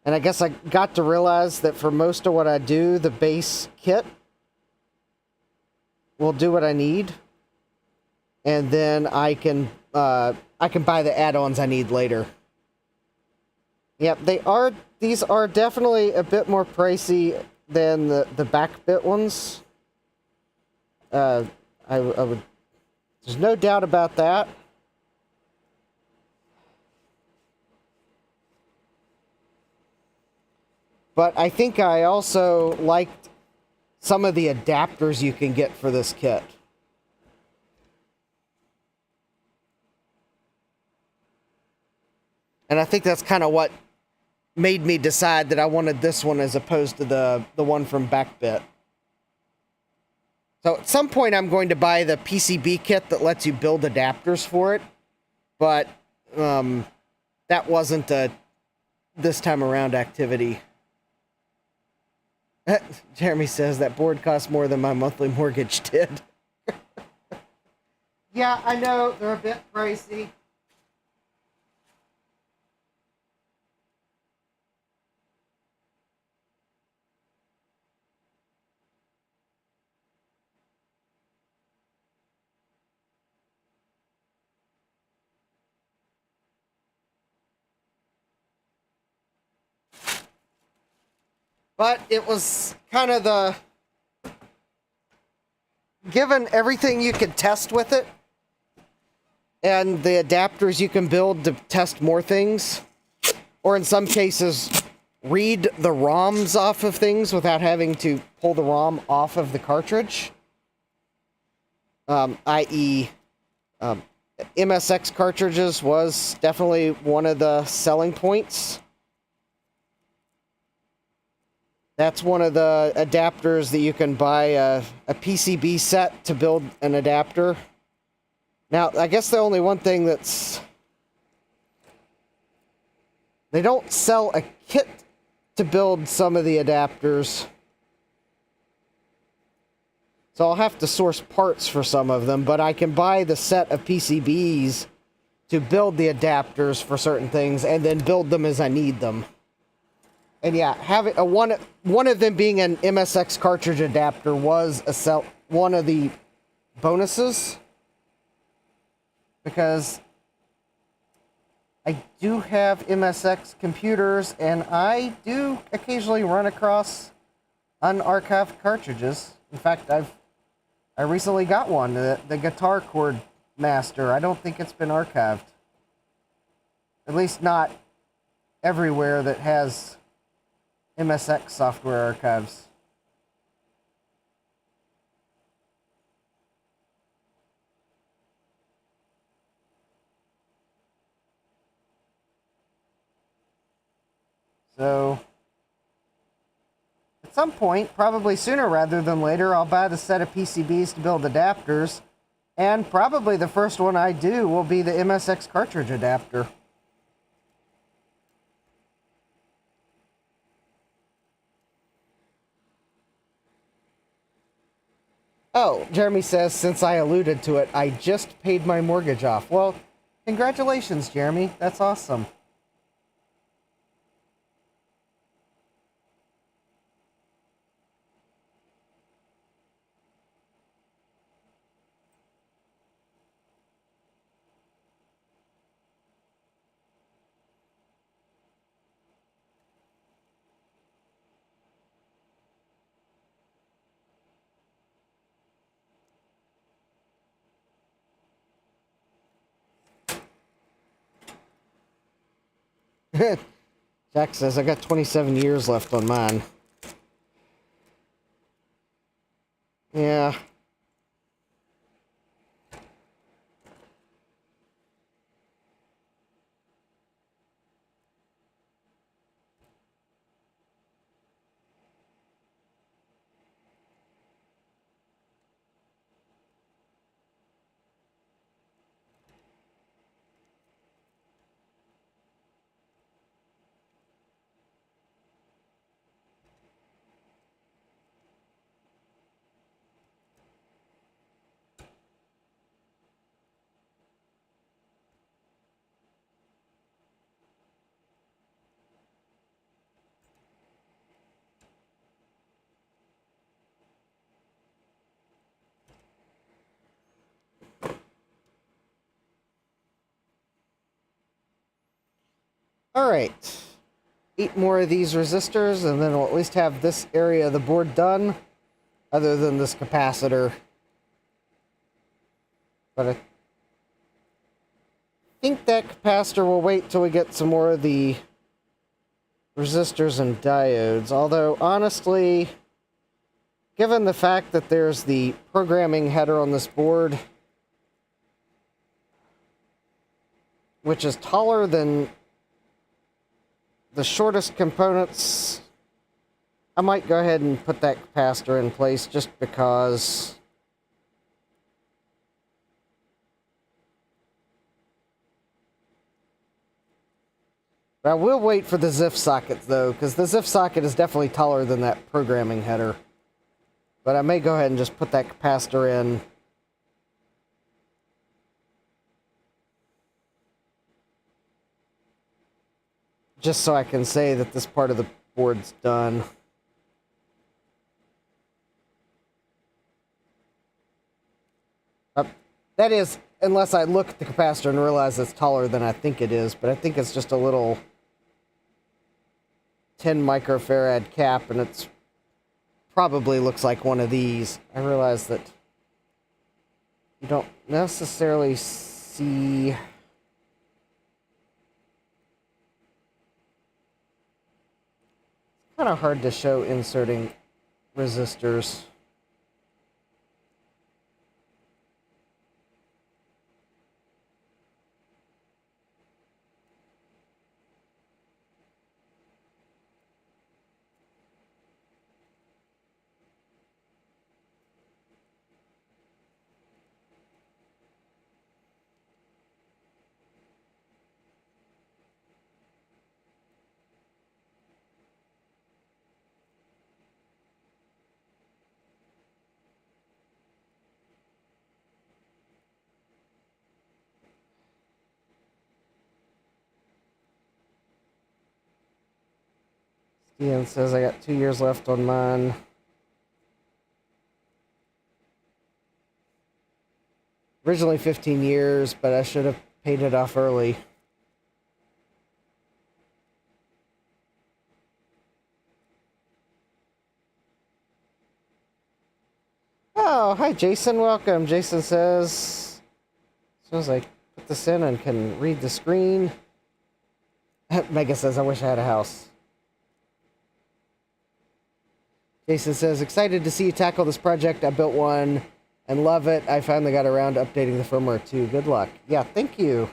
And I guess I got to realize that for most of what I do, the base kit will do what I need. And then I can buy the add-ons I need later. Yep, these are definitely a bit more pricey than the back bit ones. I would, there's no doubt about that. But I think I also liked some of the adapters you can get for this kit. And I think that's kind of what made me decide that I wanted this one as opposed to the one from Backbit. So at some point I'm going to buy the PCB kit that lets you build adapters for it. But that wasn't a this time around activity. Jeremy says that board costs more than my monthly mortgage did. Yeah, I know, they're a bit pricey. But it was kind of the... Given everything you could test with it, and the adapters you can build to test more things, or in some cases, read the ROMs off of things without having to pull the ROM off of the cartridge, i.e., MSX cartridges was definitely one of the selling points. That's one of the adapters that you can buy a PCB set to build an adapter. Now, I guess the only one thing that's... They don't sell a kit to build some of the adapters. So I'll have to source parts for some of them, but I can buy the set of PCBs to build the adapters for certain things and then build them as I need them. And yeah, having one of them being an MSX cartridge adapter was one of the bonuses, because I do have MSX computers and I do occasionally run across unarchived cartridges. In fact, I recently got one, the Guitar Chord Master. I don't think it's been archived. At least not everywhere that has MSX software archives. So, at some point, probably sooner rather than later, I'll buy the set of PCBs to build adapters, and probably the first one I do will be the MSX cartridge adapter. Oh, Jeremy says, since I alluded to it, I just paid my mortgage off. Well, congratulations, Jeremy. That's awesome. Jack says, I got 27 years left on mine. Yeah. Alright. 8 more of these resistors, and then we'll at least have this area of the board done, other than this capacitor. But I think that capacitor will wait till we get some more of the resistors and diodes. Although, honestly, given the fact that there's the programming header on this board, which is taller than the shortest components, I might go ahead and put that capacitor in place just because I will wait for the ZIF socket, though, because the ZIF socket is definitely taller than that programming header. But I may go ahead and just put that capacitor in. Just so I can say that this part of the board's done. That is, unless I look at the capacitor and realize it's taller than I think it is, but I think it's just a little 10 microfarad cap, and it's probably looks like one of these. I realize that you don't necessarily see... It's kind of hard to show inserting resistors. Ian says I got 2 years left on mine. Originally 15 years, but I should have paid it off early. Oh, hi Jason, welcome. Jason says, as soon as I put this in and can read the screen. Mega says, I wish I had a house. Jason says, excited to see you tackle this project. I built one and love it. I finally got around to updating the firmware too. Good luck. Yeah, thank you.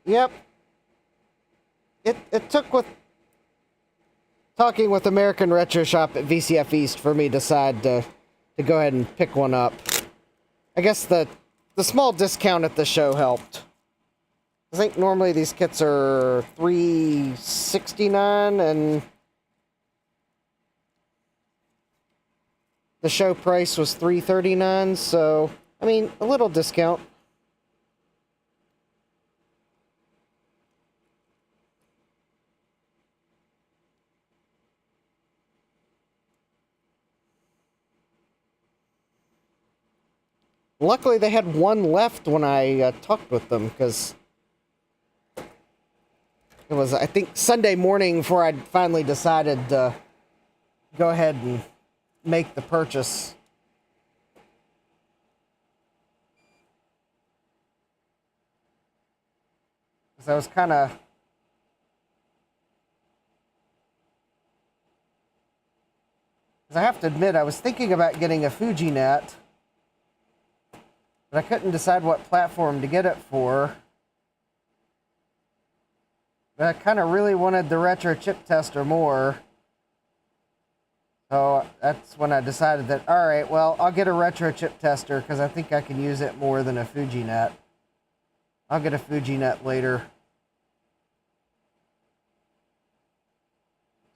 Yep. It took with talking with American Retro Shop at VCF East for me to decide to go ahead and pick one up. I guess the small discount at the show helped. I think normally these kits are $369 and the show price was $339, so, I mean, a little discount. Luckily, they had one left when I talked with them, because it was, I think, Sunday morning before I finally decided to go ahead and make the purchase. Because I was kind of... Because I have to admit, I was thinking about getting a FujiNet, but I couldn't decide what platform to get it for. But I kind of really wanted the retro chip tester more. So that's when I decided that, alright, well, I'll get a retro chip tester because I think I can use it more than a FujiNet. I'll get a FujiNet later.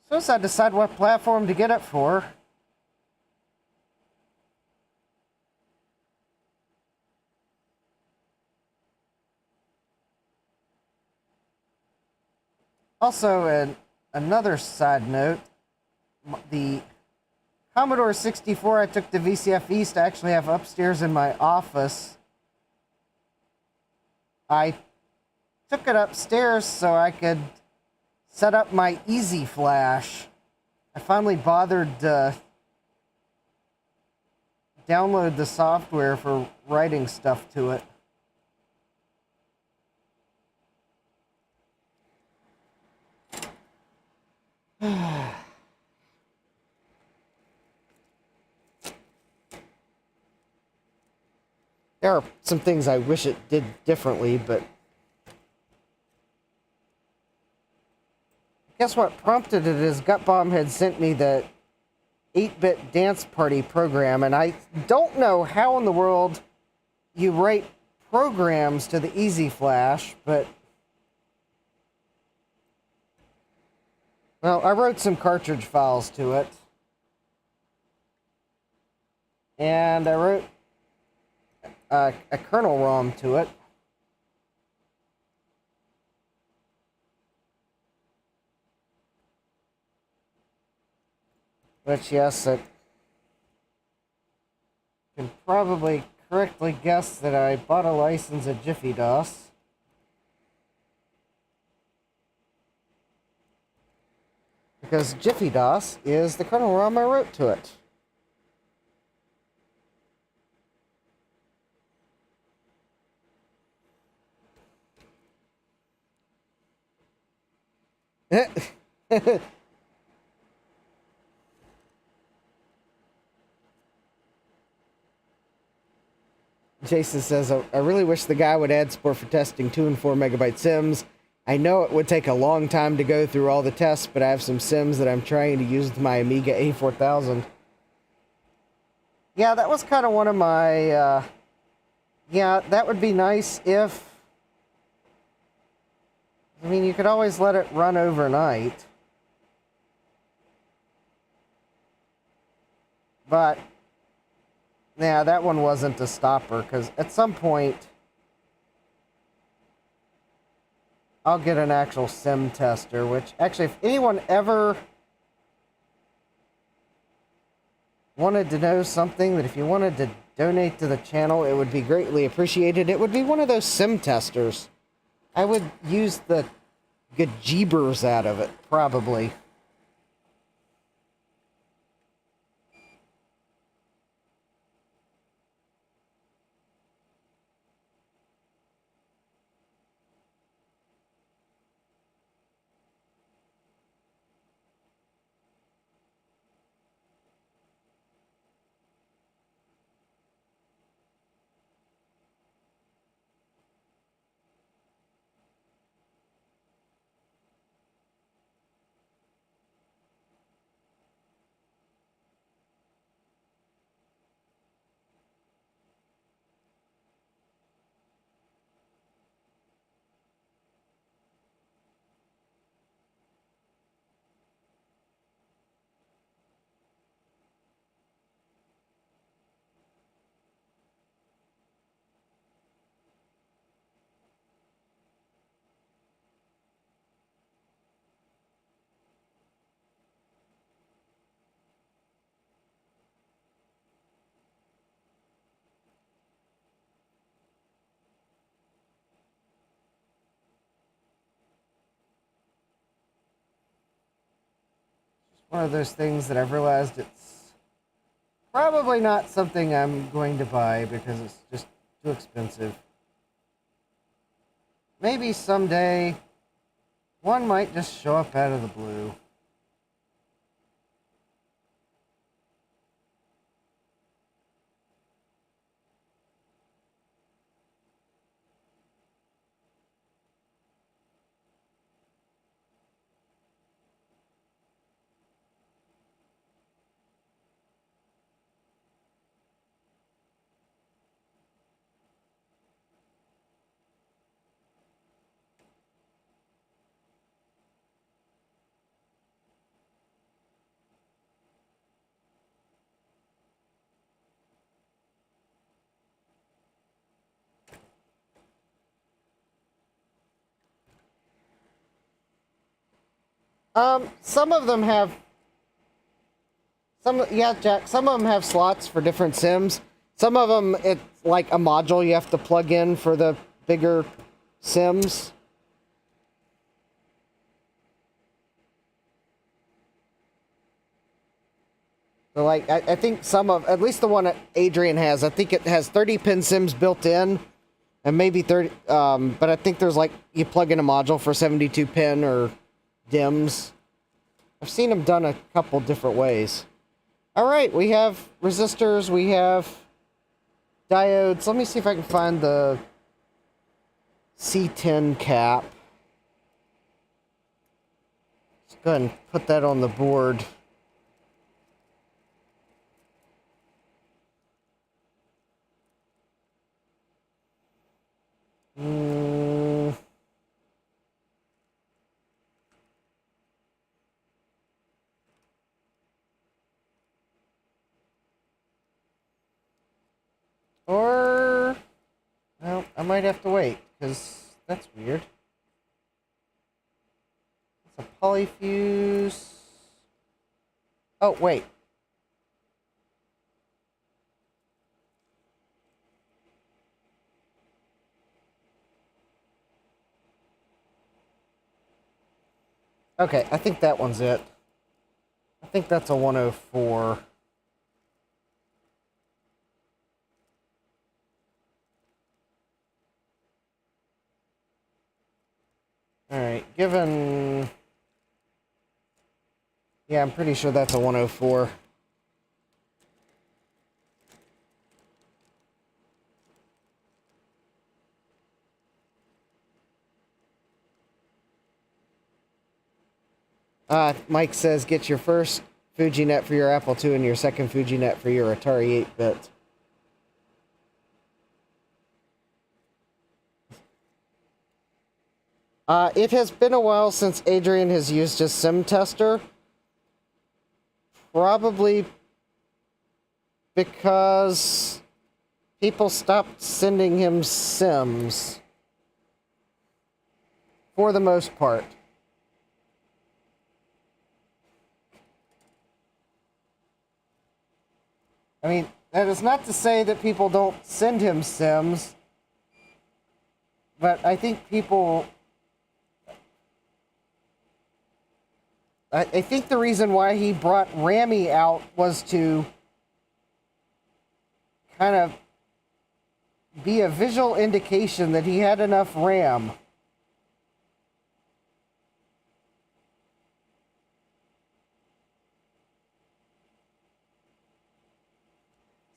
So as I decide what platform to get it for. Also, another side note, the Commodore 64 I took to VCF East I actually have upstairs in my office. I took it upstairs so I could set up my Easy Flash. I finally bothered to download the software for writing stuff to it. There are some things I wish it did differently, but guess what prompted it is Gutbomb had sent me the 8-bit dance party program, and I don't know how in the world you write programs to the Easy Flash, but Well, I wrote some cartridge files to it. And I wrote a kernel ROM to it. Which, yes, it can probably correctly guess that I bought a license at Jiffy DOS. Because Jiffy DOS is the kernel ROM I wrote to it. Jason says, I really wish the guy would add support for testing 2 and 4 megabyte sims. I know it would take a long time to go through all the tests, but I have some sims that I'm trying to use with my Amiga A4000. Yeah, that was kind of one of my... yeah, that would be nice if... I mean, you could always let it run overnight. But... yeah, that one wasn't a stopper, because at some point... I'll get an actual sim tester, which actually, if anyone ever wanted to know something that if you wanted to donate to the channel, it would be greatly appreciated, it would be one of those sim testers. I would use the gajebers out of it, probably. One of those things that I've realized it's probably not something I'm going to buy because it's just too expensive. Maybe someday one might just show up out of the blue. Some of them have... yeah, Jack, some of them have slots for different sims. Some of them, it's like a module you have to plug in for the bigger sims. So, like, I think some of... at least the one that Adrian has, I think it has 30-pin sims built in. And maybe 30... but I think there's, like, you plug in a module for 72-pin or DIMMs. I've seen them done a couple different ways. Alright, we have resistors, we have diodes. Let me see if I can find the C10 cap. Let's go ahead and put that on the board. I might have to wait, because that's weird. It's a polyfuse. Oh, wait. Okay, I think that one's it. I think that's a 104. Alright, given... Yeah, I'm pretty sure that's a 104. Mike says, get your first FujiNet for your Apple II and your second FujiNet for your Atari 8-bit. It has been a while since Adrian has used his sim tester. Probably because people stopped sending him sims. For the most part. I mean, that is not to say that people don't send him sims, but I think people... I think the reason why he brought Rammy out was to kind of be a visual indication that he had enough RAM.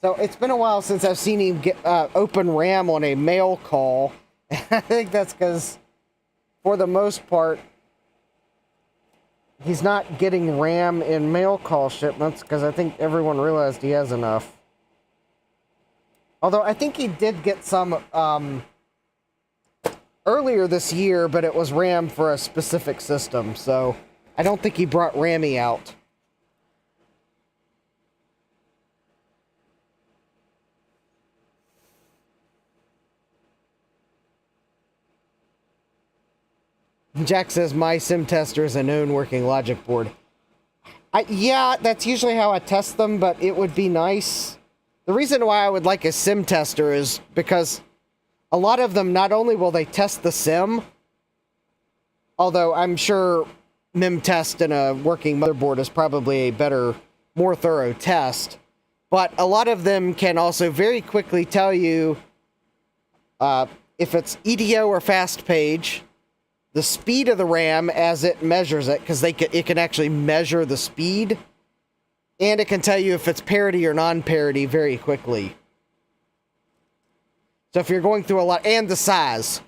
So it's been a while since I've seen him get open RAM on a mail call. I think that's because, for the most part, he's not getting RAM in mail call shipments because I think everyone realized he has enough. Although I think he did get some earlier this year, but it was RAM for a specific system, so I don't think he brought Rammy out. Jack says, my sim tester is a known working logic board. Yeah, that's usually how I test them, but it would be nice. The reason why I would like a sim tester is because a lot of them, not only will they test the sim, although I'm sure MIM test in a working motherboard is probably a better, more thorough test, but a lot of them can also very quickly tell you if it's EDO or fast page, the speed of the RAM as it measures it, because it can actually measure the speed, and it can tell you if it's parity or non-parity very quickly. So if you're going through a lot, and the size.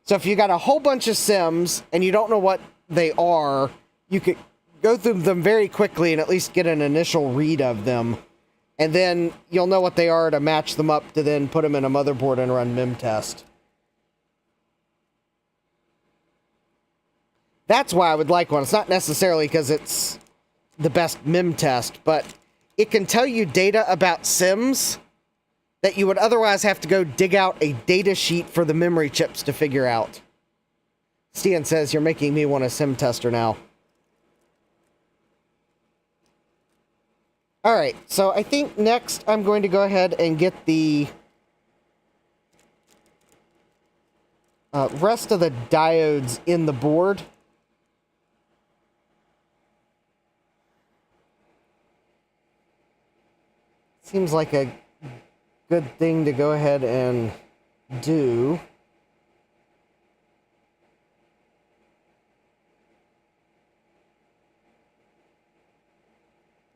So if you got a whole bunch of sims and you don't know what they are, you could go through them very quickly and at least get an initial read of them, and then you'll know what they are to match them up to then put them in a motherboard and run MIM test. That's why I would like one. It's not necessarily because it's the best MIM test, but it can tell you data about sims that you would otherwise have to go dig out a data sheet for the memory chips to figure out. Stian says, you're making me want a sim tester now. Alright, so I think next I'm going to go ahead and get the rest of the diodes in the board. Seems like a good thing to go ahead and do.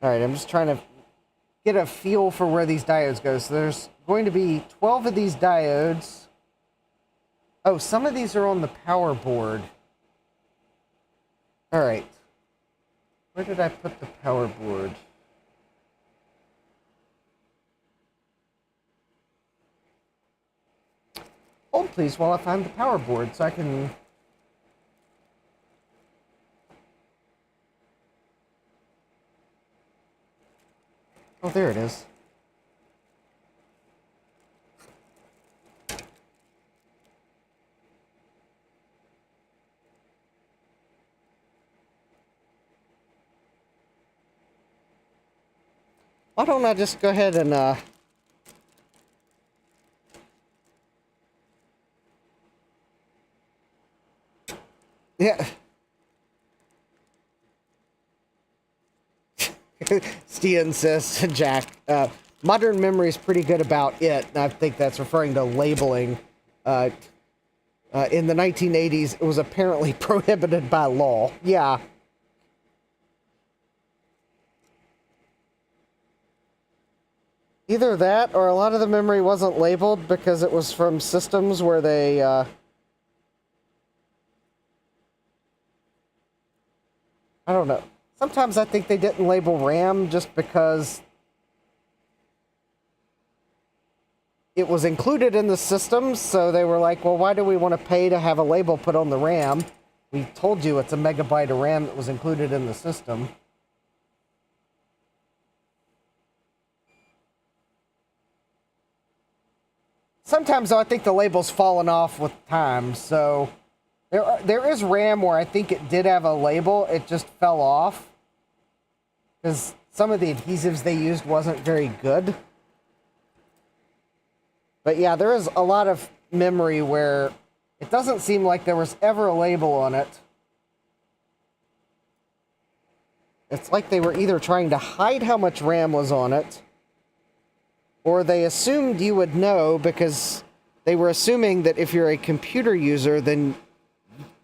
Alright, I'm just trying to get a feel for where these diodes go. So there's going to be 12 of these diodes. Oh, some of these are on the power board. Alright. Where did I put the power board? Hold please while I find the power board so I can... Oh, there it is. Why don't I just go ahead and, yeah. Stian says to Jack, modern memory is pretty good about it. And I think that's referring to labeling. In the 1980s, it was apparently prohibited by law. Yeah. Either that, or a lot of the memory wasn't labeled because it was from systems where they, I don't know. Sometimes I think they didn't label RAM just because it was included in the system, so they were like, well, why do we want to pay to have a label put on the RAM? We told you it's a megabyte of RAM that was included in the system. Sometimes, though, I think the label's fallen off with time, so there is RAM where I think it did have a label, it just fell off. Because some of the adhesives they used wasn't very good. But yeah, there is a lot of memory where it doesn't seem like there was ever a label on it. It's like they were either trying to hide how much RAM was on it, or they assumed you would know because they were assuming that if you're a computer user, then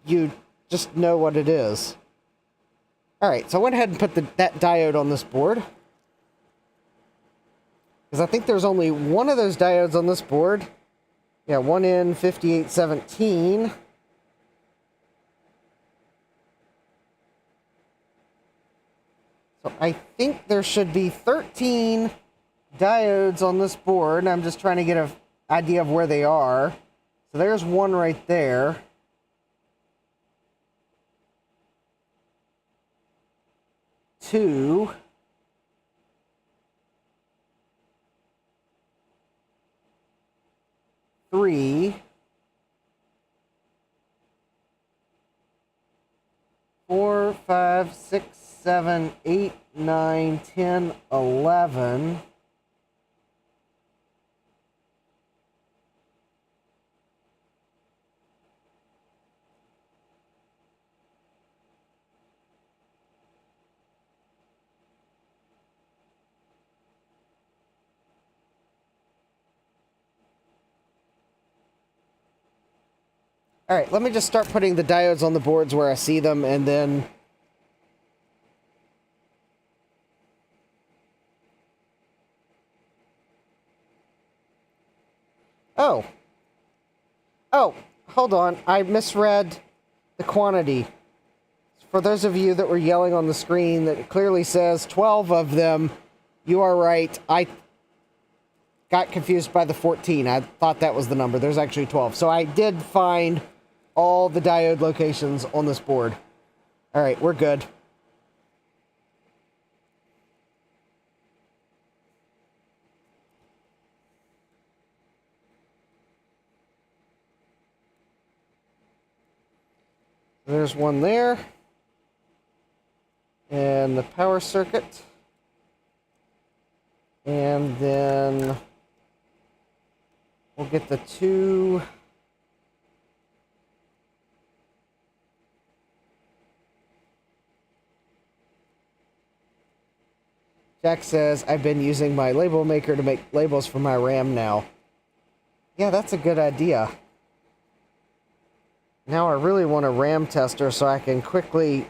you just know what it is. Alright, so I went ahead and put that diode on this board. Because I think there's only one of those diodes on this board. Yeah, one in 5817. So I think there should be 13 diodes on this board. I'm just trying to get an idea of where they are. So there's one right there. Two. Three. 4, 5, 6, 7, 8, 9, 10, 11. All right, let me just start putting the diodes on the boards where I see them, and then... Oh. Oh, hold on. I misread the quantity. For those of you that were yelling on the screen, that it clearly says 12 of them. You are right. I got confused by the 14. I thought that was the number. There's actually 12. So I did find all the diode locations on this board. All right, we're good. There's one there. And the power circuit. And then we'll get the two... Jack says, I've been using my label maker to make labels for my RAM now. Yeah, that's a good idea. Now I really want a RAM tester so I can quickly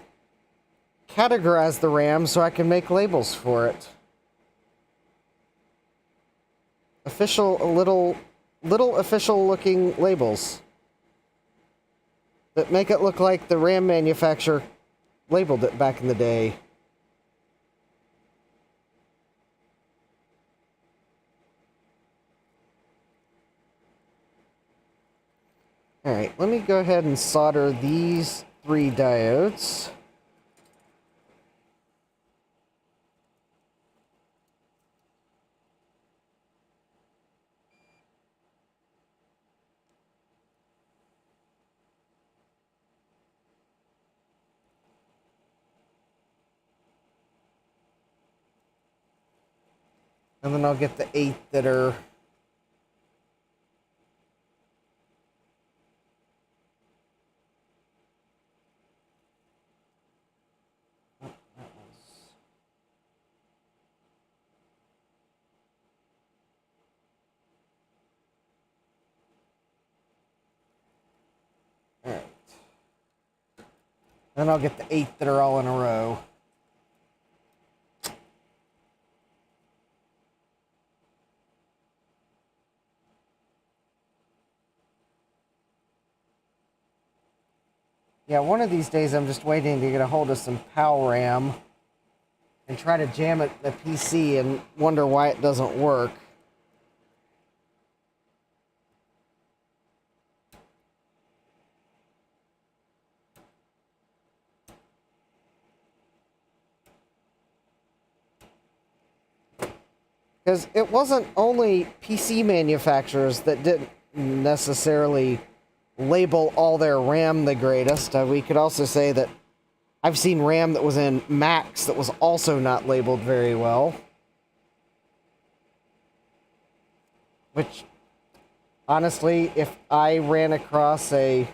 categorize the RAM so I can make labels for it. Official, little official looking labels that make it look like the RAM manufacturer labeled it back in the day. Alright, let me go ahead and solder these 3 diodes. And then I'll get the 8 that are... Alright. Then I'll get the 8 that are all in a row. Yeah, one of these days I'm just waiting to get a hold of some PAL RAM and try to jam it in the PC and wonder why it doesn't work. Because it wasn't only PC manufacturers that didn't necessarily label all their RAM the greatest. We could also say that I've seen RAM that was in Macs that was also not labeled very well. Which, honestly, if I ran across a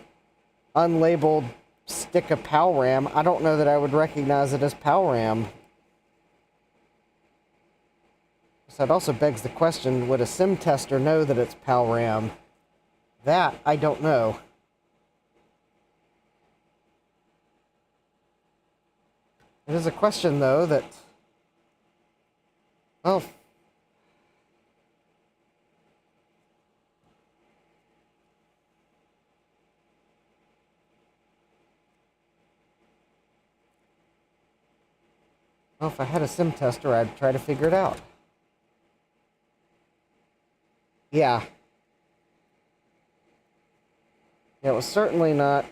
unlabeled stick of PAL RAM, I don't know that I would recognize it as PAL RAM. So it also begs the question, would a sim tester know that it's PAL RAM? That, I don't know. It is a question, though, that... Well... Well, if I had a sim tester, I'd try to figure it out. Yeah. Yeah, it was certainly not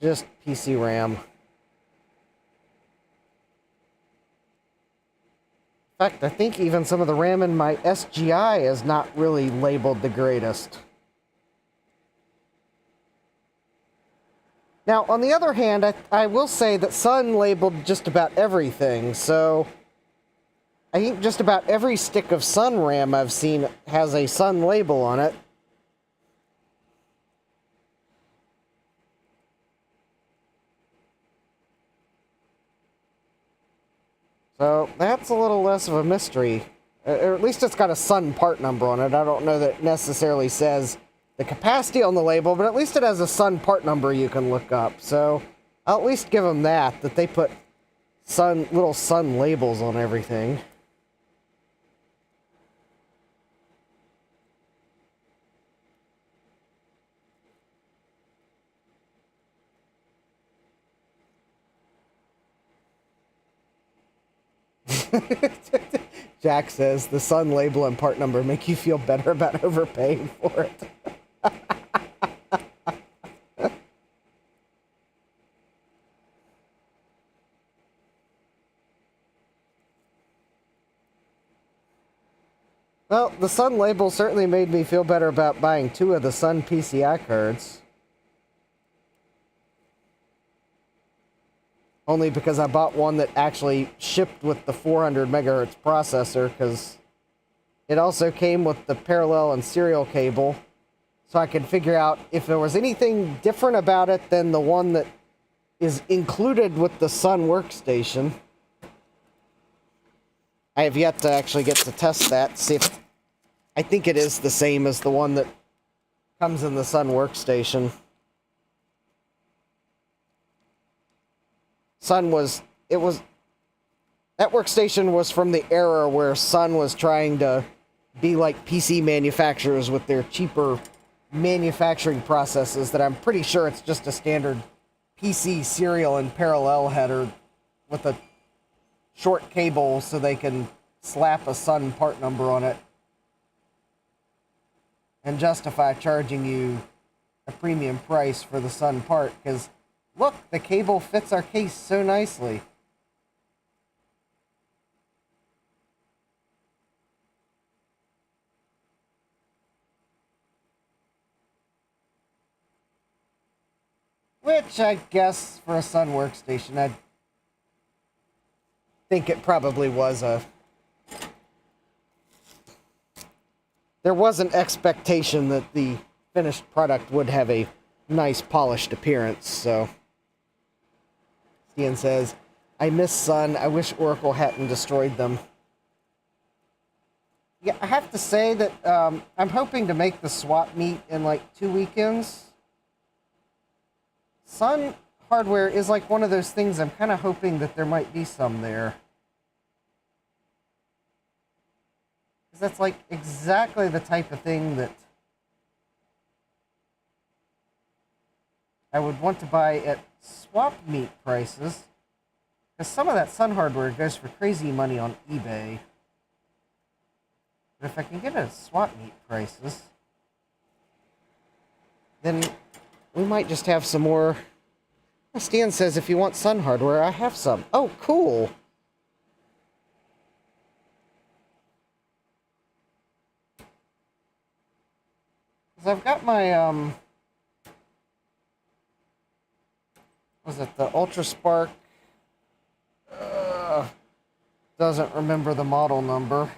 just PC RAM. In fact, I think even some of the RAM in my SGI is not really labeled the greatest. Now, on the other hand, I will say that Sun labeled just about everything, so I think just about every stick of Sun RAM I've seen has a Sun label on it. So that's a little less of a mystery. Or at least it's got a Sun part number on it. I don't know that it necessarily says the capacity on the label, but at least it has a Sun part number you can look up. So I'll at least give them that they put little Sun labels on everything. Jack says the Sun label and part number make you feel better about overpaying for it. Well, the Sun label certainly made me feel better about buying 2 of the Sun PCI cards. Only because I bought one that actually shipped with the 400 megahertz processor, because it also came with the parallel and serial cable, so I could figure out if there was anything different about it than the one that is included with the Sun workstation. I have yet to actually get to test that, see if I think it is the same as the one that comes in the Sun workstation. That workstation was from the era where Sun was trying to be like PC manufacturers with their cheaper manufacturing processes that I'm pretty sure it's just a standard PC serial and parallel header with a short cable so they can slap a Sun part number on it and justify charging you a premium price for the Sun part, because look, the cable fits our case so nicely. Which, I guess, for a Sun workstation, I think it probably was a there was an expectation that the finished product would have a nice polished appearance, so. Ian says, I miss Sun. I wish Oracle hadn't destroyed them. Yeah, I have to say that I'm hoping to make the swap meet in like 2 weekends. Sun hardware is like one of those things I'm kind of hoping that there might be some there. Because that's like exactly the type of thing that I would want to buy at swap meet prices. Because some of that Sun hardware goes for crazy money on eBay. But if I can get it at swap meet prices, then we might just have some more. Stan says, if you want Sun hardware, I have some. Oh, cool. Because I've got my, was it the Ultra Spark? Doesn't remember the model number.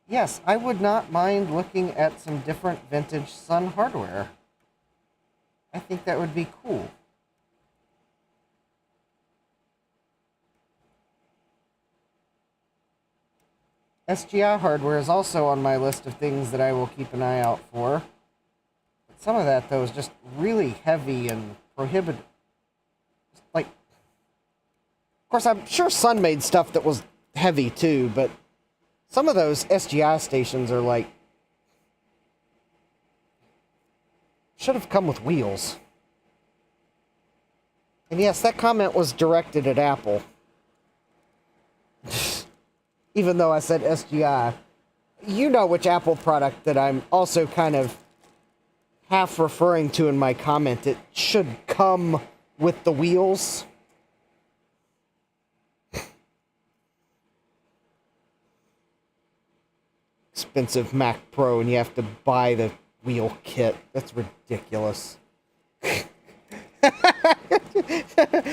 Yes, I would not mind looking at some different vintage Sun hardware. I think that would be cool. SGI hardware is also on my list of things that I will keep an eye out for. But some of that, though, is just really heavy and prohibitive. Like, of course, I'm sure Sun made stuff that was heavy, too, but some of those SGI stations are like, should have come with wheels. And yes, that comment was directed at Apple. Even though I said SGI. You know which Apple product that I'm also kind of half referring to in my comment. It should come with the wheels. Expensive Mac Pro and you have to buy the wheel kit. That's ridiculous.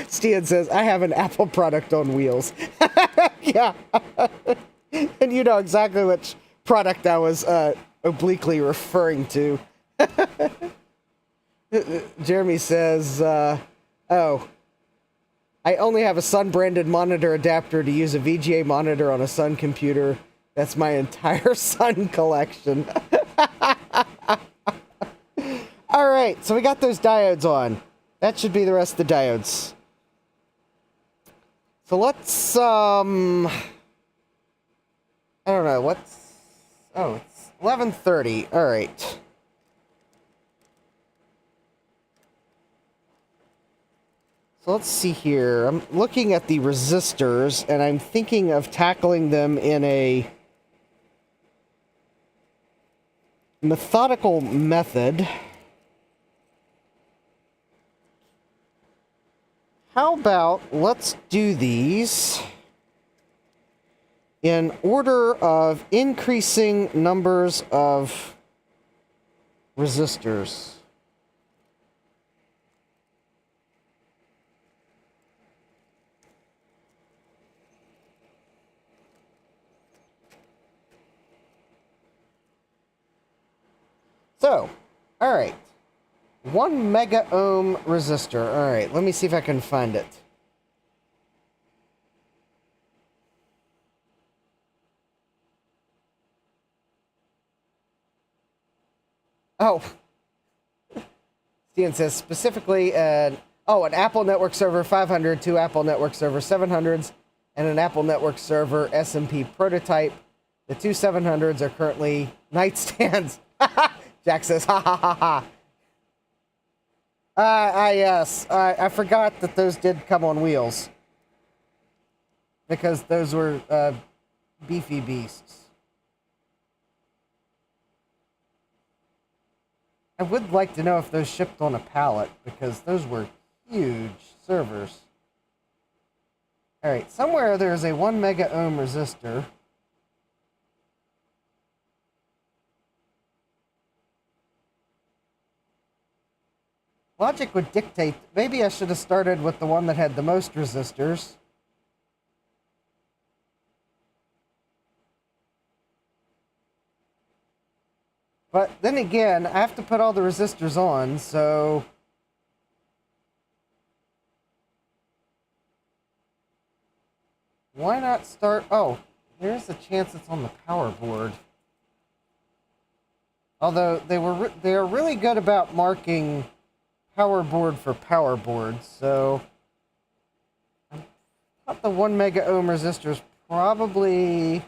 Stian says, I have an Apple product on wheels. Yeah. And you know exactly which product I was obliquely referring to. Jeremy says, oh, I only have a Sun-branded monitor adapter to use a VGA monitor on a Sun computer. That's my entire Sun collection. All right, so we got those diodes on. That should be the rest of the diodes. So let's, I don't know, what's, oh, it's 11:30. All right. So let's see here. I'm looking at the resistors, and I'm thinking of tackling them in a methodical method. How about let's do these in order of increasing numbers of resistors. So, all right. 1 mega ohm resistor. All right, let me see if I can find it. Oh. Stian says specifically an Apple Network Server 500, 2 Apple Network Server 700s, and an Apple Network Server SMP prototype. The 2 700s are currently nightstands. Jack says, ha ha ha ha. Yes. I forgot that those did come on wheels. Because those were beefy beasts. I would like to know if those shipped on a pallet, because those were huge servers. Alright, somewhere there's a 1 mega ohm resistor. Logic would dictate, maybe I should have started with the one that had the most resistors. But then again, I have to put all the resistors on, so... Why not start... Oh, there's a chance it's on the power board. Although, they are really good about marking power board for power board, so... I thought the 1 mega ohm resistor is probably...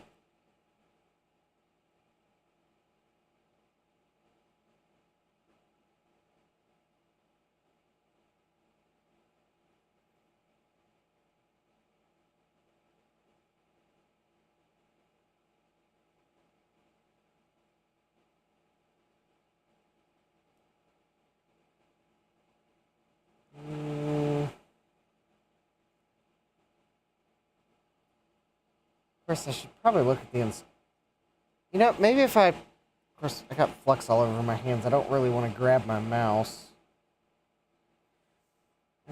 Of course, I should probably look at the You know, maybe if I... Of course, I got flux all over my hands. I don't really want to grab my mouse.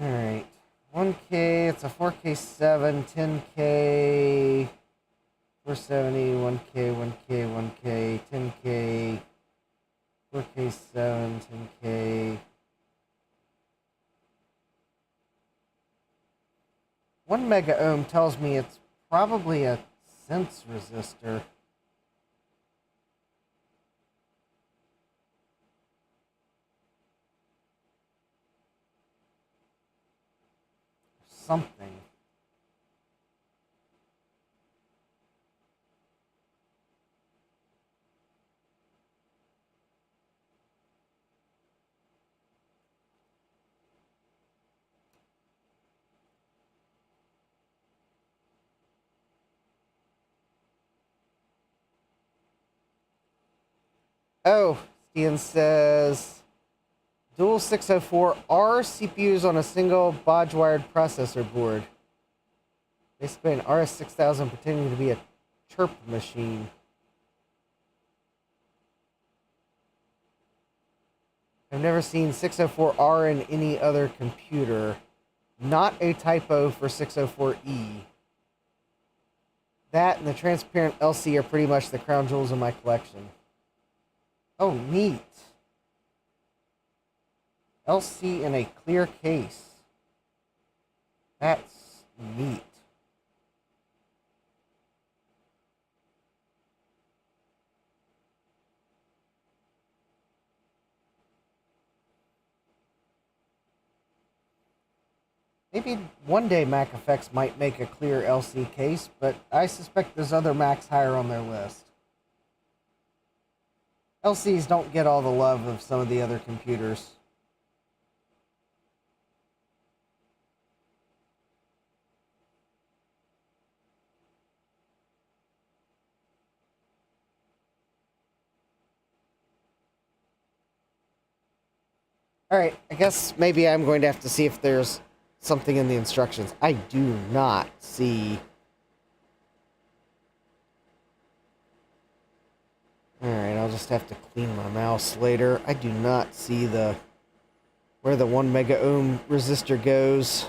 Alright. 1K, it's a 4K7, 10K, 470, 1K, 1K, 1K, 10K, 4K7, 10K. 1 mega ohm tells me it's probably a sense resistor. Something. Oh, Ian says... Dual 604R CPUs on a single bodge-wired processor board. Basically an RS-6000 pretending to be a chirp machine. I've never seen 604R in any other computer. Not a typo for 604E. That and the transparent LC are pretty much the crown jewels of my collection. Oh, neat. LC in a clear case. That's neat. Maybe one day Mac Effects might make a clear LC case, but I suspect there's other Macs higher on their list. LCs don't get all the love of some of the other computers. Alright, I guess maybe I'm going to have to see if there's something in the instructions. I do not see... Alright, I'll just have to clean my mouse later. I do not see where the 1 mega ohm resistor goes.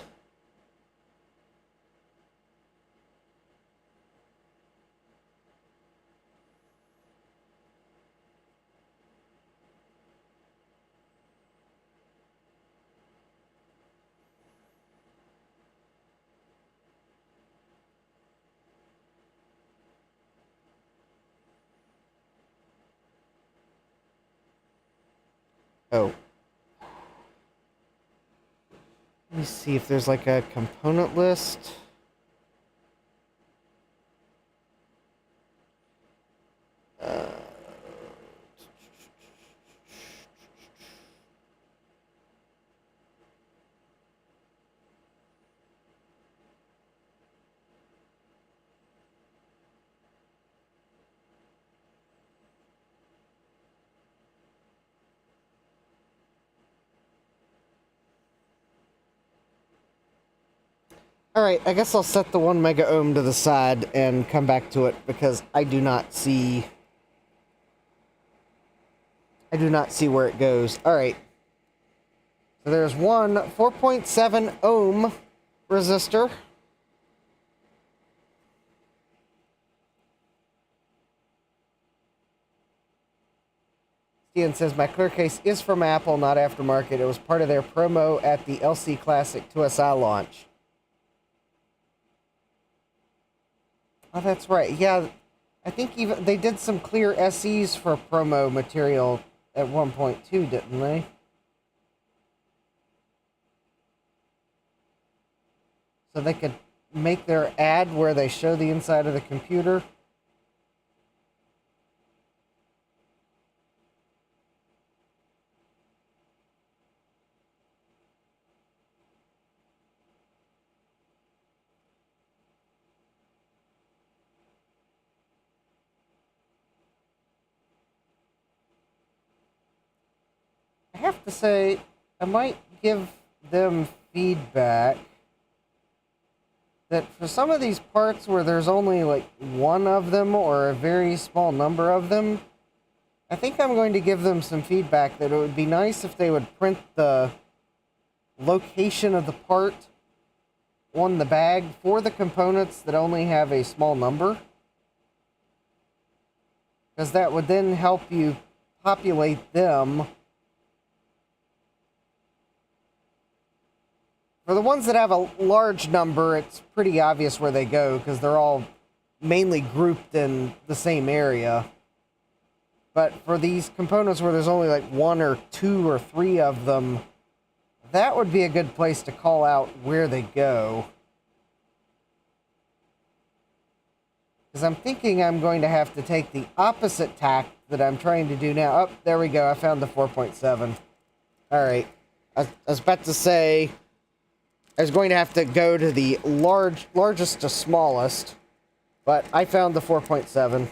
Oh. Let me see if there's like a component list. Alright, I guess I'll set the 1 mega ohm to the side and come back to it because I do not see where it goes. Alright. So there's one 4.7 ohm resistor. Ian says, my clear case is from Apple, not aftermarket. It was part of their promo at the LC Classic 2SI launch. Oh, that's right. Yeah, I think even they did some clear SEs for promo material at one point too, didn't they? So they could make their ad where they show the inside of the computer. I have to say, I might give them feedback that for some of these parts where there's only like one of them or a very small number of them, I think I'm going to give them some feedback that it would be nice if they would print the location of the part on the bag for the components that only have a small number. Because that would then help you populate them. For the ones that have a large number, it's pretty obvious where they go because they're all mainly grouped in the same area. But for these components where there's only like one or two or three of them, that would be a good place to call out where they go. Because I'm thinking I'm going to have to take the opposite tack that I'm trying to do now. Oh, there we go. I found the 4.7. All right. I was about to say I was going to have to go to the largest to smallest, but I found the 4.7.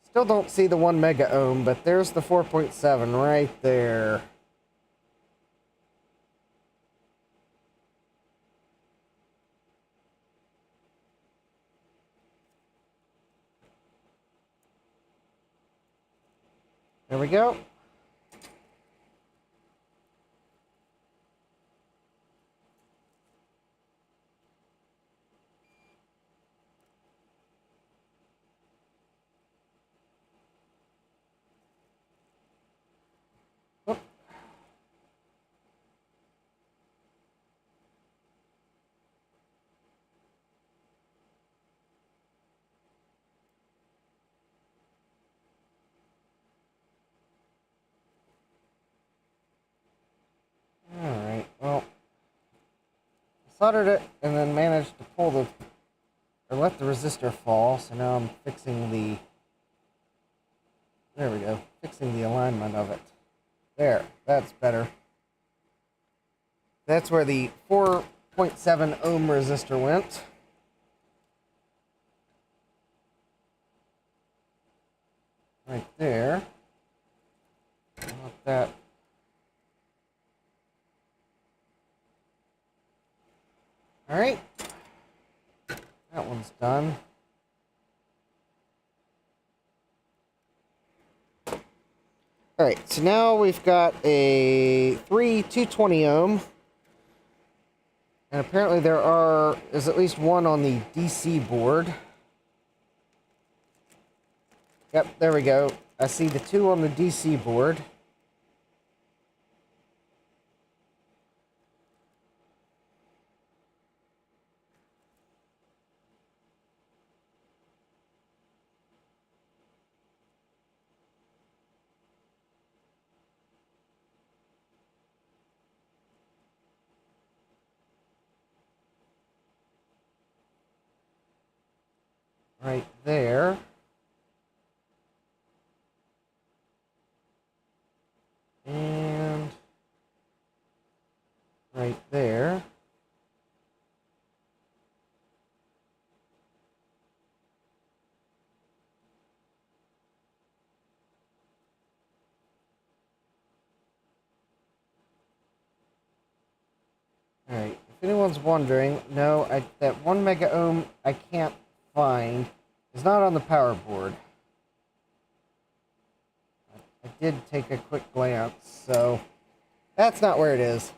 Still don't see the 1 mega ohm, but there's the 4.7 right there. There we go. Whoop. Alright, well, soldered it and then managed to pull the, or let the resistor fall, so now I'm fixing the, there we go, fixing the alignment of it. There, that's better. That's where the 4.7 ohm resistor went. Right there. I want that. Alright. That one's done. Alright, so now we've got a 220 ohm. And apparently there is at least one on the DC board. Yep, there we go. I see the 2 on the DC board. Right there. And right there. Alright, if anyone's wondering, no, that 1 mega ohm I can't find. It's not on the power board. I did take a quick glance, so that's not where it is.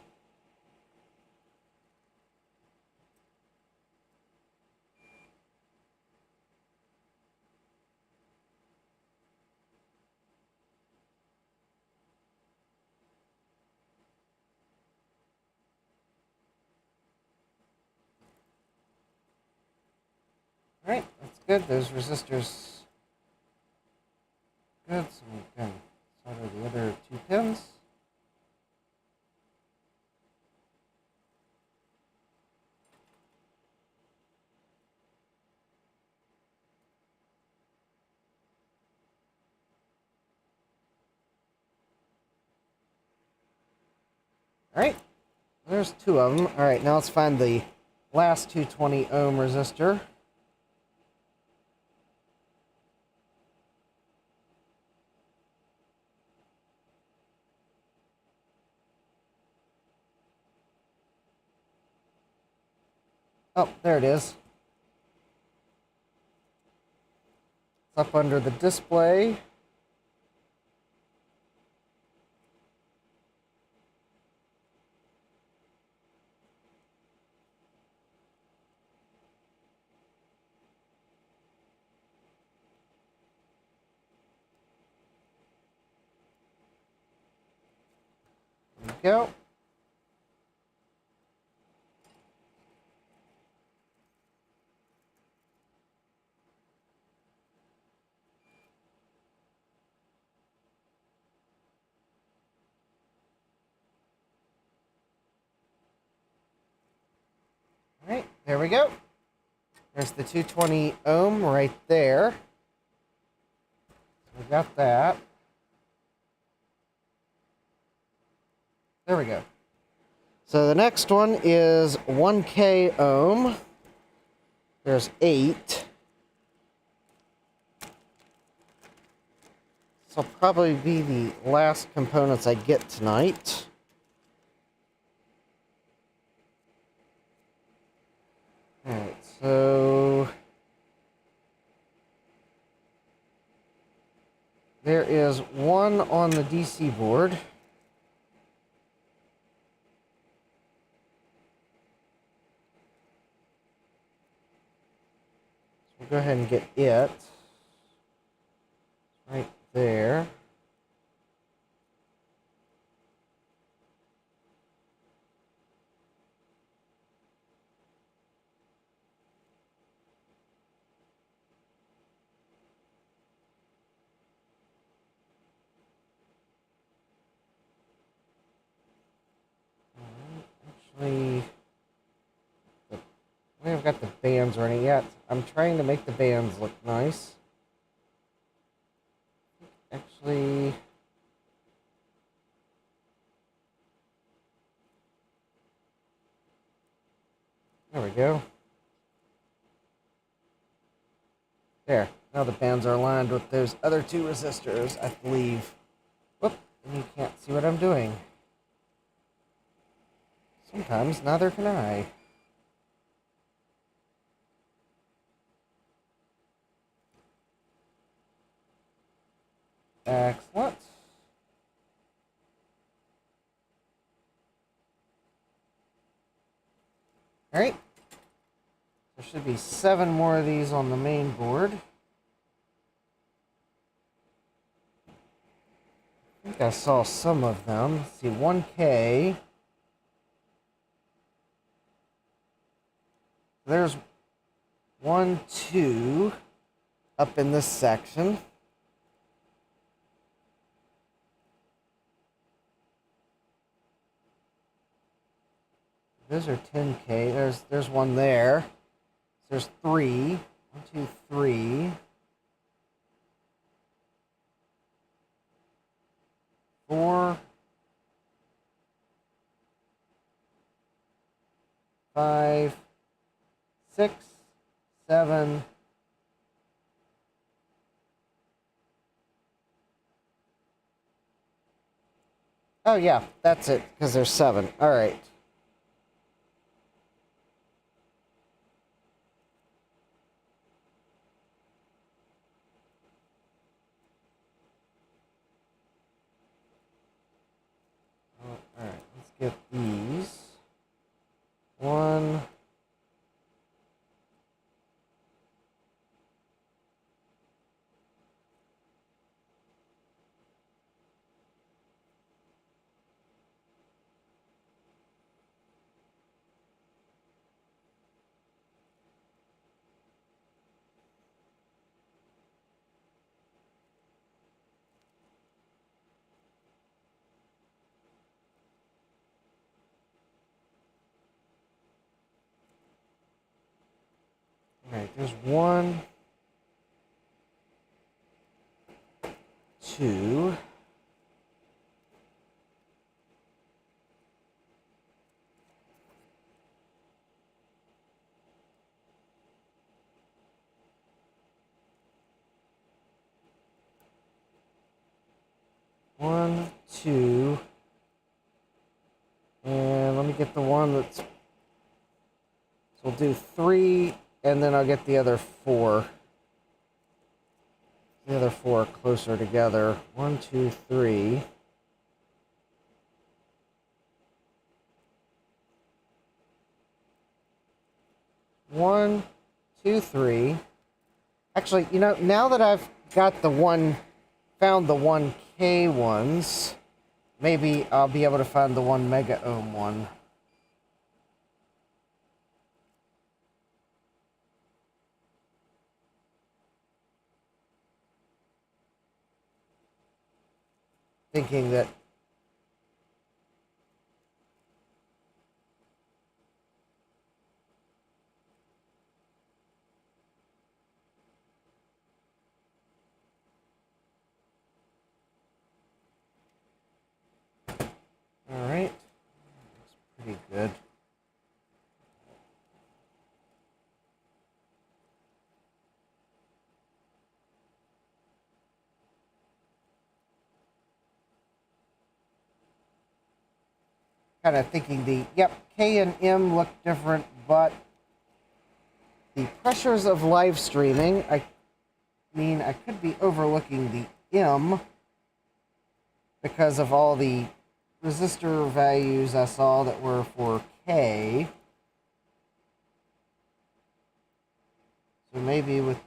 Alright, that's good. Those resistors. Good, so we can solder the other 2 pins. Alright, there's 2 of them. Alright, now let's find the last 220 ohm resistor. Oh, there it is. It's up under the display. There we go. Alright, there we go. There's the 220 ohm right there. So we got that. There we go. So the next one is 1K ohm. There's 8. This will probably be the last components I get tonight. Alright, so there is one on the DC board. So we'll go ahead and get it. Right there. Actually, we haven't got the bands running yet. I'm trying to make the bands look nice. Actually, there we go. There. Now the bands are aligned with those other 2 resistors, I believe. Whoop, and you can't see what I'm doing. Sometimes neither can I. Excellent. Alright. There should be 7 more of these on the main board. I think I saw some of them. Let's see, 1K. There's 1, 2 up in this section. Those are 10K. There's one there. There's 3. 1, 2, 3. 4. 5. 6. 7. Oh yeah, that's it, because there's 7. Alright. get these. One. Alright, there's 1, 2. One, 2. And let me get the one that's... So we'll do 3, and then I'll get the other 4. The other 4 closer together. 1, 2, 3. One, 2, 3. Actually, you know, now that I've got found the 1K ones, maybe I'll be able to find the 1 mega ohm one. Thinking that all right, looks pretty good. Kind of thinking K and M look different, but the pressures of live streaming, I could be overlooking the M because of all the resistor values I saw that were for K. So maybe with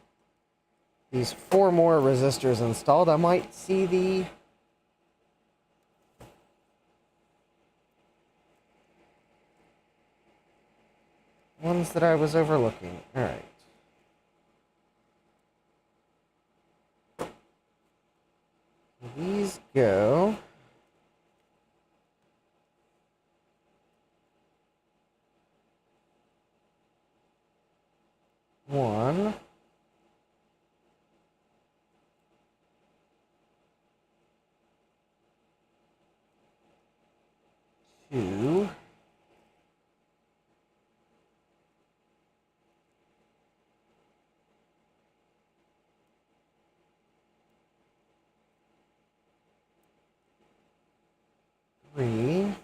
these 4 more resistors installed, I might see the ones that I was overlooking. All right. These go. One. 2. 3.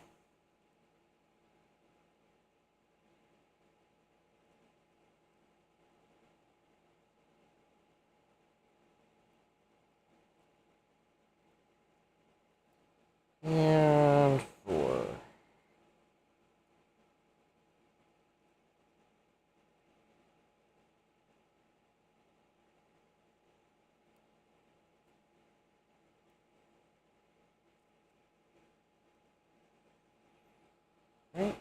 And 4. Right.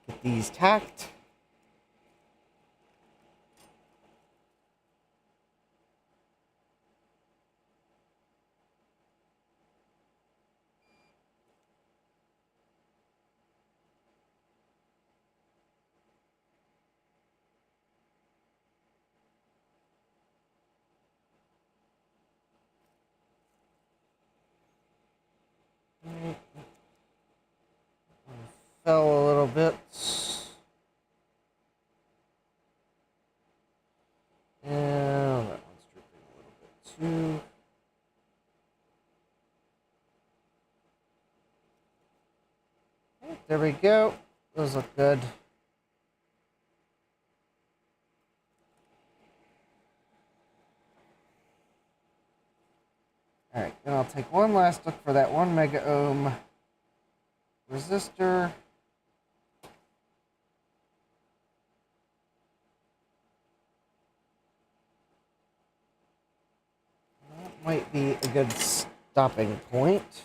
Let's get these tacked. Right. Fell a little bit. And that one's dripping a little bit too. Right, there we go. Those look good. Alright, then I'll take one last look for that 1 mega ohm resistor. That might be a good stopping point.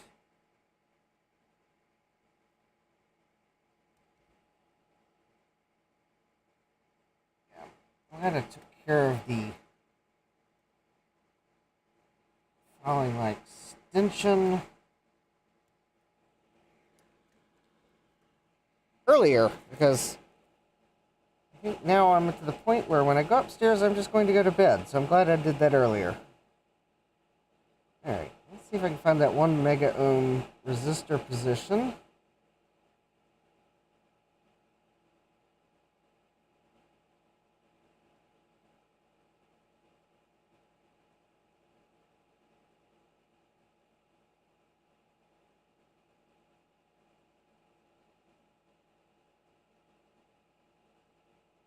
Yeah, I'm glad I took care of the following like extension earlier, because I think now I'm to the point where when I go upstairs, I'm just going to go to bed. So I'm glad I did that earlier. Alright, let's see if I can find that 1 mega ohm resistor position.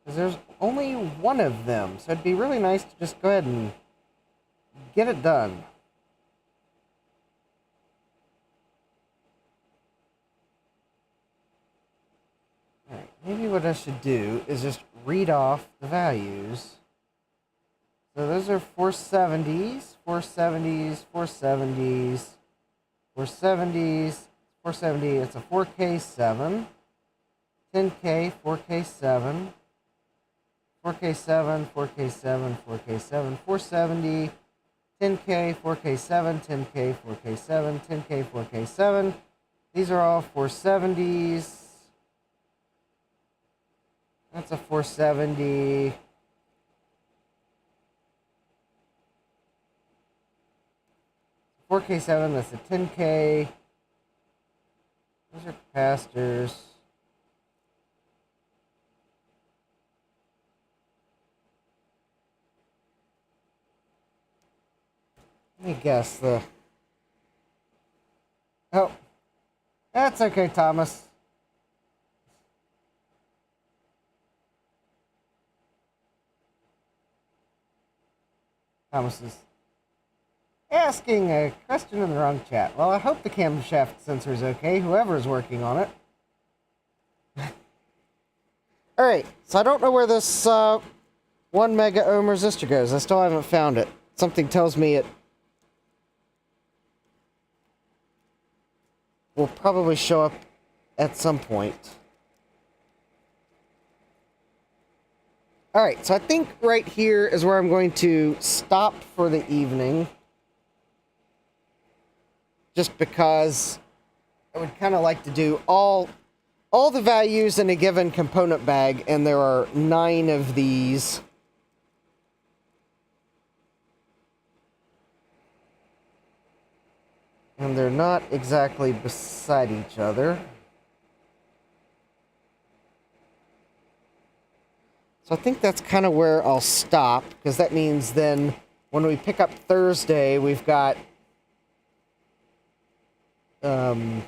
Because there's only one of them, so it'd be really nice to just go ahead and get it done. Alright, maybe what I should do is just read off the values. So those are 470s, 470s, 470s, 470s, 470, it's a 4K7, 10K, 4K7, 4K7, 4K7, 4K7, 470, 10K, 4K7, 10K, 4K7, 10K, 4K7. These are all 470s. That's a 470. Four K7, that's a 10K. Those are capacitors. Let me guess the... Oh. That's okay, Thomas. Thomas is asking a question in the wrong chat. Well, I hope the camshaft sensor is okay, whoever's working on it. Alright, so I don't know where this 1 mega ohm resistor goes. I still haven't found it. Something tells me it will probably show up at some point. Alright, so I think right here is where I'm going to stop for the evening. Just because I would kind of like to do all the values in a given component bag, and there are 9 of these. And they're not exactly beside each other. So I think that's kind of where I'll stop, because that means then when we pick up Thursday, we've got I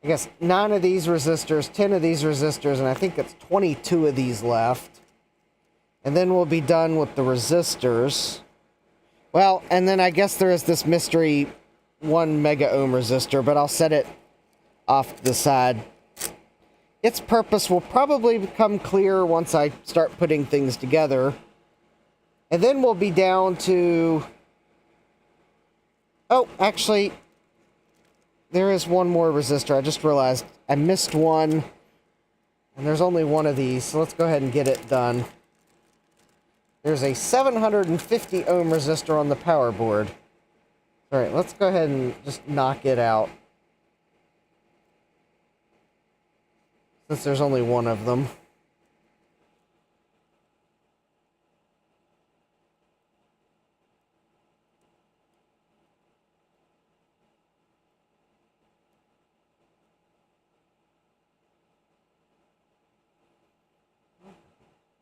guess 9 of these resistors, 10 of these resistors, and I think it's 22 of these left. And then we'll be done with the resistors. Well, and then I guess there is this mystery 1 mega ohm resistor, but I'll set it off to the side. Its purpose will probably become clear once I start putting things together. And then we'll be down to... Oh, actually, there is one more resistor. I just realized I missed one. And there's only one of these, so let's go ahead and get it done. There's a 750 ohm resistor on the power board. Alright, let's go ahead and just knock it out, since there's only one of them.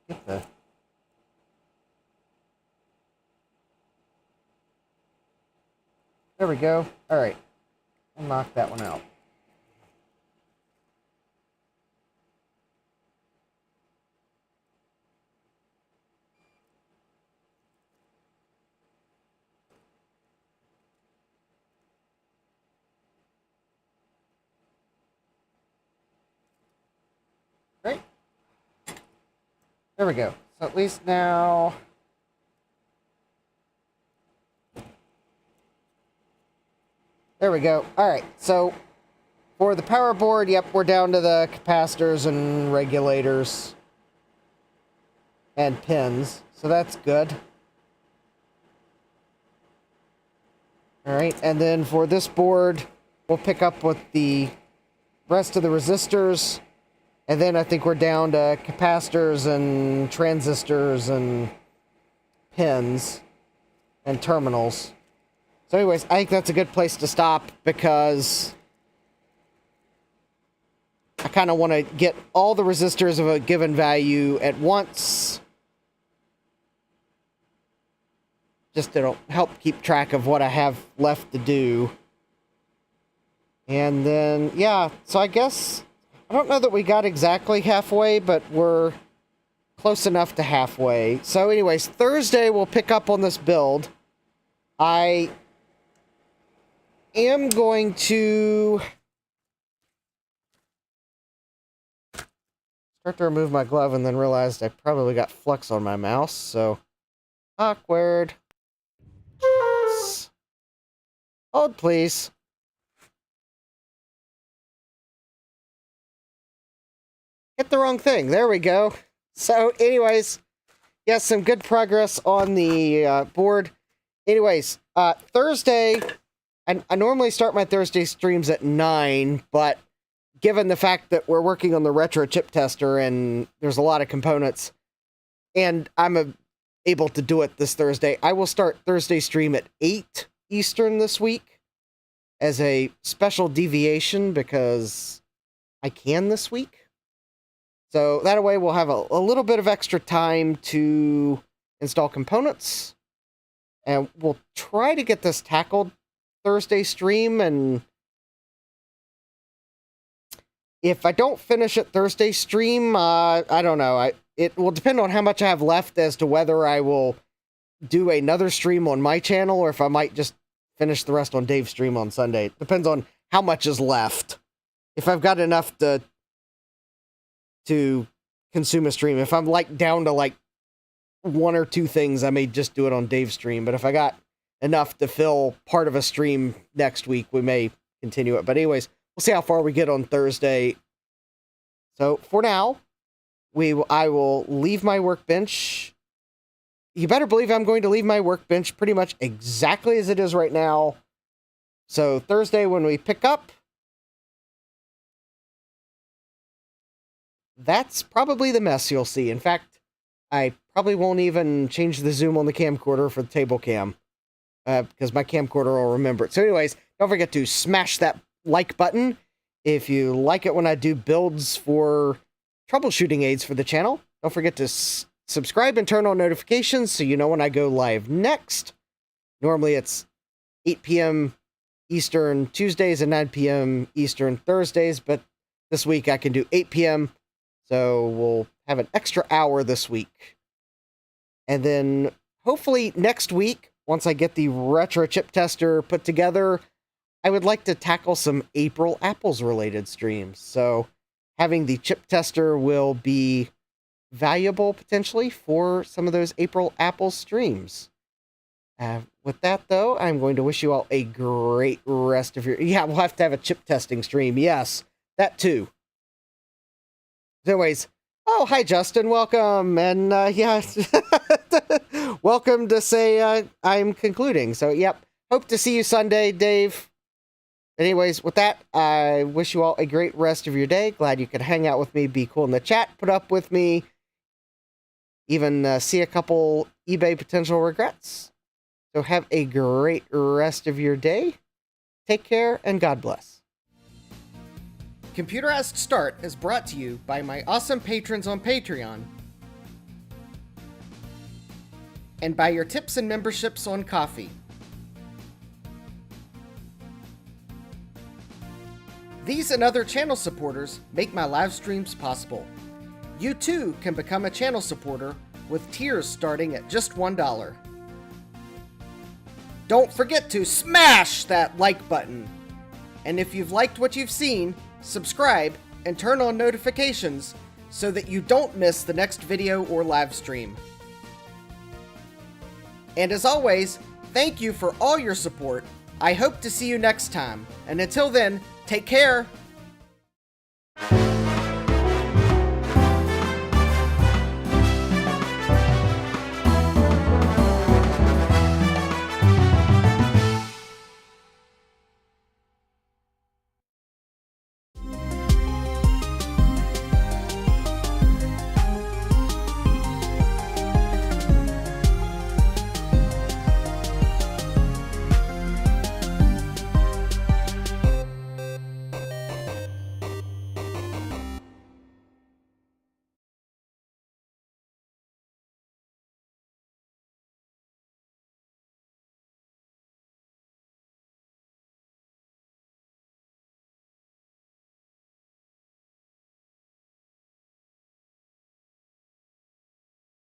Get the... There we go. Alright. I'll knock that one out. There we go. So at least now... There we go. Alright, so for the power board, yep, we're down to the capacitors and regulators and pins, so that's good. Alright, and then for this board, we'll pick up with the rest of the resistors, and then I think we're down to capacitors and transistors and pins and terminals. So anyways, I think that's a good place to stop because I kind of want to get all the resistors of a given value at once. Just to help keep track of what I have left to do. And then, yeah, so I guess, I don't know that we got exactly halfway, but we're close enough to halfway. So anyways, Thursday we'll pick up on this build. I am going to start to remove my glove and then realized I probably got Flux on my mouse, so awkward. Hold, please. Hit the wrong thing. There we go. So anyways, yes, some good progress on the board. Anyways, Thursday... I normally start my Thursday streams at 9, but given the fact that we're working on the retro chip tester and there's a lot of components, and I'm able to do it this Thursday, I will start Thursday stream at 8 Eastern this week as a special deviation because I can this week. So that way we'll have a little bit of extra time to install components, and we'll try to get this tackled Thursday stream, and if I don't finish it Thursday stream, I don't know. It will depend on how much I have left as to whether I will do another stream on my channel or if I might just finish the rest on Dave's stream on Sunday. It depends on how much is left. If I've got enough to consume a stream. If I'm like down to like 1 or 2 things, I may just do it on Dave's stream. But if I got enough to fill part of a stream next week, we may continue it. But anyways, we'll see how far we get on Thursday. So for now, I will leave my workbench. You better believe I'm going to leave my workbench pretty much exactly as it is right now. So Thursday when we pick up, that's probably the mess you'll see. In fact, I probably won't even change the zoom on the camcorder for the table cam. Because my camcorder will remember it. So anyways, don't forget to smash that like button if you like it when I do builds for troubleshooting aids for the channel. Don't forget to subscribe and turn on notifications so you know when I go live next. Normally it's 8 p.m. Eastern Tuesdays and 9 p.m. Eastern Thursdays, but this week I can do 8 p.m. So we'll have an extra hour this week. And then hopefully next week, once I get the retro chip tester put together, I would like to tackle some April Apples related streams. So having the chip tester will be valuable potentially for some of those April Apples streams. With that though, I'm going to wish you all a great rest of your... Yeah, we'll have to have a chip testing stream. Yes, that too. Anyways, oh, hi Justin, welcome. And yeah, welcome to say I'm concluding. So yep, hope to see you Sunday, Dave. Anyways, with that, I wish you all a great rest of your day. Glad you could hang out with me, be cool in the chat, put up with me, even see a couple eBay potential regrets. So have a great rest of your day. Take care, and God bless. Computerized Start is brought to you by my awesome patrons on Patreon and by your tips and memberships on Ko-fi. These and other channel supporters make my live streams possible. You too can become a channel supporter with tiers starting at just $1. Don't forget to smash that like button. And if you've liked what you've seen, subscribe and turn on notifications so that you don't miss the next video or live stream. And as always, thank you for all your support. I hope to see you next time, and until then, take care!